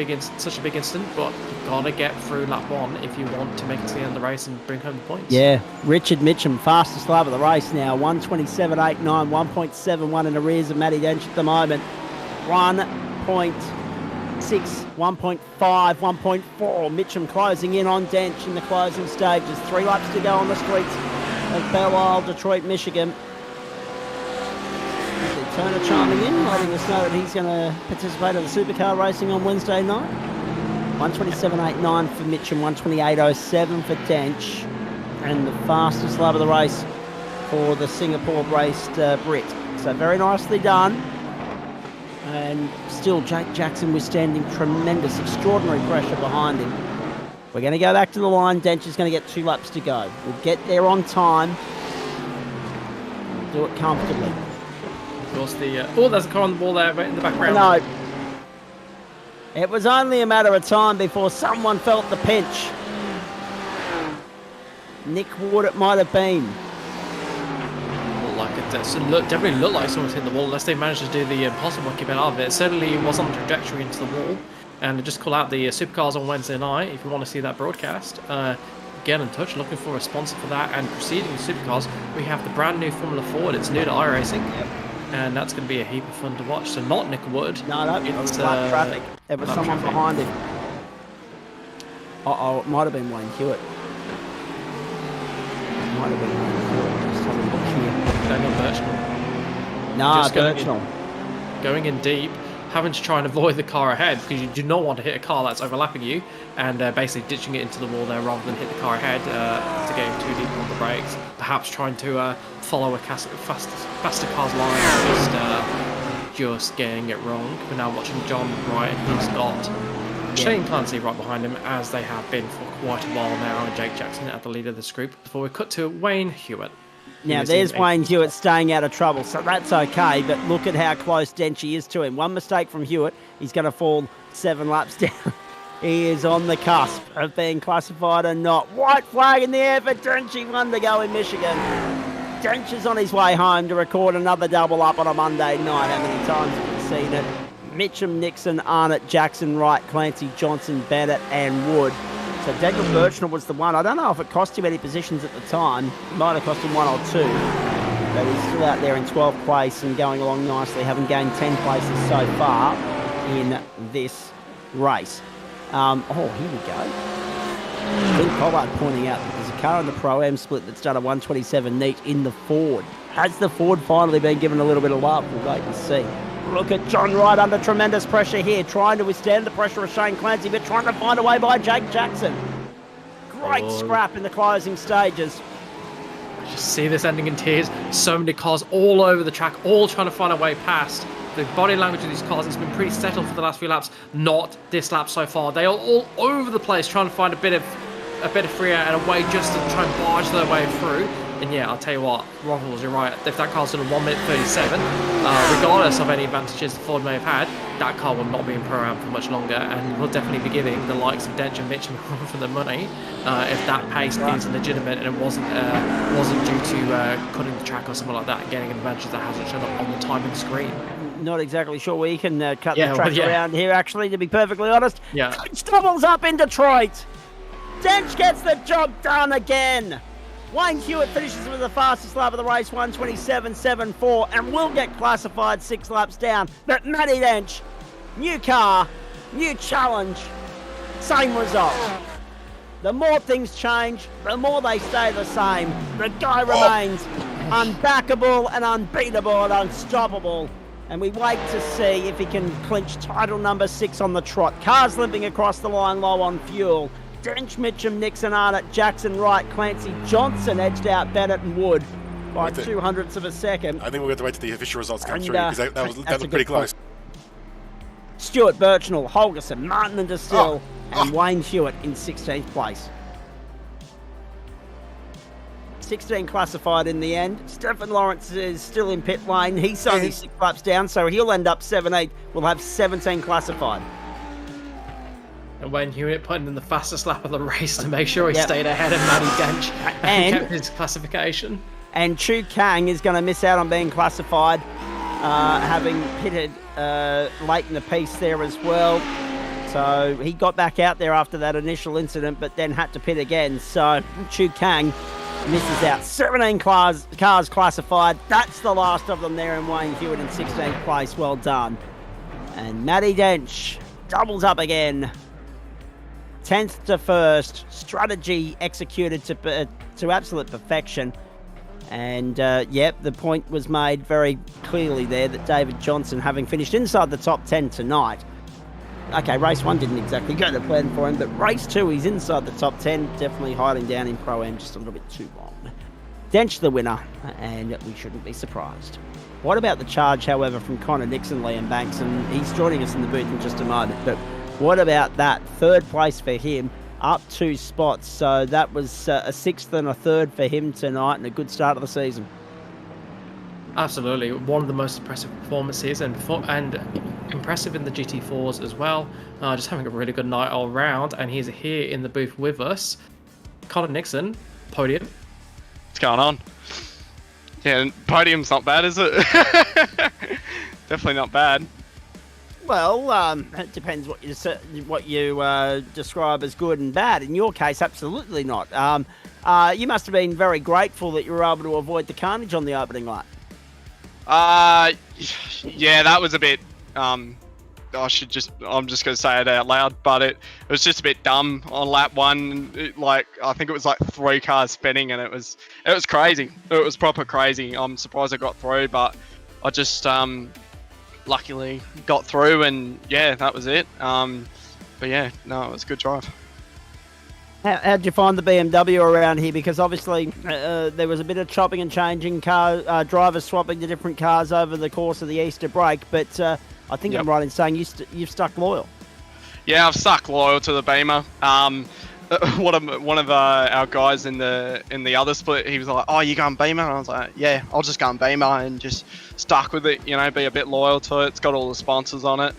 a big incident. But you've got to get through lap 1 if you want to make it to the end of the race and bring home the points. Yeah, Richard Mitchum, fastest lap of the race now, 1:27.89, 1.71 in arrears of Matty Dench at the moment. 1.6, 1.5, 1.4. Mitchum closing in on Dench in the closing stages. 3 laps to go on the streets of Belle Isle, Detroit, Michigan. Turner chiming in, letting us know that he's going to participate in the supercar racing on Wednesday night. 1:27.89 for Mitchum, 1:28.07 for Dench, and the fastest lap of the race for the Singapore-based Brit. So very nicely done. And still, Jake Jackson withstanding tremendous, extraordinary pressure behind him. We're going to go back to the line. Dench is going to get 2 laps to go. We'll get there on time. We'll do it comfortably. Of course, there's a car on the wall there in the background. No. It was only a matter of time before someone felt the pinch. Nick Ward it might have been. Like it definitely looked like someone's hit the wall, unless they managed to do the impossible, keep it out of it. It certainly was on the trajectory into the wall. And just call out the supercars on Wednesday night if you want to see that broadcast. Get in touch, looking for a sponsor for that. And proceeding with supercars, we have the brand new Formula Ford. It's new to iRacing. Yep. And that's going to be a heap of fun to watch. So not Nick Wood. No, it's lap traffic. There was someone behind him. It might have been Wayne Hewitt. It might have been Wayne Hewitt. Just having a look here. Daniel Birchnell. No, Birchnell. Going in deep. having to try and avoid the car ahead because you do not want to hit a car that's overlapping you, and basically ditching it into the wall there rather than hit the car ahead to get too deep on the brakes. Perhaps trying to follow a faster car's line, just getting it wrong. We're now watching John Wright, and he's got Shane Clancy right behind him, as they have been for quite a while now, and Jake Jackson at the lead of this group, before we cut to Wayne Hewitt. Now, there's Wayne Hewitt staying out of trouble, so that's okay, but look at how close Denchy is to him. One mistake from Hewitt, he's going to fall 7 laps down. He is on the cusp of being classified or not. White flag in the air for Denchy, 1 to go in Michigan. Dench is on his way home to record another double up on a Monday night. How many times have we seen it? Mitchum, Nixon, Arnott, Jackson, Wright, Clancy, Johnson, Bennett and Wood. So Daniel Birchnell was the one. I don't know if it cost him any positions at the time. It might have cost him 1 or 2. But he's still out there in 12th place and going along nicely, having gained 10 places so far in this race. Here we go. Clint Pollard pointing out that there's a car in the Pro-Am split that's done a 127 neat in the Ford. Has the Ford finally been given a little bit of love? We'll wait and see. Look at John Wright under tremendous pressure here, trying to withstand the pressure of Shane Clancy, but trying to find a way by Jake Jackson. Great scrap in the closing stages. Just see this ending in tears. So many cars all over the track, all trying to find a way past. The body language of these cars has been pretty settled for the last few laps. Not this lap so far. They are all over the place trying to find a bit of free air and a way just to try and barge their way through. And yeah, I'll tell you what, Ruffles, you're right. If that car's done a 1 minute 37, regardless of any advantages the Ford may have had, that car will not be in Pro-Am for much longer, and will definitely be giving the likes of Dench and Mitchum for the money if that pace is legitimate and it wasn't due to cutting the track or something like that and getting an advantage that hasn't shown up on the timing screen. Not exactly sure we can cut the track around here, actually, to be perfectly honest. Yeah. Dench doubles up in Detroit. Dench gets the job done again. Wayne Hewitt finishes with the fastest lap of the race, 127.74, and will get classified 6 laps down. But Matty Dench, new car, new challenge, same result. The more things change, the more they stay the same. The guy remains unbackable and unbeatable and unstoppable. And we wait to see if he can clinch title number 6 on the trot. Cars limping across the line low on fuel. Dench, Mitchum, Nixon, Arnott, Jackson, Wright, Clancy, Johnson edged out Bennett and Wood by 200ths of a second. I think we'll have to wait till the official results come through, because that looked pretty close. Stuart Birchnell, Holgerson, Martin and Distill, and Wayne Hewitt in 16th place. 16 classified in the end. Stephen Lawrence is still in pit lane. He's only 6 laps down, so he'll end up 7-8. We'll have 17 classified. And Wayne Hewitt putting in the fastest lap of the race to make sure he stayed ahead of Matty Dench and kept his classification. And Chu Kang is going to miss out on being classified, having pitted late in the piece there as well. So he got back out there after that initial incident, but then had to pit again. So Chu Kang misses out. 17 cars classified. That's the last of them there in Wayne Hewitt in 16th place. Well done. And Matty Dench doubles up again. 10th to 1st. Strategy executed to absolute perfection. And, the point was made very clearly there that David Johnson, having finished inside the top 10 tonight. Okay, race 1 didn't exactly go to plan for him, but race 2, he's inside the top 10, definitely hiding down in Pro-Am just a little bit too long. Dench the winner, and we shouldn't be surprised. What about the charge, however, from Connor Nixon, Liam Banks, and he's joining us in the booth in just a moment, but what about that? 3rd place for him, up 2 spots, so that was a 6th and a 3rd for him tonight, and a good start of the season. Absolutely, one of the most impressive performances, and impressive in the GT4s as well. Just having a really good night all round, and he's here in the booth with us. Connor Nixon, podium. What's going on? Yeah, podium's not bad, is it? Definitely not bad. Well, it depends what you describe as good and bad. In your case, absolutely not. You must have been very grateful that you were able to avoid the carnage on the opening lap. Yeah, that was a bit. I'm just going to say it out loud, but it was just a bit dumb on lap 1. I think it was like 3 cars spinning, and it was crazy. It was proper crazy. I'm surprised I got through, but I just luckily got through, and yeah, that was it. But yeah, no, it was a good drive. How'd you find the BMW around here? Because obviously there was a bit of chopping and changing, drivers swapping to different cars over the course of the Easter break, but I think I'm right in saying you've stuck loyal. Yeah, I've stuck loyal to the Beamer. One of our guys in the other split, he was like, "Oh, you going Beamer?" And I was like, "Yeah, I'll just go on Beamer," and just stuck with it. You know, be a bit loyal to it. It's got all the sponsors on it.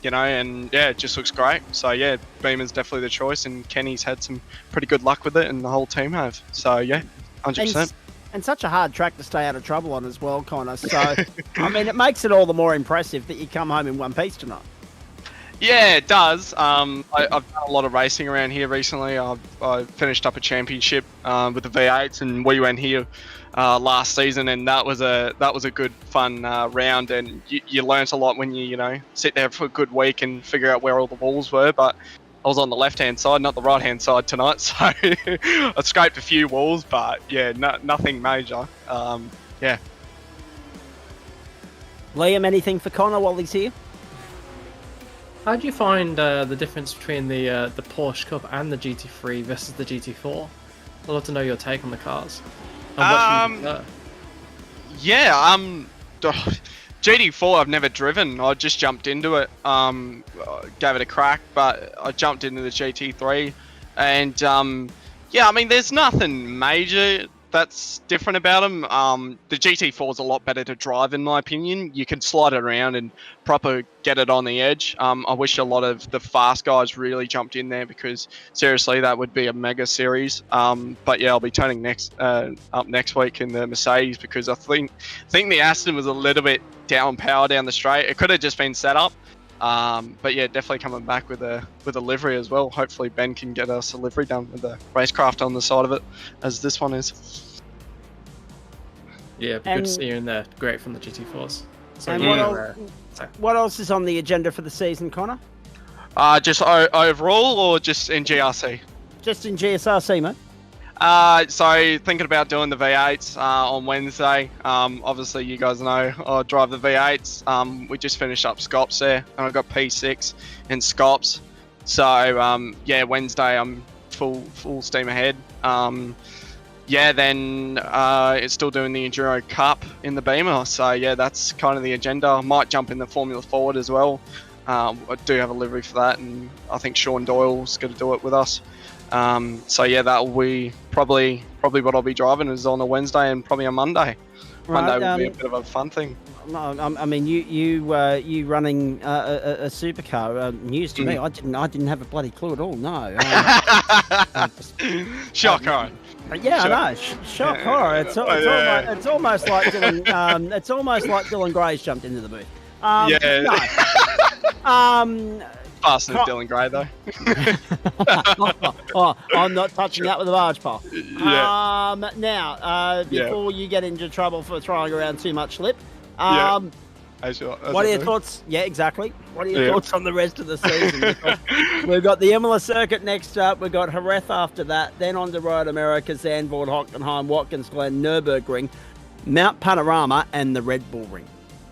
You know, and yeah, it just looks great. So yeah, Beamer's definitely the choice, and Kenny's had some pretty good luck with it, and the whole team have. So yeah, 100%. And such a hard track to stay out of trouble on as well, Connor. So I mean, it makes it all the more impressive that you come home in one piece tonight. Yeah, it does. I've done a lot of racing around here recently. I finished up a championship with the V8s, and we went here last season, and that was a good fun round. And you learnt a lot when you sit there for a good week and figure out where all the walls were. But I was on the left-hand side, not the right-hand side tonight, so I scraped a few walls, but yeah, nothing major. Yeah. Liam, anything for Connor while he's here? How do you find the difference between the Porsche Cup and the GT3 versus the GT4? I'd love to know your take on the cars. GT4 I've never driven. I just jumped into it, gave it a crack, but I jumped into the GT3, and yeah, I mean, there's nothing major that's different about them. The GT4 is a lot better to drive, in my opinion. You can slide it around and proper get it on the edge. I wish a lot of the fast guys really jumped in there, because seriously, that would be a mega series. But yeah, I'll be turning up next week in the Mercedes, because I think the Aston was a little bit down power down the straight. It could have just been set up. But yeah, definitely coming back with a livery as well. Hopefully Ben can get us a livery done with the racecraft on the side of it, as this one is. Yeah, good to see you in there. Great from the GT4s. So what else is on the agenda for the season, Connor? Just overall, or just in GRC? Just in GSRC, mate. So thinking about doing the V8s on Wednesday. Obviously, you guys know I drive the V8s. We just finished up Scops there, and I got P6 in Scops. So yeah, Wednesday I'm full steam ahead. Yeah, then it's still doing the Enduro Cup in the Beamer. So yeah, that's kind of the agenda. I might jump in the Formula Forward as well. I do have a livery for that, and I think Sean Doyle's going to do it with us. So yeah, that will be probably what I'll be driving is on a Wednesday and probably a Monday. Right, Monday will be a bit of a fun thing. No, I mean you running a supercar. News to me. I didn't have a bloody clue at all. No. Shock horror. Yeah, I know. Shock horror. It's almost like Dylan. It's almost like Dylan Gray's jumped into the booth. No. Faster than Dylan Gray though. I'm not touching that with a barge pole. Yeah. Now, before you get into trouble for throwing around too much lip, what are your thoughts? Yeah, exactly. What are your thoughts on the rest of the season? We've got the Imola circuit next up. We've got Jerez after that. Then on to Road America, Zandvoort, Hockenheim, Watkins Glen, Nürburgring, Mount Panorama, and the Red Bull Ring.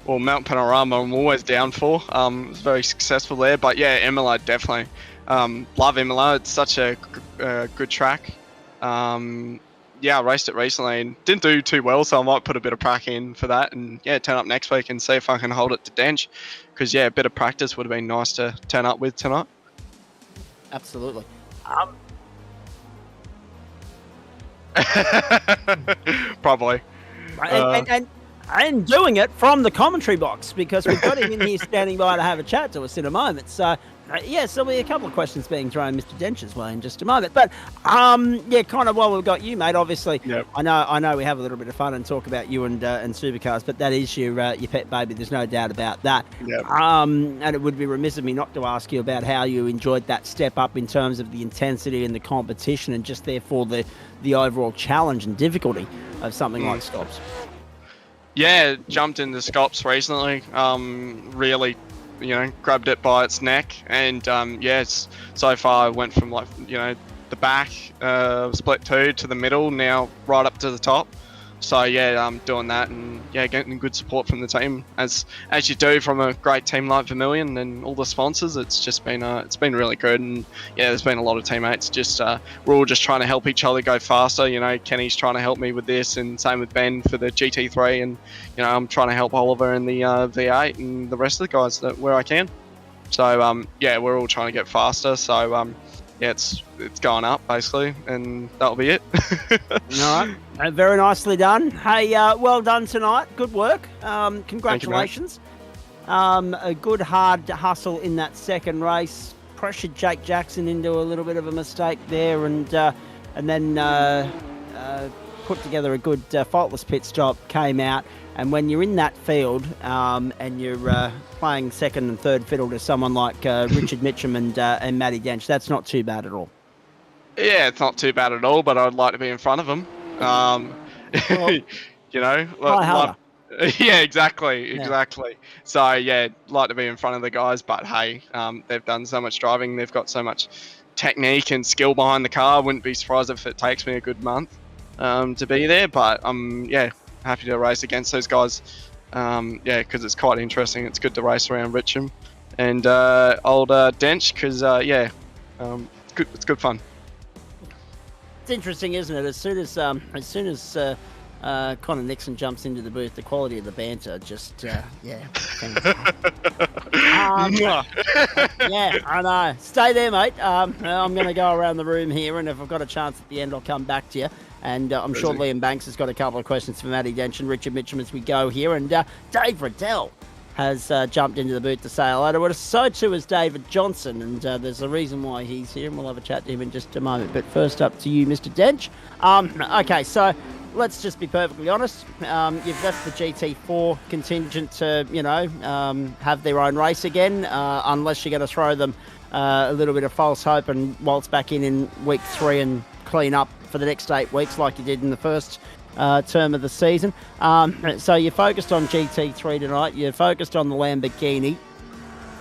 Well, Mount Panorama I'm always down for. It was very successful there. But yeah, Imola definitely. Love Imola. It's such a good track. Yeah, I raced it recently and didn't do too well, so I might put a bit of prac in for that, and yeah, turn up next week and see if I can hold it to Dench, because yeah, a bit of practice would have been nice to turn up with tonight. Absolutely. Probably. And doing it from the commentary box, because we've got him in here standing by to have a chat to us in a moment. So, yes, there'll be a couple of questions being thrown Mr. Dench's way in just a moment. But, yeah, kind of while we've got you, mate, obviously, yep. I know we have a little bit of fun and talk about you and supercars, but that is your pet baby. There's no doubt about that. Yep. And it would be remiss of me not to ask you about how you enjoyed that step up in terms of the intensity and the competition, and just therefore the overall challenge and difficulty of something like Scops. Yeah, jumped into Scops recently. Really, grabbed it by its neck, and so far I went from the back split 2 to the middle, now right up to the top. So yeah, doing that and yeah, getting good support from the team as you do from a great team like Vermilion and all the sponsors. It's just been really good, and yeah, there's been a lot of teammates. Just we're all just trying to help each other go faster. You know, Kenny's trying to help me with this, and same with Ben for the GT3, and you know, I'm trying to help Oliver in the V8 and the rest of the guys where I can. So yeah, we're all trying to get faster. So yeah, it's going up basically, and that'll be it. All right, very nicely done. Hey, well done tonight. Good work. Congratulations. A good hard hustle in that second race. Pressured Jake Jackson into a little bit of a mistake there, and then put together a good faultless pit stop. Came out, and when you're in that field and you're playing second and third fiddle to someone like Richard Mitchum and Matty Dench, that's not too bad at all. Yeah, it's not too bad at all, but I'd like to be in front of them. Well, you know, yeah, exactly. So yeah, like to be in front of the guys, but hey, they've done so much driving, they've got so much technique and skill behind the car. Wouldn't be surprised if it takes me a good month to be there, but I'm happy to race against those guys. Yeah, because it's quite interesting. It's good to race around Richmond and old Dench, because it's good fun. It's interesting, isn't it? As soon as Connor Nixon jumps into the booth, the quality of the banter just yeah. Yeah, I know. Stay there, mate. I'm going to go around the room here, and if I've got a chance at the end, I'll come back to you. And I'm sure Liam Banks has got a couple of questions for Matty Dench and Richard Mitchum as we go here. And Dave Riddell has jumped into the booth to say hello to us. So too has David Johnson, and there's a reason why he's here, and we'll have a chat to him in just a moment. But first up to you, Mr. Dench. Okay, so let's just be perfectly honest. You've left the GT4 contingent to, have their own race again, unless you're going to throw them a little bit of false hope and waltz back in week 3 and clean up for the next 8 weeks like you did in the first term of the season. So you focused on GT3 tonight, you focused on the Lamborghini,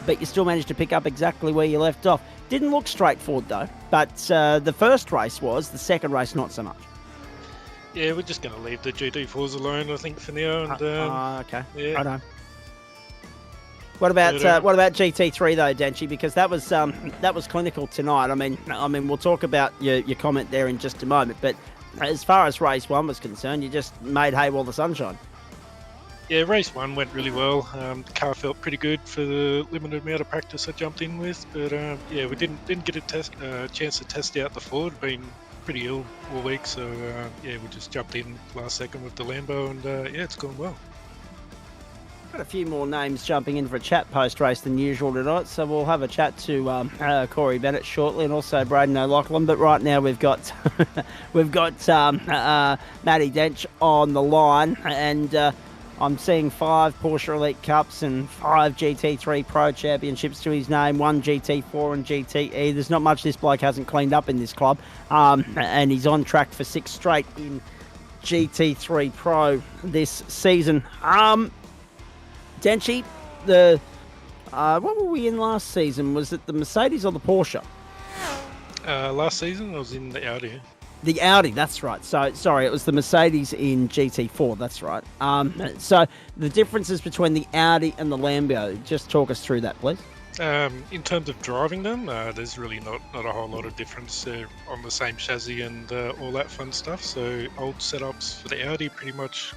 but you still managed to pick up exactly where you left off. Didn't look straightforward though, but the first race was, the second race not so much. Yeah, we're just going to leave the GT4s alone, I think, for now. And okay. Yeah. I know. What about GT3 though, Denchi? Because that was clinical tonight. I mean, we'll talk about your comment there in just a moment. But as far as race 1 was concerned, you just made hay while the sun shone. Yeah, race 1 went really well. The car felt pretty good for the limited amount of practice I jumped in with. But yeah, we didn't get a chance to test out the Ford. Been pretty ill all week, so yeah, we just jumped in last second with the Lambo, and yeah, it's gone well. Got a few more names jumping in for a chat post-race than usual tonight, so we'll have a chat to Corey Bennett shortly, and also Braden O'Loughlin. But right now we've got Matty Dench on the line, and I'm seeing 5 Porsche Elite Cups and 5 GT3 Pro Championships to his name, 1 GT4 and GTE. There's not much this bloke hasn't cleaned up in this club, and he's on track for 6 straight in GT3 Pro this season. Denchi, what were we in last season? Was it the Mercedes or the Porsche? Last season I was in the Audi. The Audi, that's right. So, sorry, it was the Mercedes in GT4, that's right. So, the differences between the Audi and the Lambo, just talk us through that, please. In terms of driving them, there's really not a whole lot of difference. They're on the same chassis and all that fun stuff. So, old setups for the Audi pretty much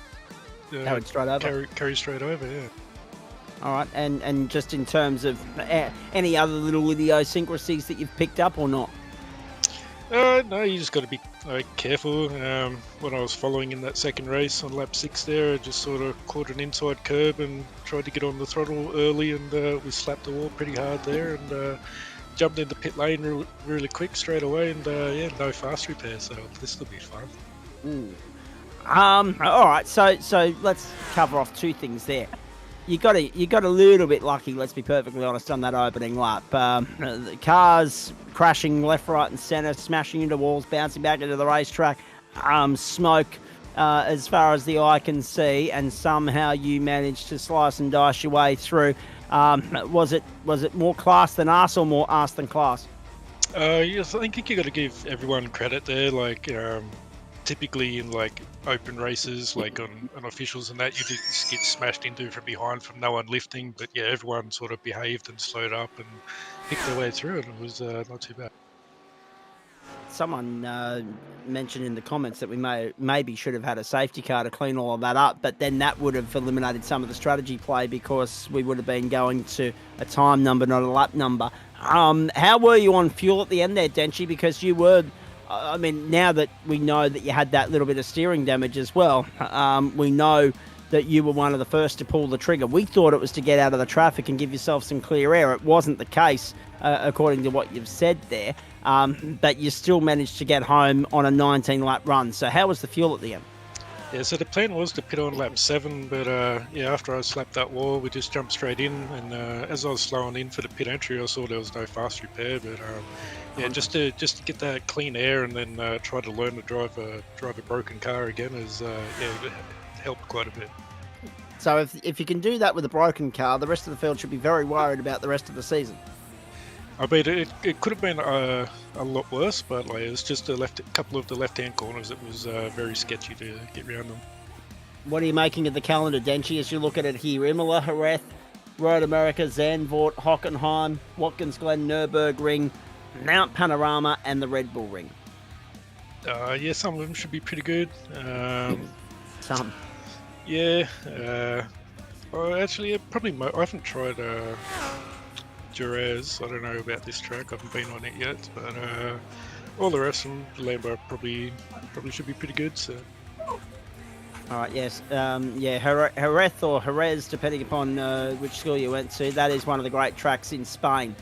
carried straight over. Carry straight over, yeah. All right, and just in terms of any other little idiosyncrasies that you've picked up or not? No, you just got to be careful. When I was following in that second race on lap 6 there, I just sort of caught an inside curb and tried to get on the throttle early, and we slapped the wall pretty hard there, and jumped into pit lane really quick straight away, and yeah, no fast repair, so this will be fun. Ooh. All right, so let's cover off 2 things there. You got a little bit lucky, let's be perfectly honest, on that opening lap. The cars crashing left, right, and centre, smashing into walls, bouncing back into the racetrack. Smoke as far as the eye can see, and somehow you managed to slice and dice your way through. Was it more class than us, or more us than class? Yes, I think you got to give everyone credit there. Like typically in like open races, like on officials and that, you just get smashed into from behind from no one lifting. But yeah, everyone sort of behaved and slowed up and picked their way through it. It was not too bad. Someone mentioned in the comments that we maybe should have had a safety car to clean all of that up, but then that would have eliminated some of the strategy play because we would have been going to a time number, not a lap number. How were you on fuel at the end there, Denchi? Because you were, I mean, now that we know that you had that little bit of steering damage as well, we know that you were one of the first to pull the trigger. We thought it was to get out of the traffic and give yourself some clear air. It wasn't the case, according to what you've said there. But you still managed to get home on a 19-lap run. So how was the fuel at the end? Yeah, so the plan was to pit on lap 7, but yeah, after I slapped that wall, we just jumped straight in. And as I was slowing in for the pit entry, I saw there was no fast repair. But yeah, just to get that clean air and then try to learn to drive a broken car again is it helped quite a bit. So if you can do that with a broken car, the rest of the field should be very worried about the rest of the season. I mean, it could have been a lot worse, but like, it was just a couple of the left-hand corners. It was very sketchy to get around them. What are you making of the calendar, Denchi, as you look at it here? Imola, Jerez, Road America, Zandvoort, Hockenheim, Watkins Glen, Nürburgring, Mount Panorama, and the Red Bull Ring. Yeah, some of them should be pretty good. Some. Yeah. Well, actually, probably I haven't tried Jerez. I don't know about this track. I haven't been on it yet, but all the rest of them, Lambo probably should be pretty good. So. All right. Yes. Yeah. Jerez or Jerez, depending upon which school you went to. That is one of the great tracks in Spain.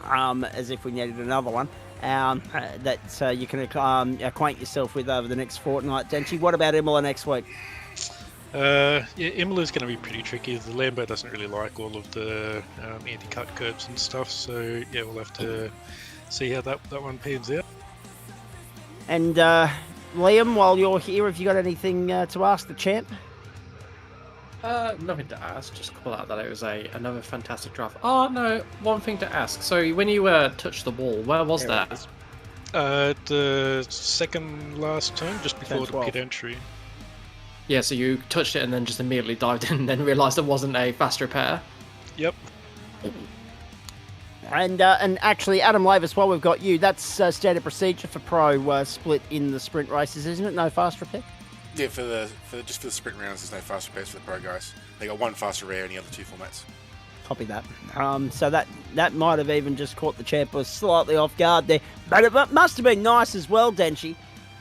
As if we needed another one. That you can acquaint yourself with over the next fortnight. Denchi, what about Imola next week? Yeah, Imola's going to be pretty tricky. The Lambo doesn't really like all of the anti-cut curbs and stuff, so yeah, we'll have to see how that one pans out. And Liam, while you're here, have you got anything to ask the champ? Nothing to ask, just call out that it was another fantastic drive. Oh no, one thing to ask. So when you touched the wall, where was that? The second last turn, just before the pit entry. Yeah, so you touched it and then just immediately dived in and then realised it wasn't a fast repair? Yep. And actually, Adam Lavis, while we've got you, that's standard procedure for pro split in the sprint races, isn't it? No fast repair? Yeah, for the sprint rounds, there's no fast repairs for the pro guys. They got one fast repair in the other two formats. Copy that. So that might have even just caught the champ was slightly off guard there. But it must have been nice as well, Denchi,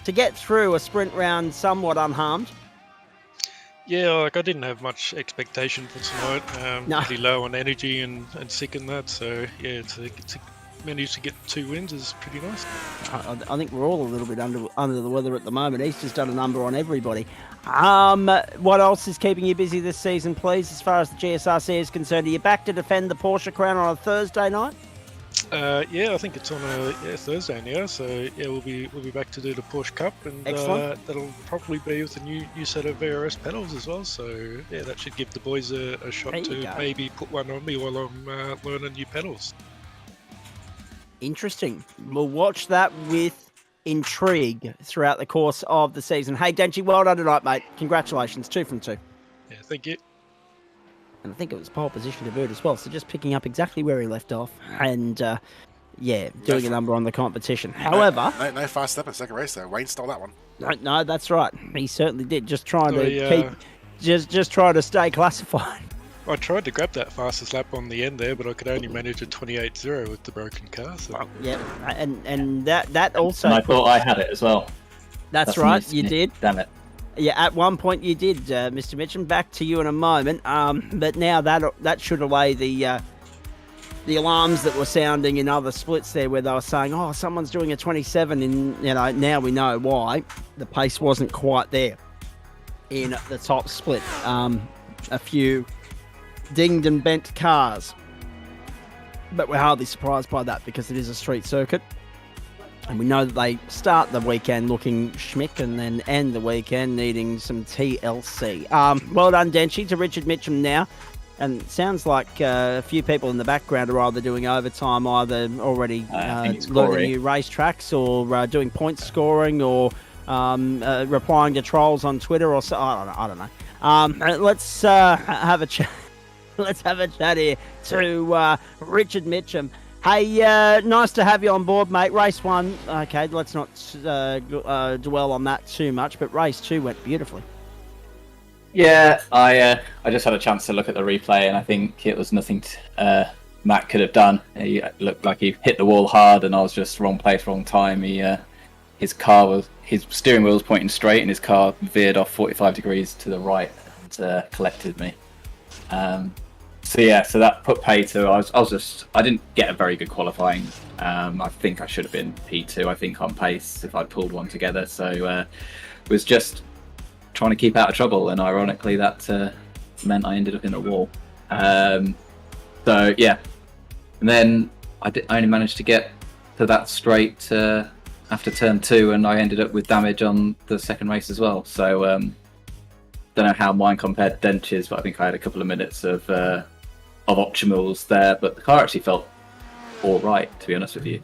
to get through a sprint round somewhat unharmed. Yeah, like I didn't have much expectation for tonight. No. Pretty low on energy and sick in that, so yeah, to manage to get 2 wins is pretty nice. I think we're all a little bit under the weather at the moment. He's just done a number on everybody. What else is keeping you busy this season, please, as far as the GSRC is concerned? Are you back to defend the Porsche crown on a Thursday night? Yeah, I think it's on a Thursday now, so yeah, we'll be back to do the Porsche Cup, and that'll probably be with a new set of VRS pedals as well. So yeah, that should give the boys a shot to maybe put one on me while I'm learning new pedals. Interesting. We'll watch that with intrigue throughout the course of the season. Hey, Denchi, well done tonight, mate. Congratulations, 2 from 2. Yeah, thank you. And I think it was pole position to boot as well, so just picking up exactly where he left off and, doing a number on the competition. However... No fast step in second race, though. Wayne stole that one. No, that's right. He certainly did. Just trying to just trying to stay classified. I tried to grab that fastest lap on the end there, but I could only manage a 28.0 with the broken car. So. Well, yeah, and that also... And I thought I had it as well. That's right, you did. Damn it. Yeah, at one point you did, Mr. Mitchum. Back to you in a moment. But now that should allay the alarms that were sounding in other splits there, where they were saying, "Oh, someone's doing a 27," and now we know why. The pace wasn't quite there in the top split. A few dinged and bent cars, but we're hardly surprised by that because it is a street circuit. And we know that they start the weekend looking schmick and then end the weekend needing some TLC. Well done, Denchi, to Richard Mitchum now. And it sounds like a few people in the background are either doing overtime, either already learning new racetracks or doing point scoring or replying to trolls on Twitter or so. I don't know. Let's have a chat. Let's have a chat here to Richard Mitchum. Hey, nice to have you on board, mate. Race 1, okay, let's not dwell on that too much, but race 2 went beautifully. Yeah, I just had a chance to look at the replay, and I think it was nothing Matt could have done. He looked like he hit the wall hard, and I was just wrong place, wrong time. His steering wheel was pointing straight, and his car veered off 45 degrees to the right and collected me. So that put Pato. I didn't get a very good qualifying. I think I should have been P2. I think on pace if I'd pulled one together. So was just trying to keep out of trouble, and ironically that meant I ended up in the wall. So yeah, and then I only managed to get to that straight after turn 2, and I ended up with damage on the second race as well. So don't know how mine compared to Dench's, but I think I had a couple of minutes of optimals there, but the car actually felt all right, to be honest with you.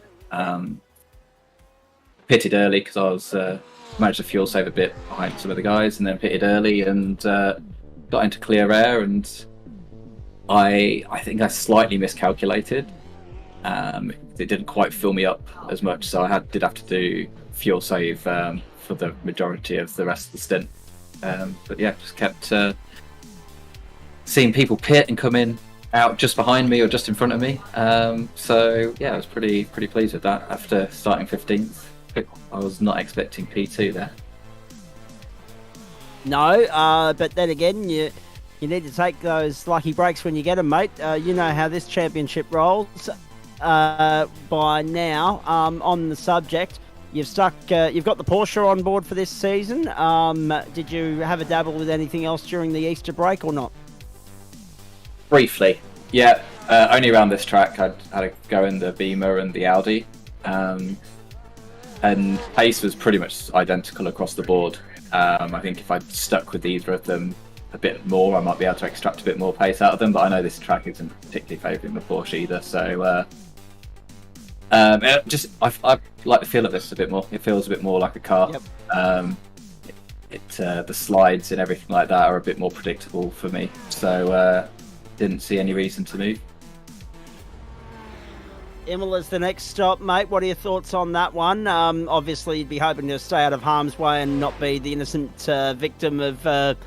Pitted early because I was managed to fuel save a bit behind some of the guys, and then pitted early and got into clear air, and I think I slightly miscalculated. It didn't quite fill me up as much, so I did have to do fuel save for the majority of the rest of the stint. But yeah, just kept seeing people pit and come in out just behind me or just in front of me. So yeah, I was pretty pleased with that after starting 15th. I was not expecting P2 there. No, but then again, you need to take those lucky breaks when you get them, mate. You know how this championship rolls. By now, on the subject, you've got the Porsche on board for this season. Did you have a dabble with anything else during the Easter break or not? Briefly, yeah. Only around this track, I had a go in the Beamer and the Audi, and pace was pretty much identical across the board. I think if I'd stuck with either of them a bit more, I might be able to extract a bit more pace out of them. But I know this track isn't particularly favouring the Porsche either, so I like the feel of this a bit more. It feels a bit more like a car. Yep. The slides and everything like that are a bit more predictable for me, so didn't see any reason to move. Imola's the next stop, mate. What are your thoughts on that one? Obviously, you'd be hoping to stay out of harm's way and not be the innocent victim of a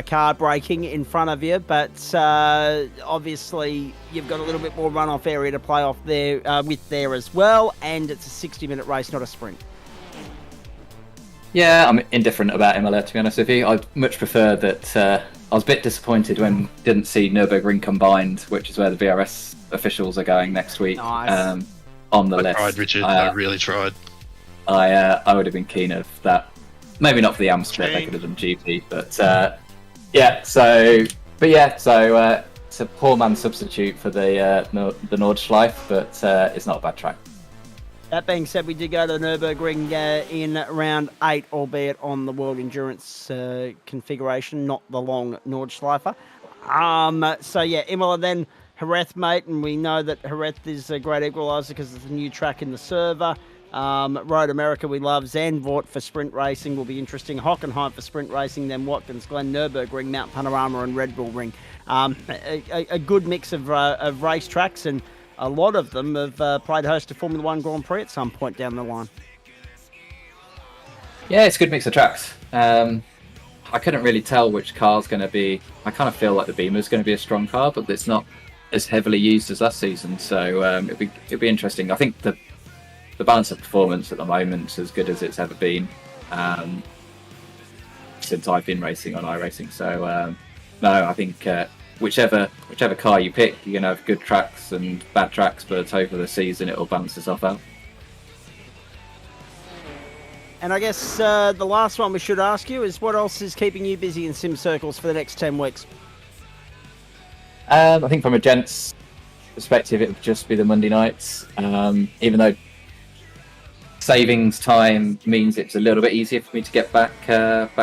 car braking in front of you, but obviously you've got a little bit more runoff area to play off there there as well, and it's a 60-minute race, not a sprint. Yeah, I'm indifferent about Imola, to be honest with you. I'd much prefer that. I was a bit disappointed when didn't see Nürburgring combined, which is where the VRS officials are going next week. Nice. On the I list. tried, Richard. I really tried. I would have been keen of that. Maybe not for the AM split, they could have done GP, but it's a poor man's substitute for the Nordschleife, but it's not a bad track. That being said, we did go to the Nürburgring in round 8, albeit on the World Endurance configuration, not the long Nordschleife. So yeah, Imola then Jerez, mate, and we know that Jerez is a great equaliser because it's a new track in the server. Road America we love. Zandvoort for sprint racing will be interesting. Hockenheim for sprint racing, then Watkins Glen, Nürburgring, Mount Panorama and Red Bull Ring. A good mix of race tracks, and a lot of them have played host to Formula 1 Grand Prix at some point down the line. Yeah, it's a good mix of tracks. I couldn't really tell which car's going to be. I kind of feel like the Beamer's going to be a strong car, but it's not as heavily used as last season, so it'd be interesting. I think the balance of performance at the moment is as good as it's ever been since I've been racing on iRacing. So no, I think whichever car you pick, you're gonna have good tracks and bad tracks, but over the season it'll balance itself out. And I guess the last one we should ask you is, what else is keeping you busy in sim circles for the next 10 weeks? I think from a gents perspective, it would just be the Monday nights. Even though savings time means it's a little bit easier for me to get back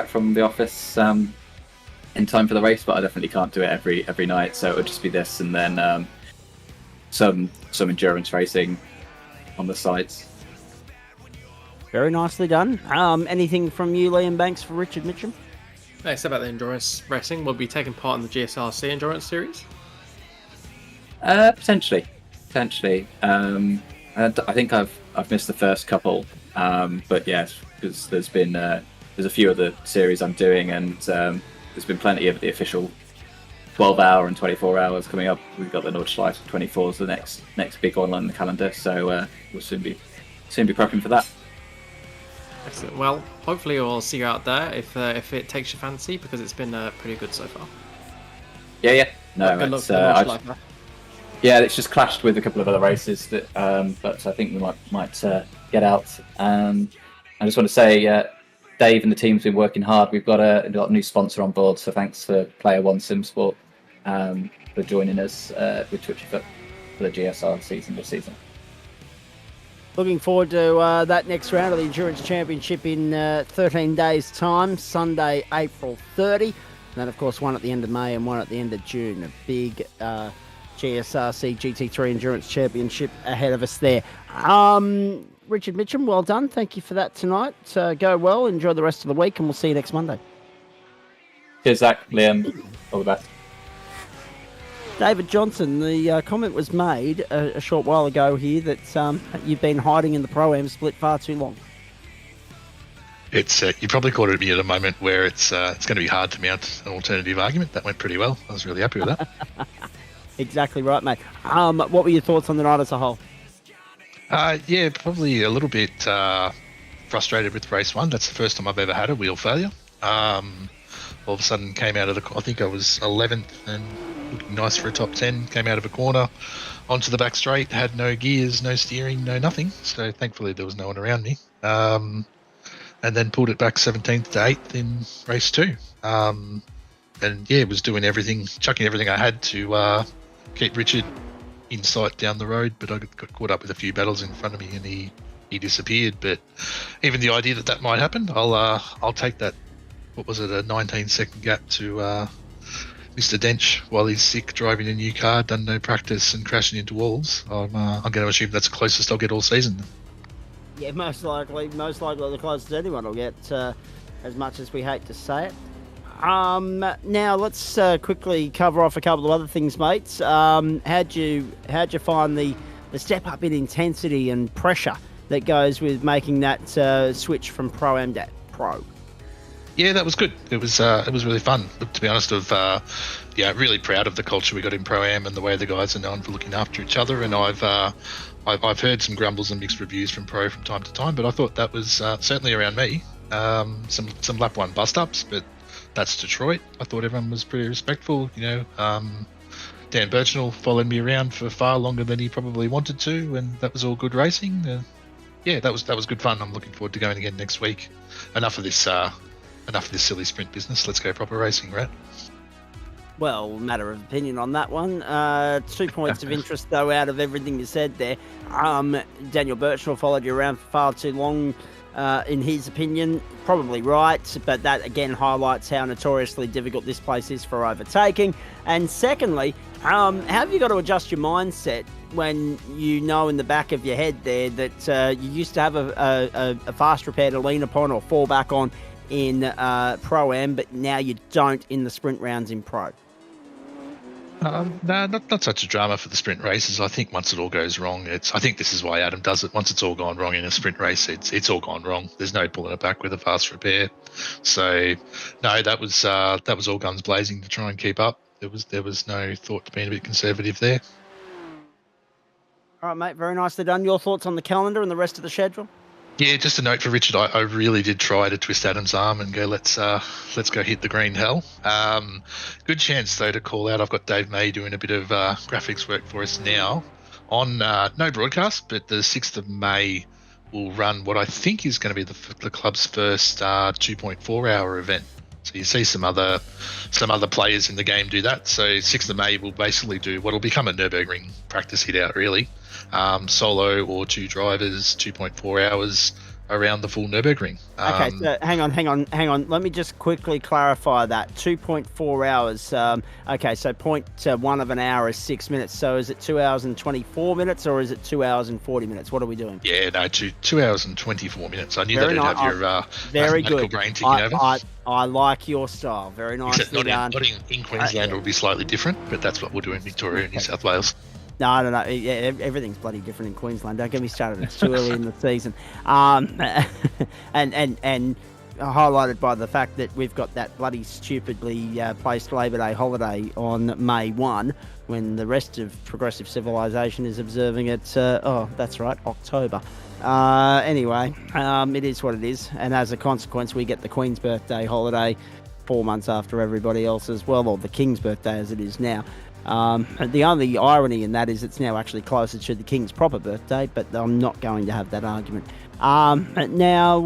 from the office in time for the race, but I definitely can't do it every night. So it would just be this, and then some endurance racing on the sides. Very nicely done. Anything from you, Liam Banks, for Richard Mitchum? Next about the endurance racing, will be taking part in the GSRC endurance series. Potentially. I think I've missed the first couple, but yes, because there's a few other series I'm doing, and there's been plenty of the official 12-hour and 24 hours coming up. We've got the Nordschleife 24s, the next big one on the calendar, so we'll soon be prepping for that. Excellent. Well, hopefully we'll see you out there if it takes your fancy, because it's been pretty good so far. Yeah. No, good it's, luck. yeah, it's just clashed with a couple of other races that, but I think we might get out. I just want to say, Dave and the team's been working hard. We've got a new sponsor on board, so thanks for Player One SimSport for joining us with Twitchyfoot for the GSR season this season. Looking forward to that next round of the Endurance Championship in 13 days' time, Sunday, April 30. And then, of course, one at the end of May and one at the end of June. A big GSRC GT3 Endurance Championship ahead of us there. Richard Mitchum, well done. Thank you for that tonight. Go well, enjoy the rest of the week, and we'll see you next Monday. Cheers, Zach, Liam. All the best. David Johnson, the comment was made a short while ago here that you've been hiding in the Pro-Am split far too long. It's you probably caught it me at a moment where it's going to be hard to mount an alternative argument. That went pretty well. I was really happy with that. Exactly right, mate. What were your thoughts on the night as a whole? Yeah, probably a little bit frustrated with race one. That's the first time I've ever had a wheel failure. All of a sudden came out of I think I was 11th and looking nice for a top 10. Came out of a corner onto the back straight, had no gears, no steering, no nothing. So thankfully there was no one around me. And then pulled it back 17th to 8th in race two. And yeah, was doing everything, chucking everything I had to keep Richard in sight down the road, but I got caught up with a few battles in front of me and he disappeared. But even the idea that might happen, I'll take that. What was it, a 19-second gap to Mr. Dench while he's sick, driving a new car, done no practice and crashing into walls. I'm going to assume that's the closest I'll get all season. Yeah, most likely the closest anyone will get, as much as we hate to say it. Now let's quickly cover off a couple of other things, mates. How'd you find the step up in intensity and pressure that goes with making that switch from Pro-Am to Pro? Yeah, that was good. It was really fun. Look, to be honest, really proud of the culture we got in Pro-Am and the way the guys are known for looking after each other. And I've heard some grumbles and mixed reviews from Pro from time to time, but I thought that was certainly around me. Some lap one bust ups, but that's Detroit. I thought everyone was pretty respectful. Dan Birchnell followed me around for far longer than he probably wanted to, and that was all good racing. Yeah, that was good fun. I'm looking forward to going again next week. Enough of this silly sprint business. Let's go proper racing, right? Well, matter of opinion on that one. 2 points of interest, though, out of everything you said there. Daniel Birchnell followed you around for far too long, in his opinion. Probably right, but that, again, highlights how notoriously difficult this place is for overtaking. And secondly, how have you got to adjust your mindset when you know in the back of your head there that you used to have a fast repair to lean upon or fall back on in Pro-Am, but now you don't in the sprint rounds in Pro? No, not such a drama for the sprint races. I think once it all goes wrong, I think this is why Adam does it. Once it's all gone wrong in a sprint race, it's all gone wrong. There's no pulling it back with a fast repair. So, no, that was all guns blazing to try and keep up. There was no thought to being a bit conservative there. All right, mate. Very nicely done. Your thoughts on the calendar and the rest of the schedule? Yeah, just a note for Richard. I really did try to twist Adam's arm and go, let's go hit the green hell. Good chance though to call out. I've got Dave May doing a bit of graphics work for us now on no broadcast, but the 6th of May will run what I think is going to be the club's first 2.4 hour event. So you see some other players in the game do that. So 6th of May will basically do what will become a Nürburgring practice hit out really. Solo or two drivers, 2.4 hours, around the full Nürburgring. Okay, so hang on. Let me just quickly clarify that. 2.4 hours. Okay, so 0.1 of an hour is 6 minutes. So is it 2 hours and 24 minutes or is it 2 hours and 40 minutes? What are we doing? Yeah, no, 2 hours and 24 minutes. I knew Very that you'd nice. have your Very mathematical good. brain ticking over. I like your style. Very nicely Except done. not in Queensland, it'll be slightly different, but that's what we'll do in Victoria and New South Wales. No. Yeah, everything's bloody different in Queensland. Don't get me started. It's too early in the season. And highlighted by the fact that we've got that bloody stupidly placed Labor Day holiday on May 1, when the rest of progressive civilization is observing it. That's right, October. Anyway, it is what it is. And as a consequence, we get the Queen's birthday holiday 4 months after everybody else as well, or the King's birthday as it is now. The only irony in that is it's now actually closer to the King's proper birthday, but I'm not going to have that argument. Now,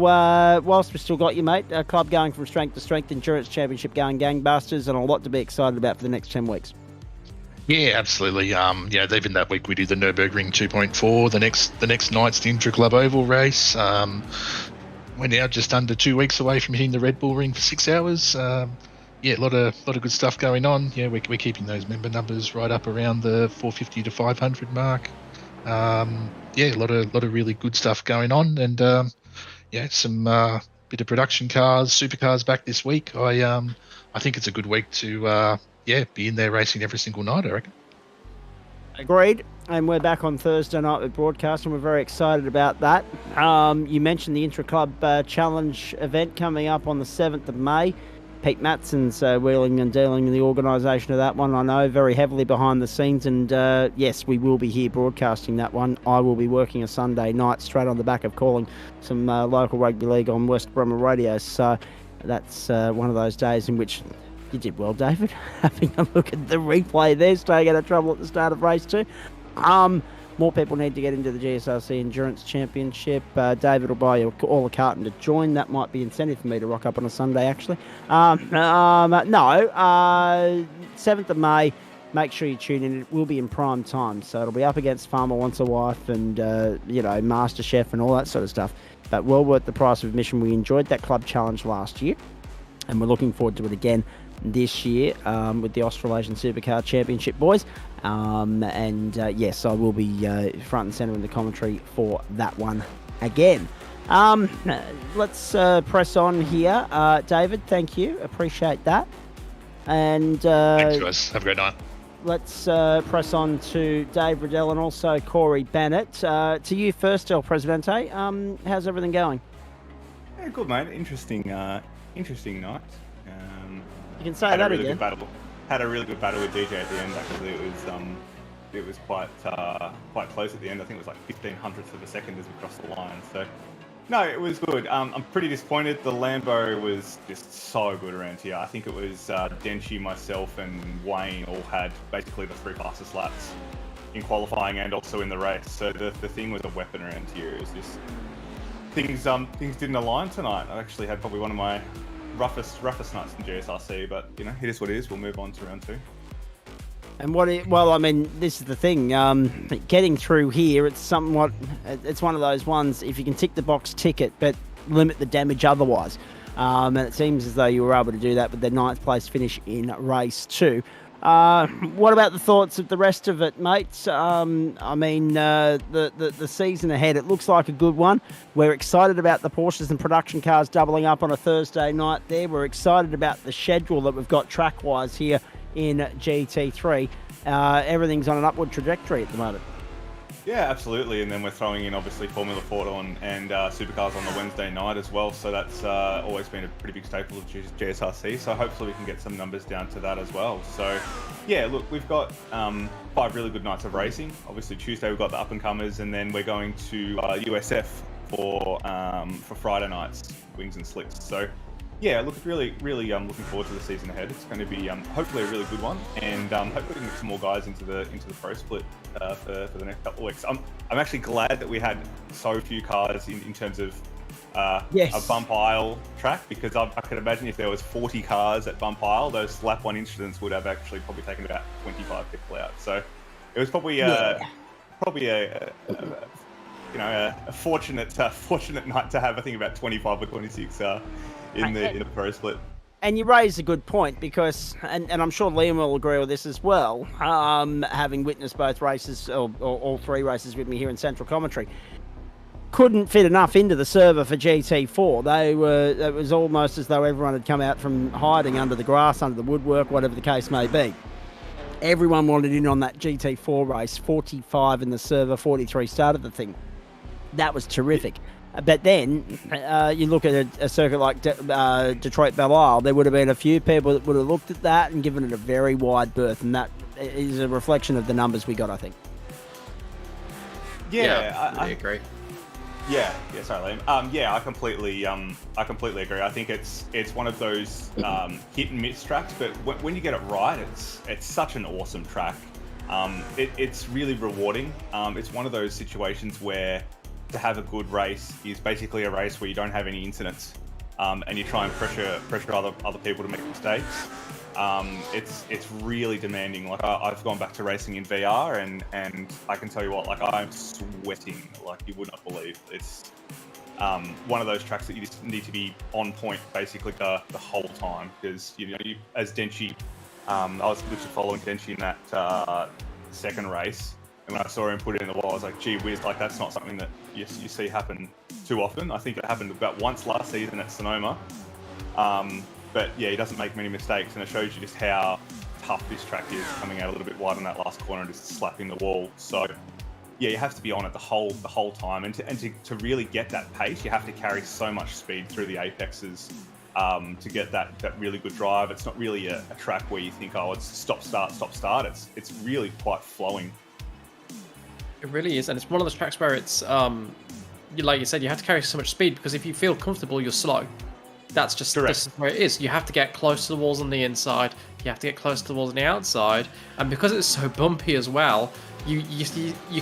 whilst we've still got you, mate, a club going from strength to strength, Endurance Championship going gangbusters, and a lot to be excited about for the next 10 weeks. Yeah, absolutely. Even that week we do the Nürburgring 2.4. The next night's the Intra-Club Oval race. We're now just under 2 weeks away from hitting the Red Bull Ring for 6 hours. A lot of good stuff going on. Yeah, we're keeping those member numbers right up around the 450 to 500 mark. A lot of really good stuff going on, and some bit of production cars, supercars back this week. I think it's a good week to be in there racing every single night, I reckon. Agreed. And we're back on Thursday night with broadcast, and we're very excited about that. You mentioned the Intra-Club Challenge event coming up on the 7th of May. Pete Matson's wheeling and dealing in the organisation of that one, I know, very heavily behind the scenes. And yes, we will be here broadcasting that one. I will be working a Sunday night straight on the back of calling some local rugby league on West Bromwich radio. So that's one of those days in which you did well, David, having a look at the replay there, staying out of trouble at the start of race 2. More people need to get into the GSRC Endurance Championship. David will buy you all a carton to join. That might be incentive for me to rock up on a Sunday, actually. 7th of May, make sure you tune in. It will be in prime time, so it'll be up against Farmer Wants a Wife and, Master Chef and all that sort of stuff. But well worth the price of admission. We enjoyed that club challenge last year, and we're looking forward to it again this year with the Australasian Supercar Championship boys. Yes, I will be front and centre in the commentary for that one again. Let's press on here. David, thank you. Appreciate that. And thanks, guys. Have a great night. Let's press on to Dave Riddell and also Corey Bennett. To you first, El Presidente. How's everything going? Yeah, good, mate. Interesting night. You can say that again. Had a really good battle with DJ at the end. Actually, it was quite close at the end. I think it was like 1500ths of a second as we crossed the line. So, no, it was good. I'm pretty disappointed. The Lambo was just so good around here. I think it was Denshi, myself, and Wayne all had basically the 3 fastest laps in qualifying and also in the race. So the thing was a weapon around here. It was just things didn't align tonight. I actually had probably one of my roughest nights in GSRC, but it is what it is. We'll move on to round 2. And this is the thing. Getting through here, it's one of those ones. If you can tick the box, tick it, but limit the damage otherwise. And it seems as though you were able to do that with the 9th place finish in race 2. What about the thoughts of the rest of it, mates? The season ahead, it looks like a good one. We're excited about the Porsches and production cars doubling up on a Thursday night there. We're excited about the schedule that we've got track-wise here in GT3. Everything's on an upward trajectory at the moment. Yeah, absolutely. And then we're throwing in, obviously, Formula Ford and Supercars on the Wednesday night as well. So that's always been a pretty big staple of GSRC. So hopefully we can get some numbers down to that as well. So, yeah, look, we've got 5 really good nights of racing. Obviously, Tuesday we've got the up-and-comers, and then we're going to USF for Friday nights, wings and slicks. So, yeah, look, really looking forward to the season ahead. It's going to be hopefully a really good one, and hopefully we can get some more guys into the pro split for the next couple of weeks. I'm actually glad that we had so few cars in terms of a bump aisle track, because I could imagine if there was 40 cars at bump aisle, those lap 1 incidents would have actually probably taken about 25 people out. So it was probably a fortunate night to have. I think about 25 or 26 in the pro split. And you raise a good point because, and I'm sure Liam will agree with this as well, having witnessed both races, or all three races with me here in Central Commentary, couldn't fit enough into the server for GT4. It was almost as though everyone had come out from hiding under the grass, under the woodwork, whatever the case may be. Everyone wanted in on that GT4 race. 45 in the server, 43 started the thing. That was terrific. But then you look at a circuit like Detroit Belle Isle, there would have been a few people that would have looked at that and given it a very wide berth, and that is a reflection of the numbers we got, I think. I agree. Yeah, sorry, Liam. I completely agree. I think it's one of those hit and miss tracks, but when you get it right, it's such an awesome track. It's really rewarding. It's one of those situations where to have a good race is basically a race where you don't have any incidents, and you try and pressure other people to make mistakes. It's really demanding. Like I've gone back to racing in VR, and I can tell you what, like I'm sweating like you would not believe. It's one of those tracks that you just need to be on point basically the whole time, because as Denchi, I was literally following Denchi in that second race. And when I saw him put it in the wall, I was like, gee whiz, like that's not something that you see happen too often. I think it happened about once last season at Sonoma. But yeah, he doesn't make many mistakes, and it shows you just how tough this track is, coming out a little bit wide on that last corner and just slapping the wall. So yeah, you have to be on it the whole time, and to really get that pace, you have to carry so much speed through the apexes to get that really good drive. It's not really a track where you think, oh, it's stop start. It's really quite flowing. It really is, and it's one of those tracks where it's, like you said, you have to carry so much speed, because if you feel comfortable, you're slow. That's just this is where it is. You have to get close to the walls on the inside. You have to get close to the walls on the outside, and because it's so bumpy as well, you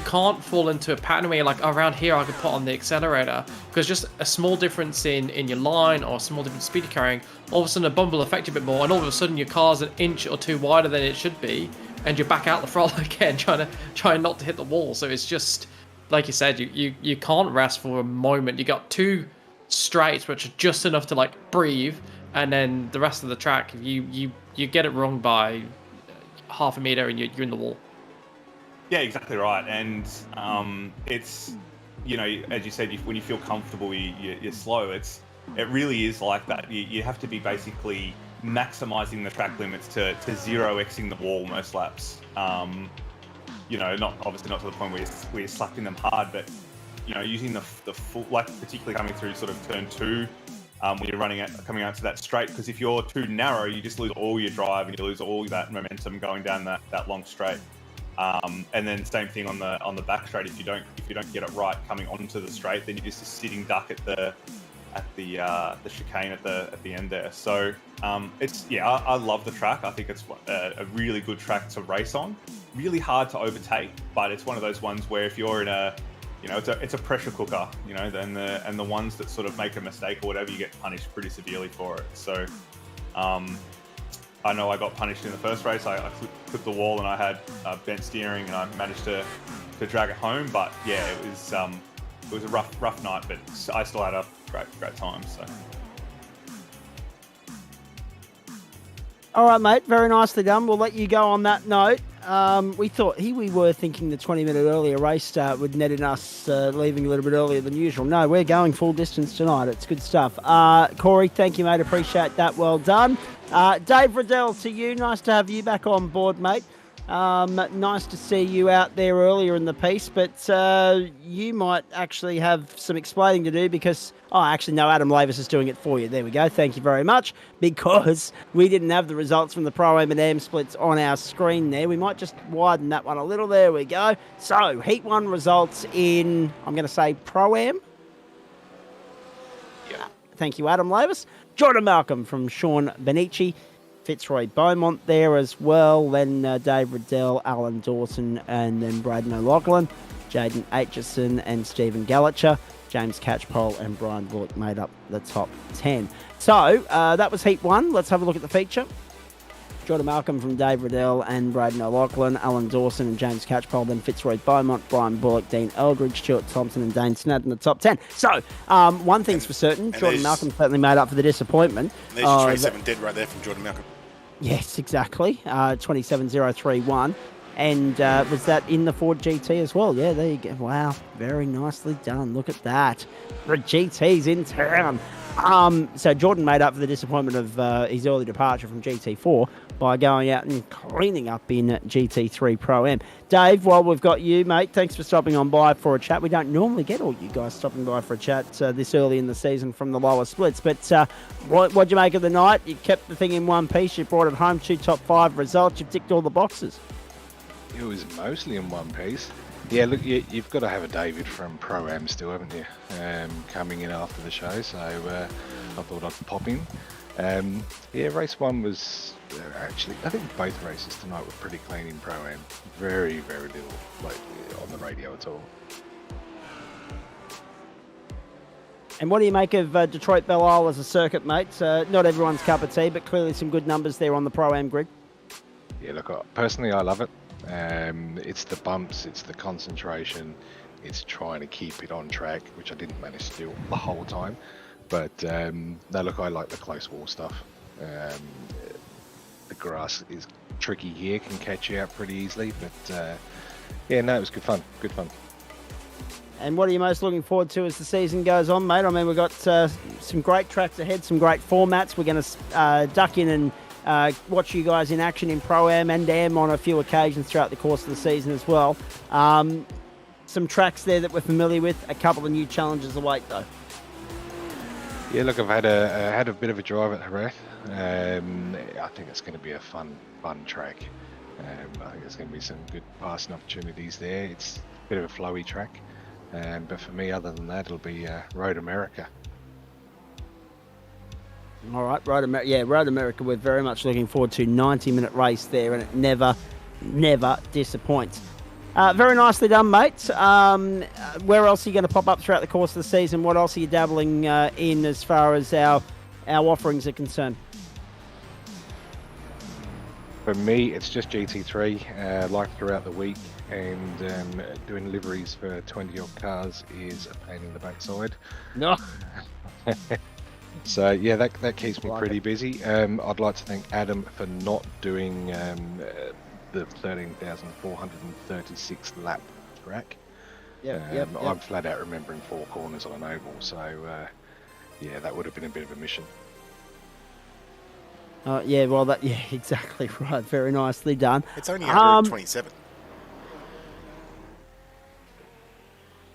can't fall into a pattern where you're like, oh, around here I could put on the accelerator, because just a small difference in your line or a small difference in speed you're carrying, all of a sudden a bump will affect you a bit more, and all of a sudden your car's an inch or two wider than it should be, and you're back out the throttle again, trying not to hit the wall. So it's just like you said, you can't rest for a moment. You got two straights which are just enough to like breathe, and then the rest of the track, if you get it wrong by half a meter and you're in the wall. Yeah, exactly right. And it's, as you said, when you feel comfortable, you're slow. It really is like that. You have to be basically maximizing the track limits to 0xing the wall most laps. Obviously not to the point where you're slapping them hard, but using the full, like particularly coming through sort of turn 2, when you're coming out to that straight, because if you're too narrow, you just lose all your drive and you lose all that momentum going down that long straight. And then same thing on the back straight. If you don't get it right coming onto the straight, then you're just a sitting duck at the chicane at the end there. So I love the track. I think it's a really good track to race on. Really hard to overtake, but it's one of those ones where if you're in it's a pressure cooker, and the ones that sort of make a mistake or whatever, you get punished pretty severely for it. So I know I got punished in the first race. I clipped the wall and I had bent steering, and I managed to drag it home. But yeah, it was a rough night, but I still had a great time. So. All right, mate. Very nicely done. We'll let you go on that note. We were thinking the 20-minute earlier race start would net in us leaving a little bit earlier than usual. No, we're going full distance tonight. It's good stuff. Corey, thank you, mate. Appreciate that. Well done. Dave Riddell, to you. Nice to have you back on board, mate. Nice to see you out there earlier in the piece, but you might actually have some explaining to do because... Oh, actually, no, Adam Lavis is doing it for you. There we go. Thank you very much. Because we didn't have the results from the Pro M&M splits on our screen there. We might just widen that one a little. There we go. So, Heat 1 results in, I'm going to say, Pro Am. Yeah. Thank you, Adam Lavis. Jordan Malcolm from Sean Benici. Fitzroy Beaumont there as well. Then Dave Riddell, Alan Dawson, and then Braden O'Loughlin. Jaden Aitchison and Stephen Gallagher. James Catchpole and Brian Bullock made up the top 10. So, that was Heat 1. Let's have a look at the feature. Jordan Malcolm from Dave Riddell and Braden O'Loughlin, Alan Dawson and James Catchpole, then Fitzroy Beaumont, Brian Bullock, Dean Eldridge, Stuart Thompson and Dane Snad in the top 10. So, one thing's for certain, Jordan Malcolm certainly made up for the disappointment. There's your 27 dead right there from Jordan Malcolm. Yes, exactly. 27.031. And was that in the Ford GT as well? Yeah, there you go. Wow, very nicely done. Look at that. The GT's in town. So Jordan made up for the disappointment of his early departure from GT4 by going out and cleaning up in GT3 Pro-Am. Dave, while we've got you, mate, thanks for stopping on by for a chat. We don't normally get all you guys stopping by for a chat this early in the season from the lower splits, but what'd you make of the night? You kept the thing in one piece. You brought it home, 2 top 5 results. You've ticked all the boxes. It was mostly in one piece. Yeah, look, you've got to have a David from Pro-Am still, haven't you? Coming in after the show, so I thought I'd pop in. Yeah, race 1 was actually, I think both races tonight were pretty clean in Pro-Am. Very, very little like on the radio at all. And what do you make of Detroit Belle Isle as a circuit, mate? Not everyone's cup of tea, but clearly some good numbers there on the Pro-Am grid. Yeah, look, personally I love it. It's the bumps, it's the concentration, it's trying to keep it on track, which I didn't manage to do the whole time. But no, look, I like the close wall stuff. The grass is tricky here, can catch you out pretty easily, but yeah, no, it was good fun, good fun. And what are you most looking forward to as the season goes on, mate? I mean, we've got some great tracks ahead, some great formats. We're going to duck in and watch you guys in action in Pro-Am and Am on a few occasions throughout the course of the season as well. Some tracks there that we're familiar with, a couple of new challenges await though. Yeah, look, I've had a bit of a drive at Hareth. I think it's going to be a fun track. I think there's going to be some good passing opportunities there. It's a bit of a flowy track, but for me, other than that, it'll be Road America. All right, Road America. Yeah, Road America. We're very much looking forward to 90-minute race there, and it never disappoints. Very nicely done, mate. Where else are you going to pop up throughout the course of the season? What else are you dabbling in as far as our offerings are concerned? For me, it's just GT3, like throughout the week, and doing liveries for 20-odd cars is a pain in the backside. No. So yeah, that keeps me pretty busy. I'd like to thank Adam for not doing the 13,436 lap track. Yep. I'm flat out remembering 4 corners on an oval, so yeah, that would have been a bit of a mission. Yeah, well, exactly right. Very nicely done. It's only 127.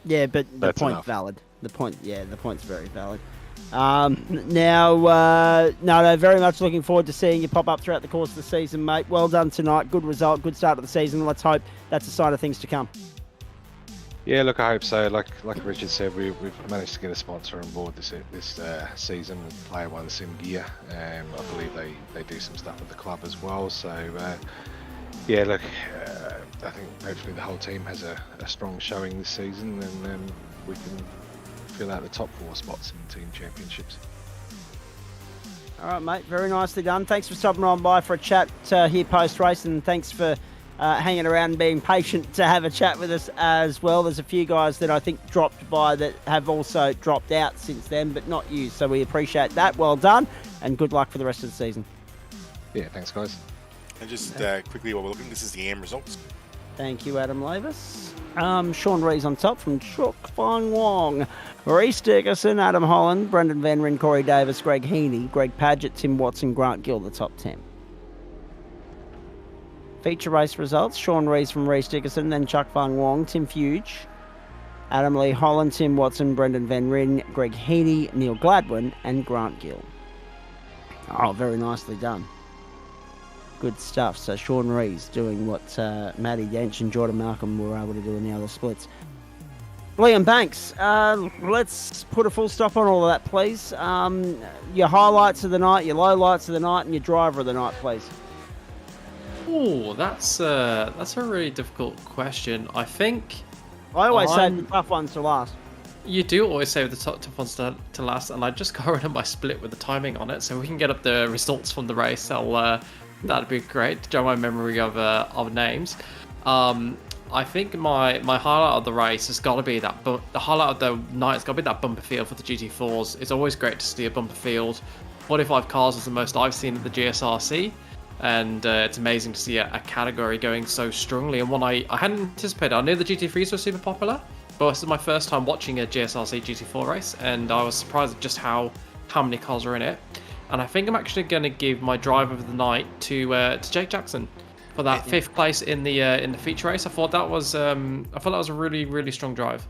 Yeah, but the That's point's enough. valid. The point's very valid. No, very much looking forward to seeing you pop up throughout the course of the season, mate. Well done tonight. Good result. Good start of the season. Let's hope that's a sign of things to come. Yeah, look, I hope so. Like Richard said, we've managed to get a sponsor on board this season with Player One Sim Gear. I believe they do some stuff with the club as well. So yeah, look, I think hopefully the whole team has a strong showing this season, and we can fill out the top 4 spots in the team championships. All right, mate. Very nicely done. Thanks for stopping on by for a chat here post-race, and thanks for hanging around and being patient to have a chat with us as well. There's a few guys that I think dropped by that have also dropped out since then, but not you. So we appreciate that. Well done, and good luck for the rest of the season. Yeah, thanks, guys. And just quickly while we're looking, this is the AM results. Thank you, Adam Lavis. Sean Rees on top from Chuk Fong Wong. Reece Dickerson, Adam Holland, Brendan Van Ryn, Corey Davis, Greg Heaney, Greg Padgett, Tim Watson, Grant Gill, the top 10. Feature race results, Sean Rees from Reece Dickerson, then Chuck Fung Wong, Tim Fuge, Adam Lee Holland, Tim Watson, Brendan Van Ryn, Greg Heaney, Neil Gladwin, and Grant Gill. Oh, very nicely done. Good stuff. So Sean Rees doing what Matty Dench and Jordan Malcolm were able to do in the other splits. Liam Banks, let's put a full stop on all of that, please. Your highlights of the night, your lowlights of the night, and your driver of the night, please. Oh, that's a really difficult question. I think I always save the tough ones to last. You do always save the tough ones to last, and I just got rid of my split with the timing on it, so we can get up the results from the race. I'll That'd be great. Jog my memory of names. I think my highlight of the race has got to be the highlight of the night has got to be that bumper field for the GT4s. It's always great to see a bumper field. 45 cars is the most I've seen at the GSRC, and it's amazing to see a category going so strongly. And one I hadn't anticipated. I knew the GT3s were super popular, but this is my first time watching a GSRC GT4 race, and I was surprised at just how many cars are in it. And I think I'm actually going to give my drive of the night to Jake Jackson for that 5th place in the feature race. I thought that was a really, really strong drive.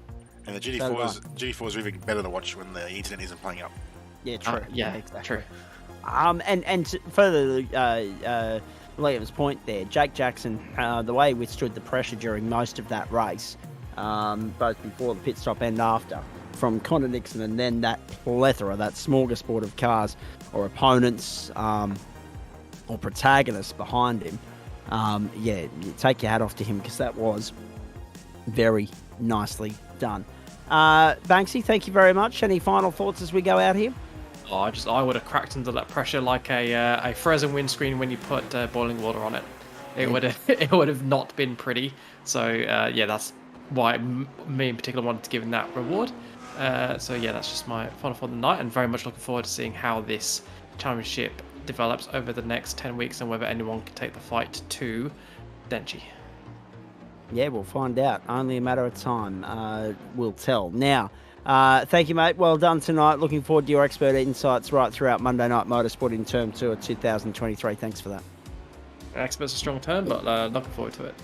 And the GT4s are even better to watch when the internet isn't playing up. Yeah, true. Yeah, exactly. True. And further Liam's point there, Jake Jackson, the way he withstood the pressure during most of that race, both before the pit stop and after, from Connor Nixon, and then that plethora, that smorgasbord of cars or opponents or protagonists behind him, you take your hat off to him, because that was very nicely done. Banksy, thank you very much. Any final thoughts as we go out here? I would have cracked under that pressure like a frozen windscreen when you put boiling water on it. It would have not been pretty. So that's why me in particular wanted to give him that reward. That's just my final thought of the night, and very much looking forward to seeing how this championship develops over the next 10 weeks and whether anyone can take the fight to Denji. Yeah, we'll find out. Only a matter of time. We'll tell. Now, thank you, mate. Well done tonight. Looking forward to your expert insights right throughout Monday Night Motorsport in Term 2 of 2023. Thanks for that. Expert's a strong term, but looking forward to it.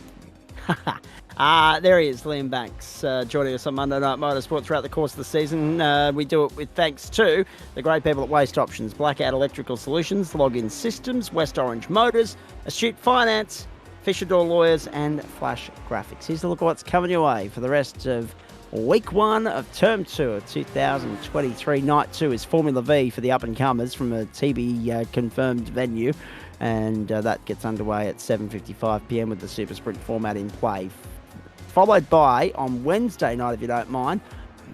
There he is, Liam Banks, joining us on Monday Night Motorsport throughout the course of the season. We do it with thanks to the great people at Waste Options, Blackout Electrical Solutions, Login Systems, West Orange Motors, Astute Finance, Fisher Door Lawyers, and Flash Graphics. Here's a look at what's coming your way for the rest of Week 1 of Term 2 of 2023. Night 2 is Formula V for the up-and-comers from a TB-confirmed venue. And that gets underway at 7:55 p.m. with the Super Sprint format in play. Followed by, on Wednesday night, if you don't mind,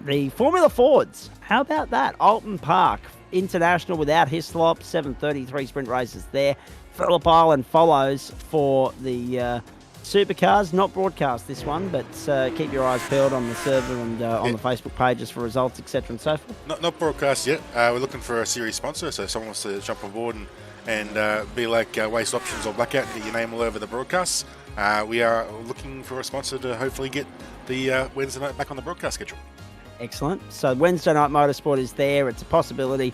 the Formula Fords. How about that? Alton Park International without Hislop, 7:33 sprint races there. Phillip Island follows for the supercars. Not broadcast this one, but keep your eyes peeled on the server and on the Facebook pages for results, etc. and so forth. Not broadcast yet. We're looking for a series sponsor, so if someone wants to jump on board and be like Waste Options or Blackout and get your name all over the broadcasts. We are looking for a sponsor to hopefully get the Wednesday night back on the broadcast schedule. Excellent. So Wednesday Night Motorsport is there. It's a possibility,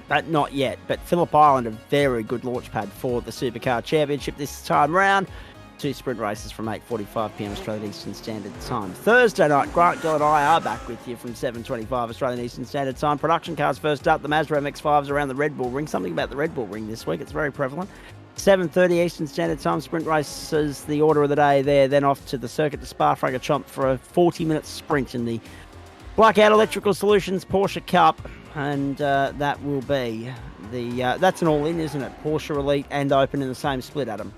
but not yet. But Phillip Island, a very good launchpad for the Supercar Championship this time round. 2 sprint races from 8:45 p.m. Australian Eastern Standard Time. Thursday night, Grant Gill and I are back with you from 7:25 Australian Eastern Standard Time. Production cars first up. The Mazda MX-5s around the Red Bull Ring. Something about the Red Bull Ring this week. It's very prevalent. 7:30 Eastern Standard Time. Sprint races, the order of the day there. Then off to the circuit to Spa-Francorchamps for a 40-minute sprint in the Blackout Electrical Solutions Porsche Cup. And that will be the... that's an all-in, isn't it? Porsche Elite and Open in the same split, Adam.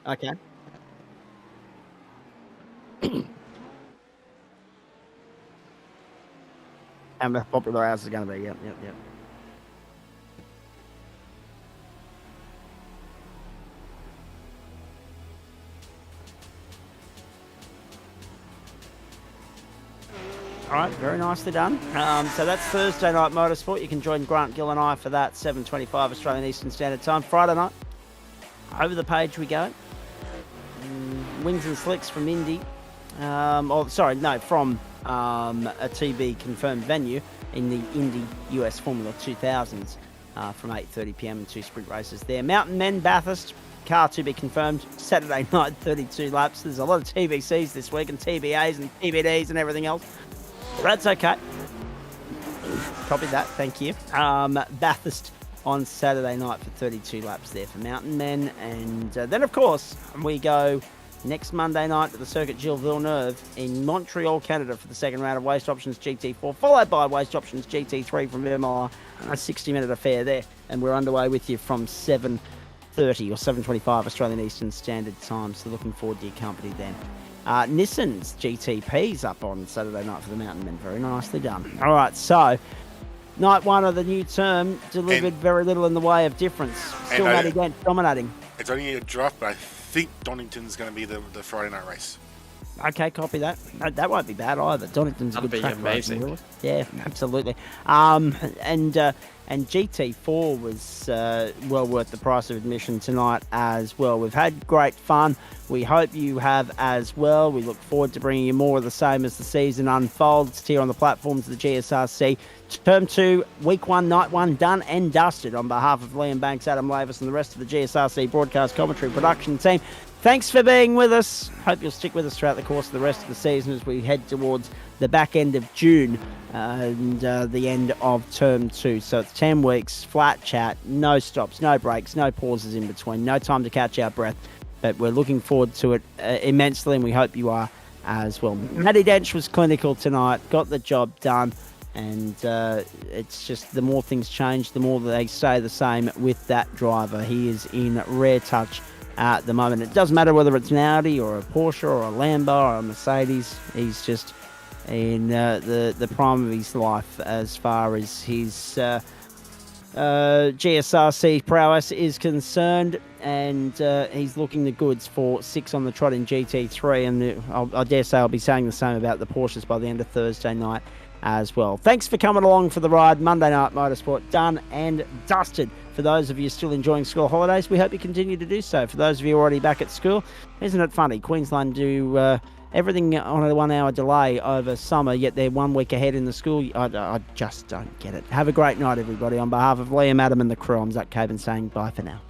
Okay. And the popular house is going to be, yep. All right, very nicely done. So that's Thursday Night Motorsport. You can join Grant Gill and I for that, 7:25 Australian Eastern Standard Time. Friday night, over the page we go. Wings and Slicks from Indy. From a TB confirmed venue in the Indy US Formula 2000s from 8:30 p.m. and 2 sprint races there. Mountain Men Bathurst, car to be confirmed, Saturday night, 32 laps. There's a lot of TBCs this week and TBAs and TBDs and everything else. That's okay. Copy that, thank you. Bathurst on Saturday night for 32 laps there for Mountain Men. And then, of course, we go next Monday night to the Circuit Gilles Villeneuve in Montreal, Canada for the second round of Waste Options GT4, followed by Waste Options GT3 from Vermont, a 60-minute affair there. And we're underway with you from 7:30 or 7:25 Australian Eastern Standard Time, so looking forward to your company then. Nissan's GTP's up on Saturday night for the Mountain Men. Very nicely done. All right, so night one of the new term delivered very little in the way of difference. Still Matty Dent dominating. It's only a draft, but I think Donington's going to be the Friday night race. Okay, copy that. No, that won't be bad either. Donington's a good track. That'd be amazing. Yeah, absolutely. And GT4 was well worth the price of admission tonight as well. We've had great fun. We hope you have as well. We look forward to bringing you more of the same as the season unfolds here on the platforms of the GSRC. Term 2, Week 1, Night 1, done and dusted. On behalf of Liam Banks, Adam Lavis, and the rest of the GSRC broadcast commentary production team, thanks for being with us. Hope you'll stick with us throughout the course of the rest of the season as we head towards the back end of June and the end of Term 2. So it's 10 weeks, flat chat, no stops, no breaks, no pauses in between, no time to catch our breath. But we're looking forward to it immensely, and we hope you are as well. Matty Dench was clinical tonight, got the job done, and it's just the more things change, the more they stay the same with that driver. He is in rare touch at the moment. It doesn't matter whether it's an Audi or a Porsche or a Lambo or a Mercedes. He's just in the prime of his life as far as his GSRC prowess is concerned, and he's looking the goods for 6 on the trot in GT3, and I dare say I'll be saying the same about the Porsches by the end of Thursday night as well. Thanks for coming along for the ride. Monday Night Motorsport done and dusted. For those of you still enjoying school holidays, we hope you continue to do so. For those of you already back at school, isn't it funny? Queensland do everything on a 1 hour delay over summer, yet they're 1 week ahead in the school. I just don't get it. Have a great night, everybody. On behalf of Liam, Adam and the crew, I'm Zach Caban saying bye for now.